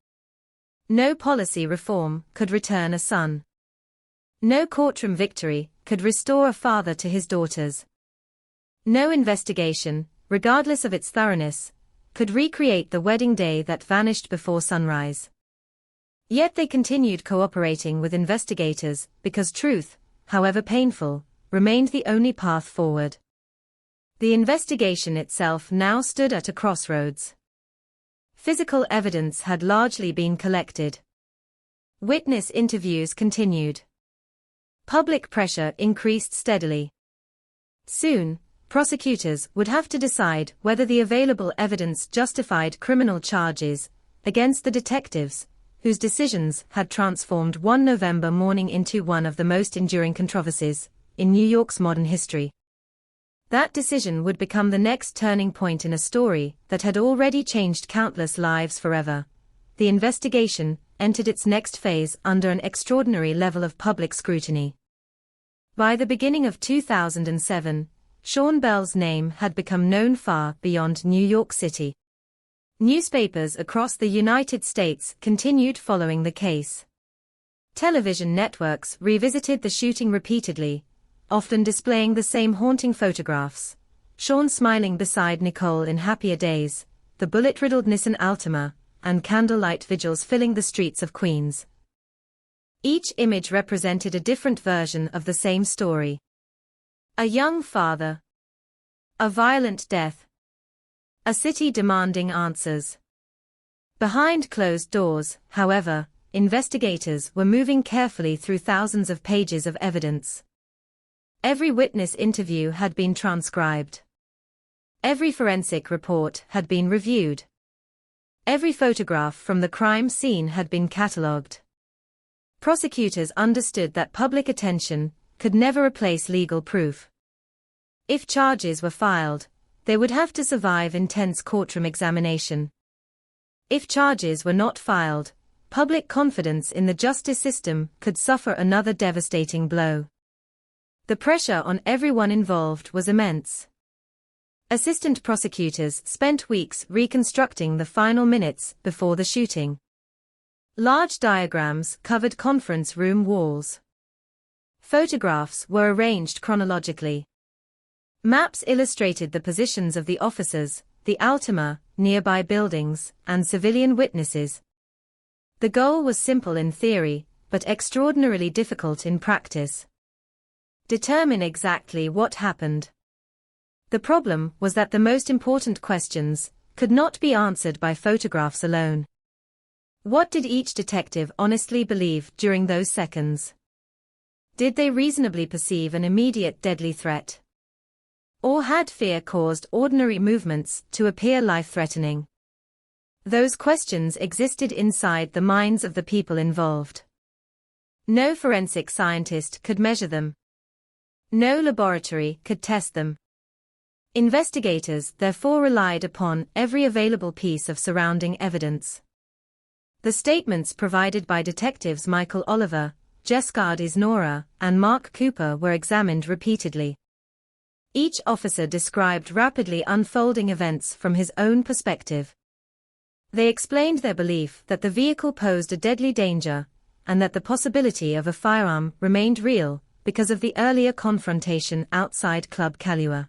No policy reform could return a son. No courtroom victory could restore a father to his daughters. No investigation, regardless of its thoroughness, could recreate the wedding day that vanished before sunrise. Yet they continued cooperating with investigators because truth, however painful, remained the only path forward. The investigation itself now stood at a crossroads. Physical evidence had largely been collected. Witness interviews continued. Public pressure increased steadily. Soon, prosecutors would have to decide whether the available evidence justified criminal charges against the detectives, whose decisions had transformed one November morning into one of the most enduring controversies in New York's modern history. That decision would become the next turning point in a story that had already changed countless lives forever. The investigation entered its next phase under an extraordinary level of public scrutiny. By the beginning of 2007, Sean Bell's name had become known far beyond New York City. Newspapers across the United States continued following the case. Television networks revisited the shooting repeatedly, often displaying the same haunting photographs. Sean smiling beside Nicole in happier days, the bullet-riddled Nissan Altima, and candlelight vigils filling the streets of Queens. Each image represented a different version of the same story. A young father. A violent death. A city demanding answers. Behind closed doors, however, investigators were moving carefully through thousands of pages of evidence. Every witness interview had been transcribed. Every forensic report had been reviewed. Every photograph from the crime scene had been catalogued. Prosecutors understood that public attention could never replace legal proof. If charges were filed, they would have to survive intense courtroom examination. If charges were not filed, public confidence in the justice system could suffer another devastating blow. The pressure on everyone involved was immense. Assistant prosecutors spent weeks reconstructing the final minutes before the shooting. Large diagrams covered conference room walls. Photographs were arranged chronologically. Maps illustrated the positions of the officers, the Altima, nearby buildings, and civilian witnesses. The goal was simple in theory, but extraordinarily difficult in practice. Determine exactly what happened. The problem was that the most important questions could not be answered by photographs alone. What did each detective honestly believe during those seconds? Did they reasonably perceive an immediate deadly threat? Or had fear caused ordinary movements to appear life-threatening? Those questions existed inside the minds of the people involved. No forensic scientist could measure them. No laboratory could test them. Investigators therefore relied upon every available piece of surrounding evidence. The statements provided by detectives Michael Oliver, Jessica Isnora, and Mark Cooper were examined repeatedly. Each officer described rapidly unfolding events from his own perspective. They explained their belief that the vehicle posed a deadly danger, and that the possibility of a firearm remained real, because of the earlier confrontation outside Club Kahlua.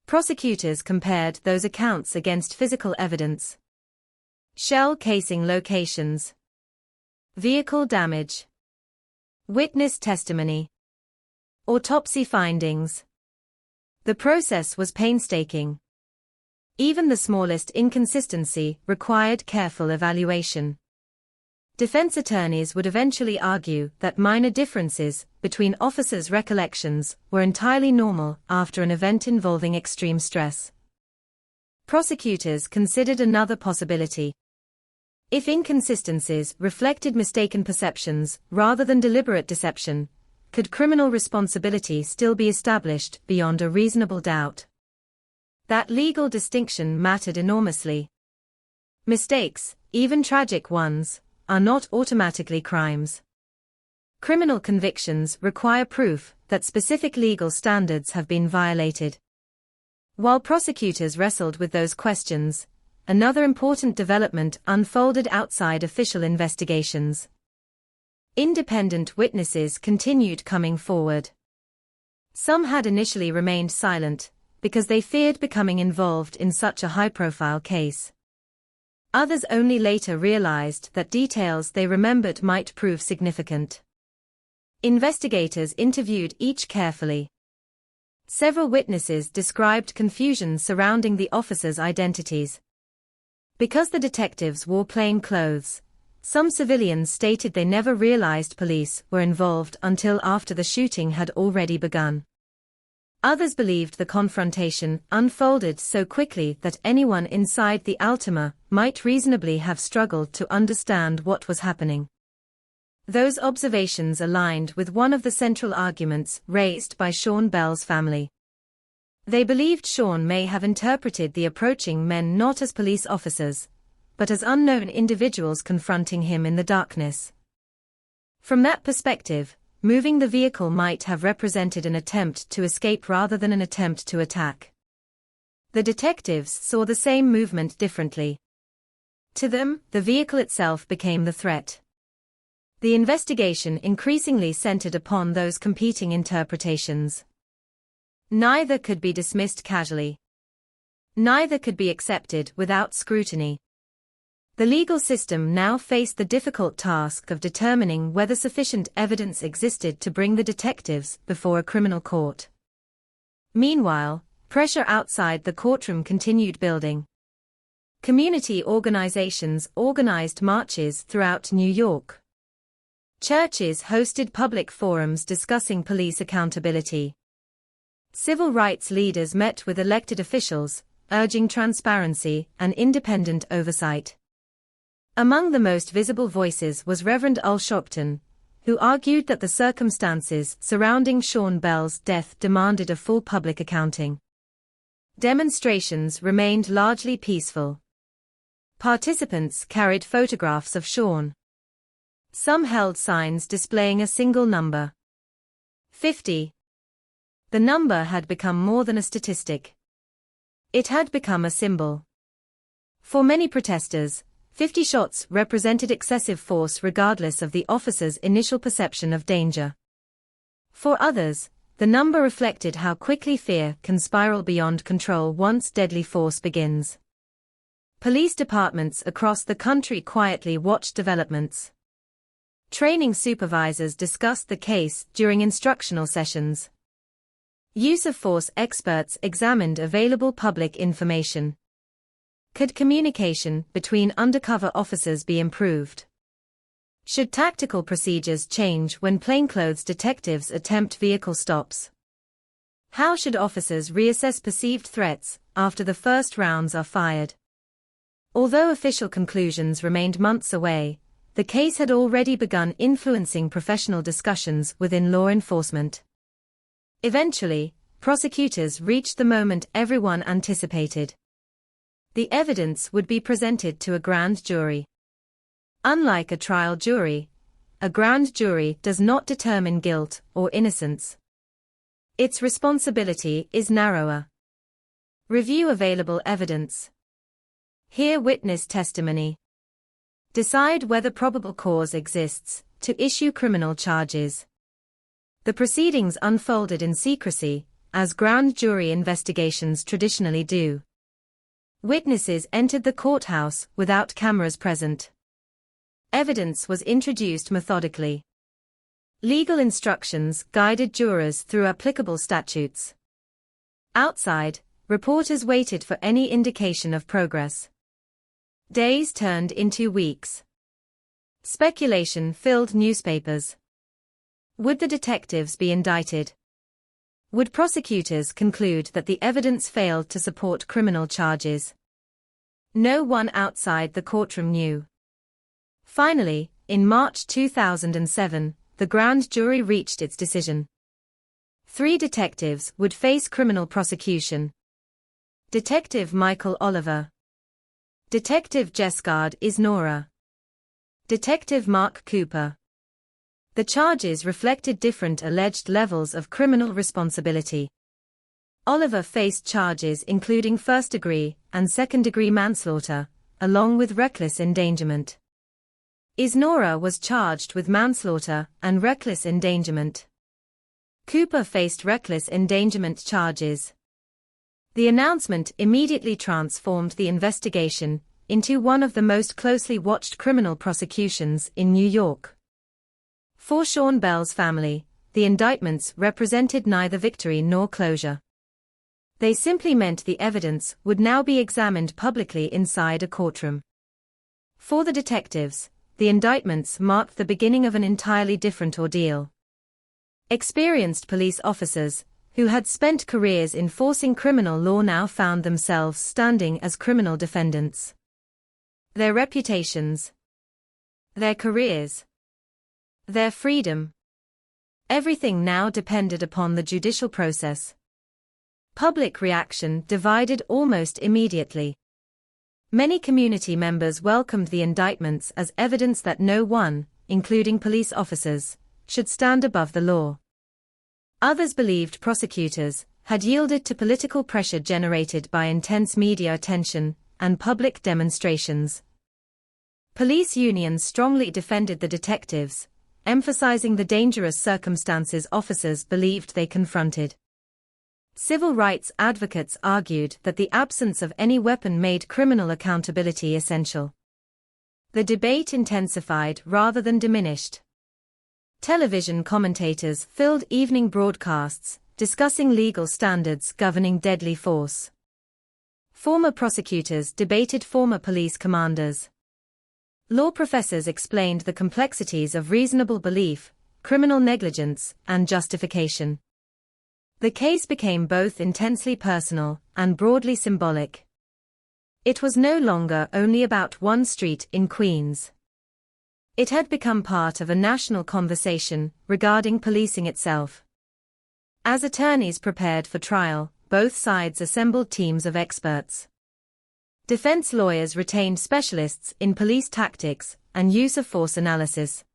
Prosecutors compared those accounts against physical evidence. Shell casing locations. Vehicle damage. Witness testimony. Autopsy findings. The process was painstaking. Even the smallest inconsistency required careful evaluation. Defense attorneys would eventually argue that minor differences between officers' recollections were entirely normal after an event involving extreme stress. Prosecutors considered another possibility. If inconsistencies reflected mistaken perceptions rather than deliberate deception, could criminal responsibility still be established beyond a reasonable doubt? That legal distinction mattered enormously. Mistakes, even tragic ones, are not automatically crimes. Criminal convictions require proof that specific legal standards have been violated. While prosecutors wrestled with those questions, another important development unfolded outside official investigations. Independent witnesses continued coming forward. Some had initially remained silent, because they feared becoming involved in such a high-profile case. Others only later realized that details they remembered might prove significant. Investigators interviewed each carefully. Several witnesses described confusion surrounding the officers' identities. Because the detectives wore plain clothes, some civilians stated they never realized police were involved until after the shooting had already begun. Others believed the confrontation unfolded so quickly that anyone inside the Altima might reasonably have struggled to understand what was happening. Those observations aligned with one of the central arguments raised by Sean Bell's family. They believed Sean may have interpreted the approaching men not as police officers, but as unknown individuals confronting him in the darkness. From that perspective, moving the vehicle might have represented an attempt to escape rather than an attempt to attack. The detectives saw the same movement differently. To them, the vehicle itself became the threat. The investigation increasingly centered upon those competing interpretations. Neither could be dismissed casually. Neither could be accepted without scrutiny. The legal system now faced the difficult task of determining whether sufficient evidence existed to bring the detectives before a criminal court. Meanwhile, pressure outside the courtroom continued building. Community organizations organized marches throughout New York. Churches hosted public forums discussing police accountability. Civil rights leaders met with elected officials, urging transparency and independent oversight. Among the most visible voices was Reverend Al Sharpton, who argued that the circumstances surrounding Sean Bell's death demanded a full public accounting. Demonstrations remained largely peaceful. Participants carried photographs of Sean. Some held signs displaying a single number. 50. The number had become more than a statistic. It had become a symbol. For many protesters, 50 shots represented excessive force regardless of the officer's initial perception of danger. For others, the number reflected how quickly fear can spiral beyond control once deadly force begins. Police departments across the country quietly watched developments. Training supervisors discussed the case during instructional sessions. Use of force experts examined available public information. Could communication between undercover officers be improved? Should tactical procedures change when plainclothes detectives attempt vehicle stops? How should officers reassess perceived threats after the first rounds are fired? Although official conclusions remained months away, the case had already begun influencing professional discussions within law enforcement. Eventually, prosecutors reached the moment everyone anticipated. The evidence would be presented to a grand jury. Unlike a trial jury, a grand jury does not determine guilt or innocence. Its responsibility is narrower. Review available evidence. Hear witness testimony. Decide whether probable cause exists to issue criminal charges. The proceedings unfolded in secrecy, as grand jury investigations traditionally do. Witnesses entered the courthouse without cameras present. Evidence was introduced methodically. Legal instructions guided jurors through applicable statutes. Outside, reporters waited for any indication of progress. Days turned into weeks. Speculation filled newspapers. Would the detectives be indicted? Would prosecutors conclude that the evidence failed to support criminal charges? No one outside the courtroom knew. Finally, in March 2007, the grand jury reached its decision. 3 detectives would face criminal prosecution. Detective Michael Oliver, Detective Jessgard Isnora, Detective Mark Cooper. The charges reflected different alleged levels of criminal responsibility. Oliver faced charges including first-degree and second-degree manslaughter, along with reckless endangerment. Isnora was charged with manslaughter and reckless endangerment. Cooper faced reckless endangerment charges. The announcement immediately transformed the investigation into one of the most closely watched criminal prosecutions in New York. For Sean Bell's family, the indictments represented neither victory nor closure. They simply meant the evidence would now be examined publicly inside a courtroom. For the detectives, the indictments marked the beginning of an entirely different ordeal. Experienced police officers, who had spent careers enforcing criminal law, now found themselves standing as criminal defendants. Their reputations, their careers, their freedom. Everything now depended upon the judicial process. Public reaction divided almost immediately. Many community members welcomed the indictments as evidence that no one, including police officers, should stand above the law. Others believed prosecutors had yielded to political pressure generated by intense media attention and public demonstrations. Police unions strongly defended the detectives, emphasizing the dangerous circumstances officers believed they confronted. Civil rights advocates argued that the absence of any weapon made criminal accountability essential. The debate intensified rather than diminished. Television commentators filled evening broadcasts, discussing legal standards governing deadly force. Former prosecutors debated former police commanders. Law professors explained the complexities of reasonable belief, criminal negligence, and justification. The case became both intensely personal and broadly symbolic. It was no longer only about one street in Queens. It had become part of a national conversation regarding policing itself. As attorneys prepared for trial, both sides assembled teams of experts. Defense lawyers retained specialists in police tactics and use of force analysis.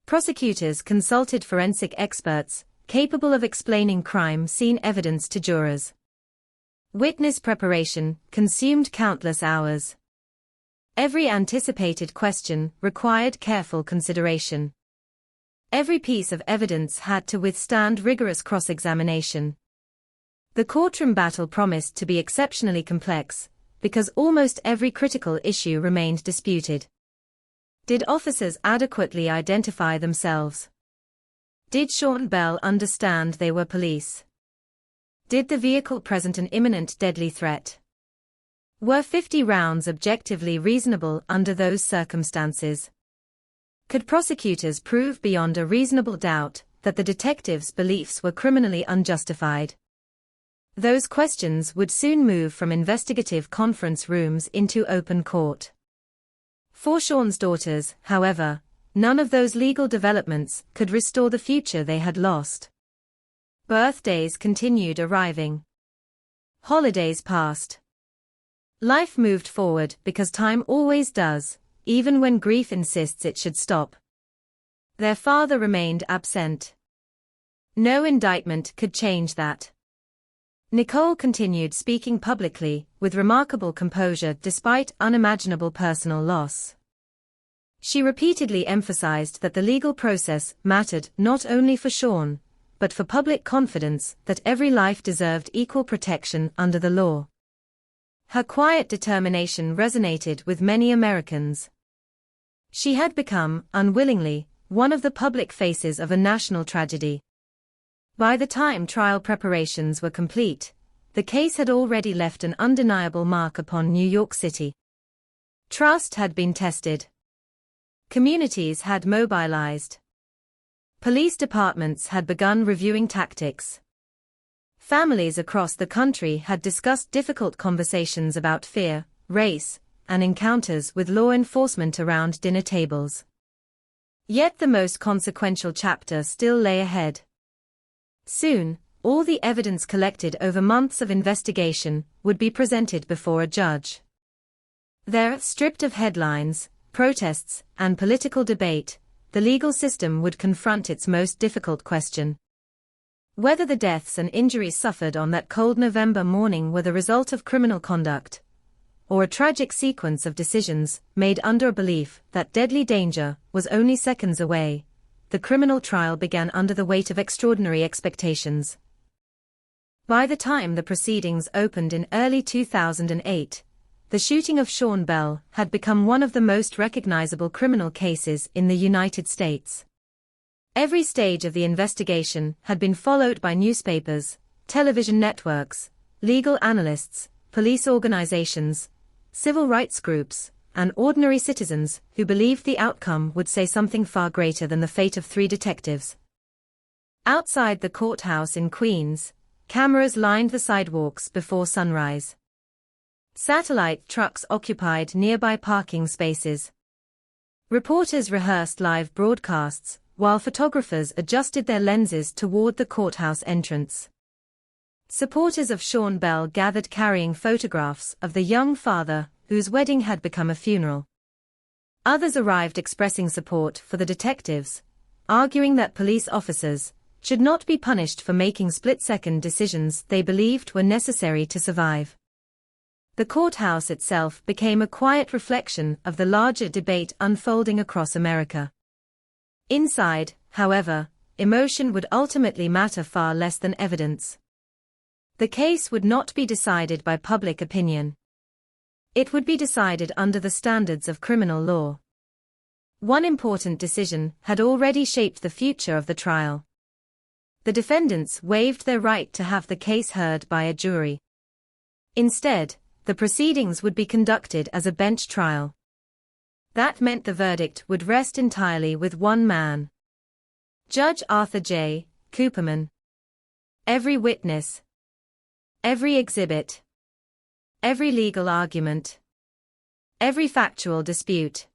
Prosecutors consulted forensic experts, capable of explaining crime scene evidence to jurors. Witness preparation consumed countless hours. Every anticipated question required careful consideration. Every piece of evidence had to withstand rigorous cross-examination. The courtroom battle promised to be exceptionally complex, because almost every critical issue remained disputed. Did officers adequately identify themselves? Did Sean Bell understand they were police? Did the vehicle present an imminent deadly threat? Were 50 rounds objectively reasonable under those circumstances? Could prosecutors prove beyond a reasonable doubt that the detectives' beliefs were criminally unjustified? Those questions would soon move from investigative conference rooms into open court. For Sean's daughters, however, none of those legal developments could restore the future they had lost. Birthdays continued arriving. Holidays passed. Life moved forward because time always does, even when grief insists it should stop. Their father remained absent. No indictment could change that. Nicole continued speaking publicly, with remarkable composure despite unimaginable personal loss. She repeatedly emphasized that the legal process mattered not only for Sean, but for public confidence that every life deserved equal protection under the law. Her quiet determination resonated with many Americans. She had become, unwillingly, one of the public faces of a national tragedy. By the time trial preparations were complete, the case had already left an undeniable mark upon New York City. Trust had been tested. Communities had mobilized. Police departments had begun reviewing tactics. Families across the country had discussed difficult conversations about fear, race, and encounters with law enforcement around dinner tables. Yet the most consequential chapter still lay ahead. Soon, all the evidence collected over months of investigation would be presented before a judge. There, stripped of headlines, protests, and political debate, the legal system would confront its most difficult question. Whether the deaths and injuries suffered on that cold November morning were the result of criminal conduct, or a tragic sequence of decisions made under a belief that deadly danger was only seconds away, the criminal trial began under the weight of extraordinary expectations. By the time the proceedings opened in early 2008, the shooting of Sean Bell had become one of the most recognizable criminal cases in the United States. Every stage of the investigation had been followed by newspapers, television networks, legal analysts, police organizations, civil rights groups, and ordinary citizens who believed the outcome would say something far greater than the fate of 3 detectives. Outside the courthouse in Queens, cameras lined the sidewalks before sunrise. Satellite trucks occupied nearby parking spaces. Reporters rehearsed live broadcasts, while photographers adjusted their lenses toward the courthouse entrance. Supporters of Sean Bell gathered carrying photographs of the young father, whose wedding had become a funeral. Others arrived expressing support for the detectives, arguing that police officers should not be punished for making split-second decisions they believed were necessary to survive. The courthouse itself became a quiet reflection of the larger debate unfolding across America. Inside, however, emotion would ultimately matter far less than evidence. The case would not be decided by public opinion. It would be decided under the standards of criminal law. One important decision had already shaped the future of the trial. The defendants waived their right to have the case heard by a jury. Instead, the proceedings would be conducted as a bench trial. That meant the verdict would rest entirely with one man. Judge Arthur J. Cooperman. Every witness, every exhibit, every legal argument, every factual dispute.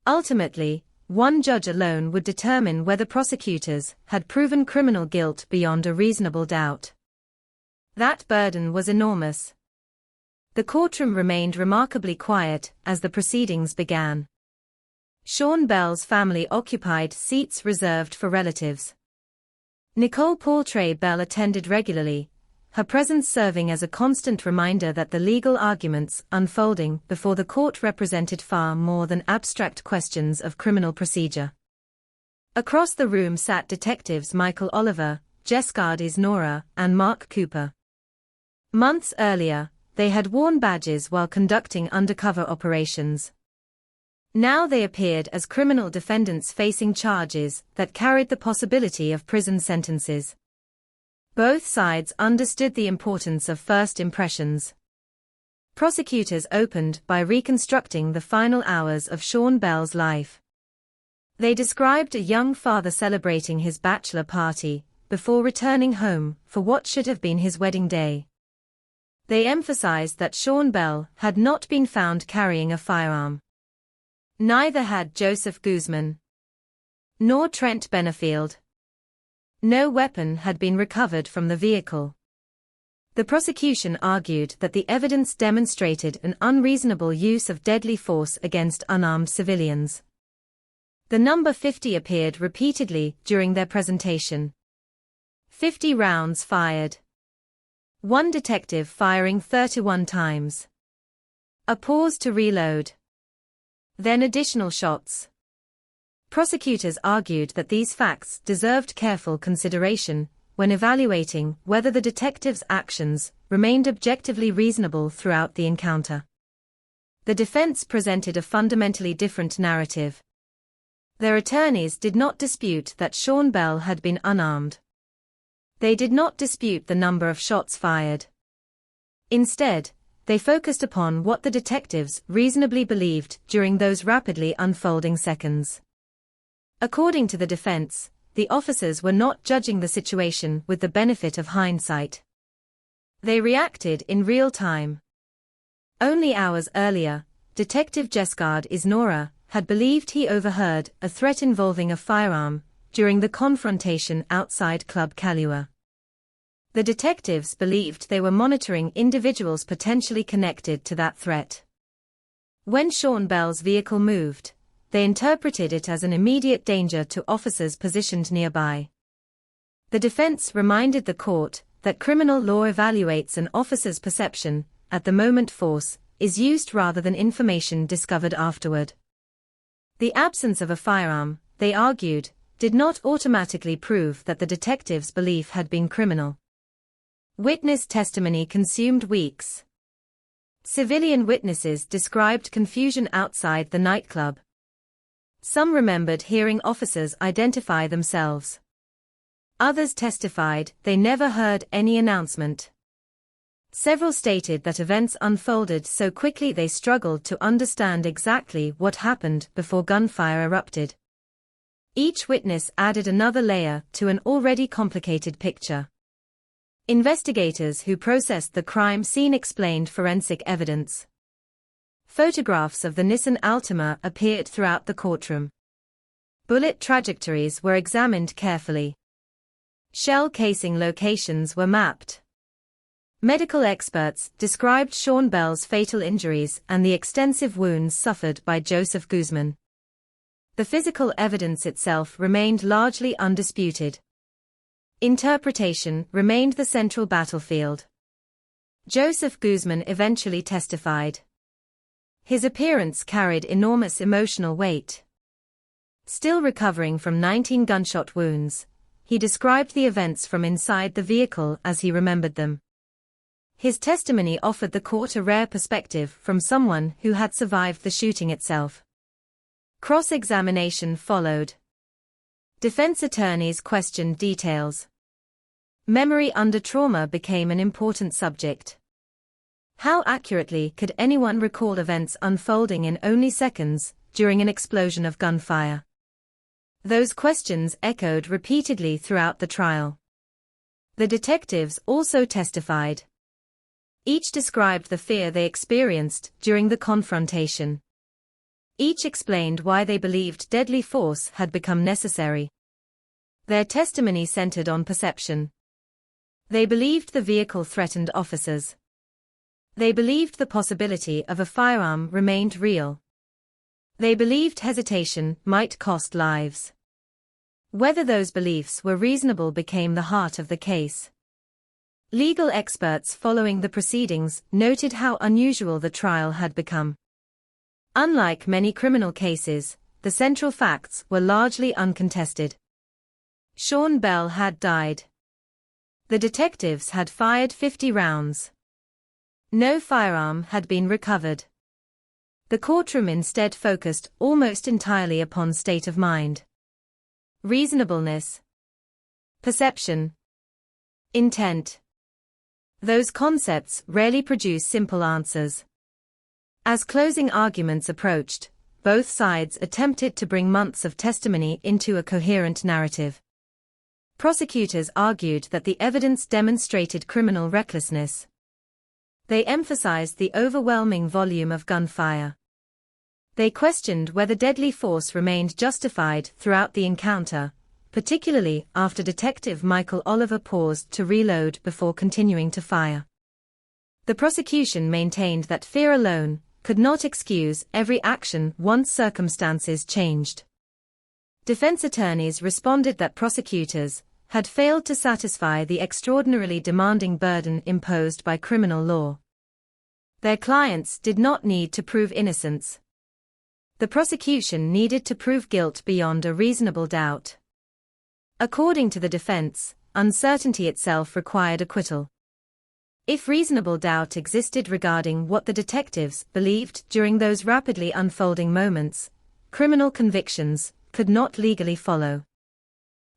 Ultimately, one judge alone would determine whether prosecutors had proven criminal guilt beyond a reasonable doubt. That burden was enormous. The courtroom remained remarkably quiet as the proceedings began. Sean Bell's family occupied seats reserved for relatives. Nicole Portray Bell attended regularly, her presence serving as a constant reminder that the legal arguments unfolding before the court represented far more than abstract questions of criminal procedure. Across the room sat detectives Michael Oliver, Jessica Isnora, and Mark Cooper. Months earlier, they had worn badges while conducting undercover operations. Now they appeared as criminal defendants facing charges that carried the possibility of prison sentences. Both sides understood the importance of first impressions. Prosecutors opened by reconstructing the final hours of Sean Bell's life. They described a young father celebrating his bachelor party before returning home for what should have been his wedding day. They emphasized that Sean Bell had not been found carrying a firearm. Neither had Joseph Guzman, nor Trent Benefield. No weapon had been recovered from the vehicle. The prosecution argued that the evidence demonstrated an unreasonable use of deadly force against unarmed civilians. The number 50 appeared repeatedly during their presentation. 50 rounds fired. One detective firing 31 times. A pause to reload. Then additional shots. Prosecutors argued that these facts deserved careful consideration when evaluating whether the detectives' actions remained objectively reasonable throughout the encounter. The defense presented a fundamentally different narrative. Their attorneys did not dispute that Sean Bell had been unarmed. They did not dispute the number of shots fired. Instead, they focused upon what the detectives reasonably believed during those rapidly unfolding seconds. According to the defense, the officers were not judging the situation with the benefit of hindsight. They reacted in real time. Only hours earlier, Detective Jessica Isnora had believed he overheard a threat involving a firearm during the confrontation outside Club Kahlua. The detectives believed they were monitoring individuals potentially connected to that threat. When Sean Bell's vehicle moved, they interpreted it as an immediate danger to officers positioned nearby. The defense reminded the court that criminal law evaluates an officer's perception at the moment force is used rather than information discovered afterward. The absence of a firearm, they argued, did not automatically prove that the detectives' belief had been criminal. Witness testimony consumed weeks. Civilian witnesses described confusion outside the nightclub. Some remembered hearing officers identify themselves. Others testified they never heard any announcement. Several stated that events unfolded so quickly they struggled to understand exactly what happened before gunfire erupted. Each witness added another layer to an already complicated picture. Investigators who processed the crime scene explained forensic evidence. Photographs of the Nissan Altima appeared throughout the courtroom. Bullet trajectories were examined carefully. Shell casing locations were mapped. Medical experts described Sean Bell's fatal injuries and the extensive wounds suffered by Joseph Guzman. The physical evidence itself remained largely undisputed. Interpretation remained the central battlefield. Joseph Guzman eventually testified. His appearance carried enormous emotional weight. Still recovering from 19 gunshot wounds, he described the events from inside the vehicle as he remembered them. His testimony offered the court a rare perspective from someone who had survived the shooting itself. Cross-examination followed. Defense attorneys questioned details. Memory under trauma became an important subject. How accurately could anyone recall events unfolding in only seconds during an explosion of gunfire? Those questions echoed repeatedly throughout the trial. The detectives also testified. Each described the fear they experienced during the confrontation. Each explained why they believed deadly force had become necessary. Their testimony centered on perception. They believed the vehicle threatened officers. They believed the possibility of a firearm remained real. They believed hesitation might cost lives. Whether those beliefs were reasonable became the heart of the case. Legal experts following the proceedings noted how unusual the trial had become. Unlike many criminal cases, the central facts were largely uncontested. Sean Bell had died. The detectives had fired 50 rounds. No firearm had been recovered. The courtroom instead focused almost entirely upon state of mind. Reasonableness. Perception. Intent. Those concepts rarely produce simple answers. As closing arguments approached, both sides attempted to bring months of testimony into a coherent narrative. Prosecutors argued that the evidence demonstrated criminal recklessness. They emphasized the overwhelming volume of gunfire. They questioned whether deadly force remained justified throughout the encounter, particularly after Detective Michael Oliver paused to reload before continuing to fire. The prosecution maintained that fear alone could not excuse every action once circumstances changed. Defense attorneys responded that prosecutors had failed to satisfy the extraordinarily demanding burden imposed by criminal law. Their clients did not need to prove innocence. The prosecution needed to prove guilt beyond a reasonable doubt. According to the defense, uncertainty itself required acquittal. If reasonable doubt existed regarding what the detectives believed during those rapidly unfolding moments, criminal convictions could not legally follow.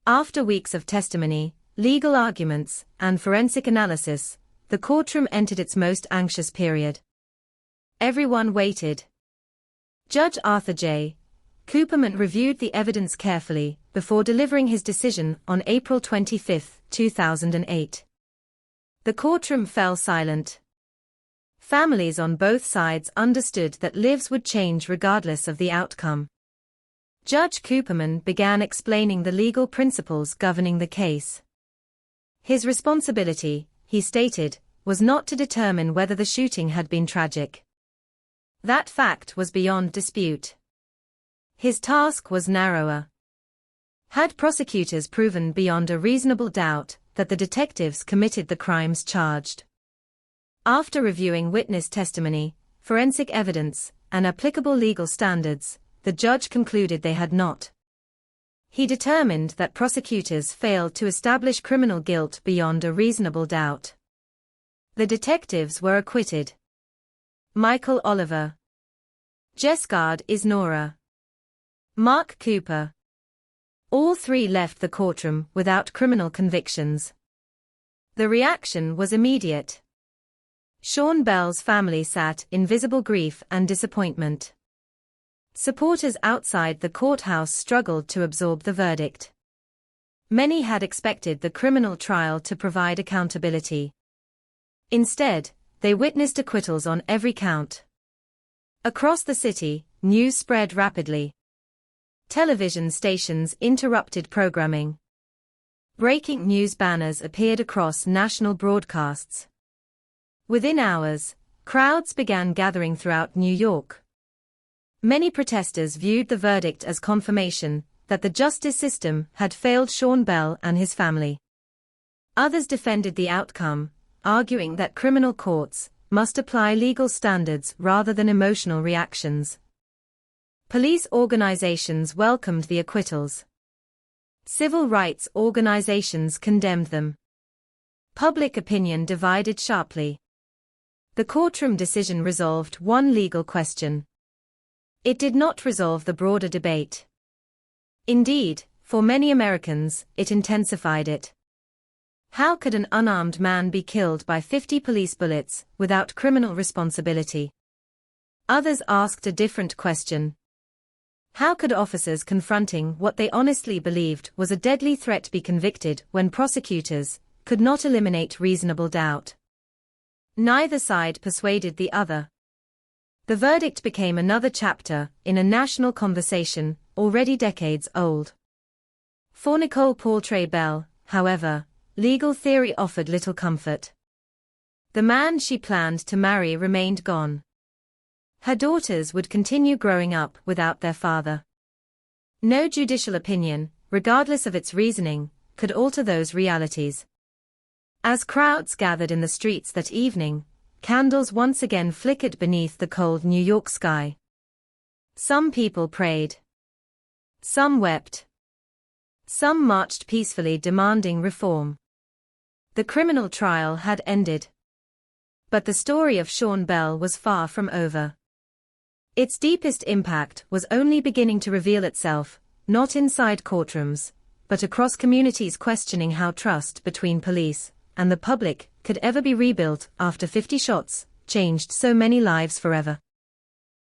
After weeks of testimony, legal arguments, and forensic analysis, the courtroom entered its most anxious period. Everyone waited. Judge Arthur J. Cooperman reviewed the evidence carefully before delivering his decision on April 25, 2008. The courtroom fell silent. Families on both sides understood that lives would change regardless of the outcome. Judge Cooperman began explaining the legal principles governing the case. His responsibility, he stated, was not to determine whether the shooting had been tragic. That fact was beyond dispute. His task was narrower. Had prosecutors proven beyond a reasonable doubt that the detectives committed the crimes charged? After reviewing witness testimony, forensic evidence, and applicable legal standards, the judge concluded they had not. He determined that prosecutors failed to establish criminal guilt beyond a reasonable doubt. The detectives were acquitted. Michael Oliver, Jessgard Isnora, Mark Cooper. All three left the courtroom without criminal convictions. The reaction was immediate. Sean Bell's family sat in visible grief and disappointment. Supporters outside the courthouse struggled to absorb the verdict. Many had expected the criminal trial to provide accountability. Instead, they witnessed acquittals on every count. Across the city, news spread rapidly. Television stations interrupted programming. Breaking news banners appeared across national broadcasts. Within hours, crowds began gathering throughout New York. Many protesters viewed the verdict as confirmation that the justice system had failed Sean Bell and his family. Others defended the outcome, arguing that criminal courts must apply legal standards rather than emotional reactions. Police organizations welcomed the acquittals. Civil rights organizations condemned them. Public opinion divided sharply. The courtroom decision resolved one legal question. It did not resolve the broader debate. Indeed, for many Americans, it intensified it. How could an unarmed man be killed by 50 police bullets without criminal responsibility? Others asked a different question. How could officers confronting what they honestly believed was a deadly threat be convicted when prosecutors could not eliminate reasonable doubt? Neither side persuaded the other. The verdict became another chapter in a national conversation already decades old. For Nicole Portray Bell, however, legal theory offered little comfort. The man she planned to marry remained gone. Her daughters would continue growing up without their father. No judicial opinion, regardless of its reasoning, could alter those realities. As crowds gathered in the streets that evening, candles once again flickered beneath the cold New York sky. Some people prayed. Some wept. Some marched peacefully demanding reform. The criminal trial had ended. But the story of Sean Bell was far from over. Its deepest impact was only beginning to reveal itself, not inside courtrooms, but across communities questioning how trust between police and the public could ever be rebuilt after 50 shots changed so many lives forever.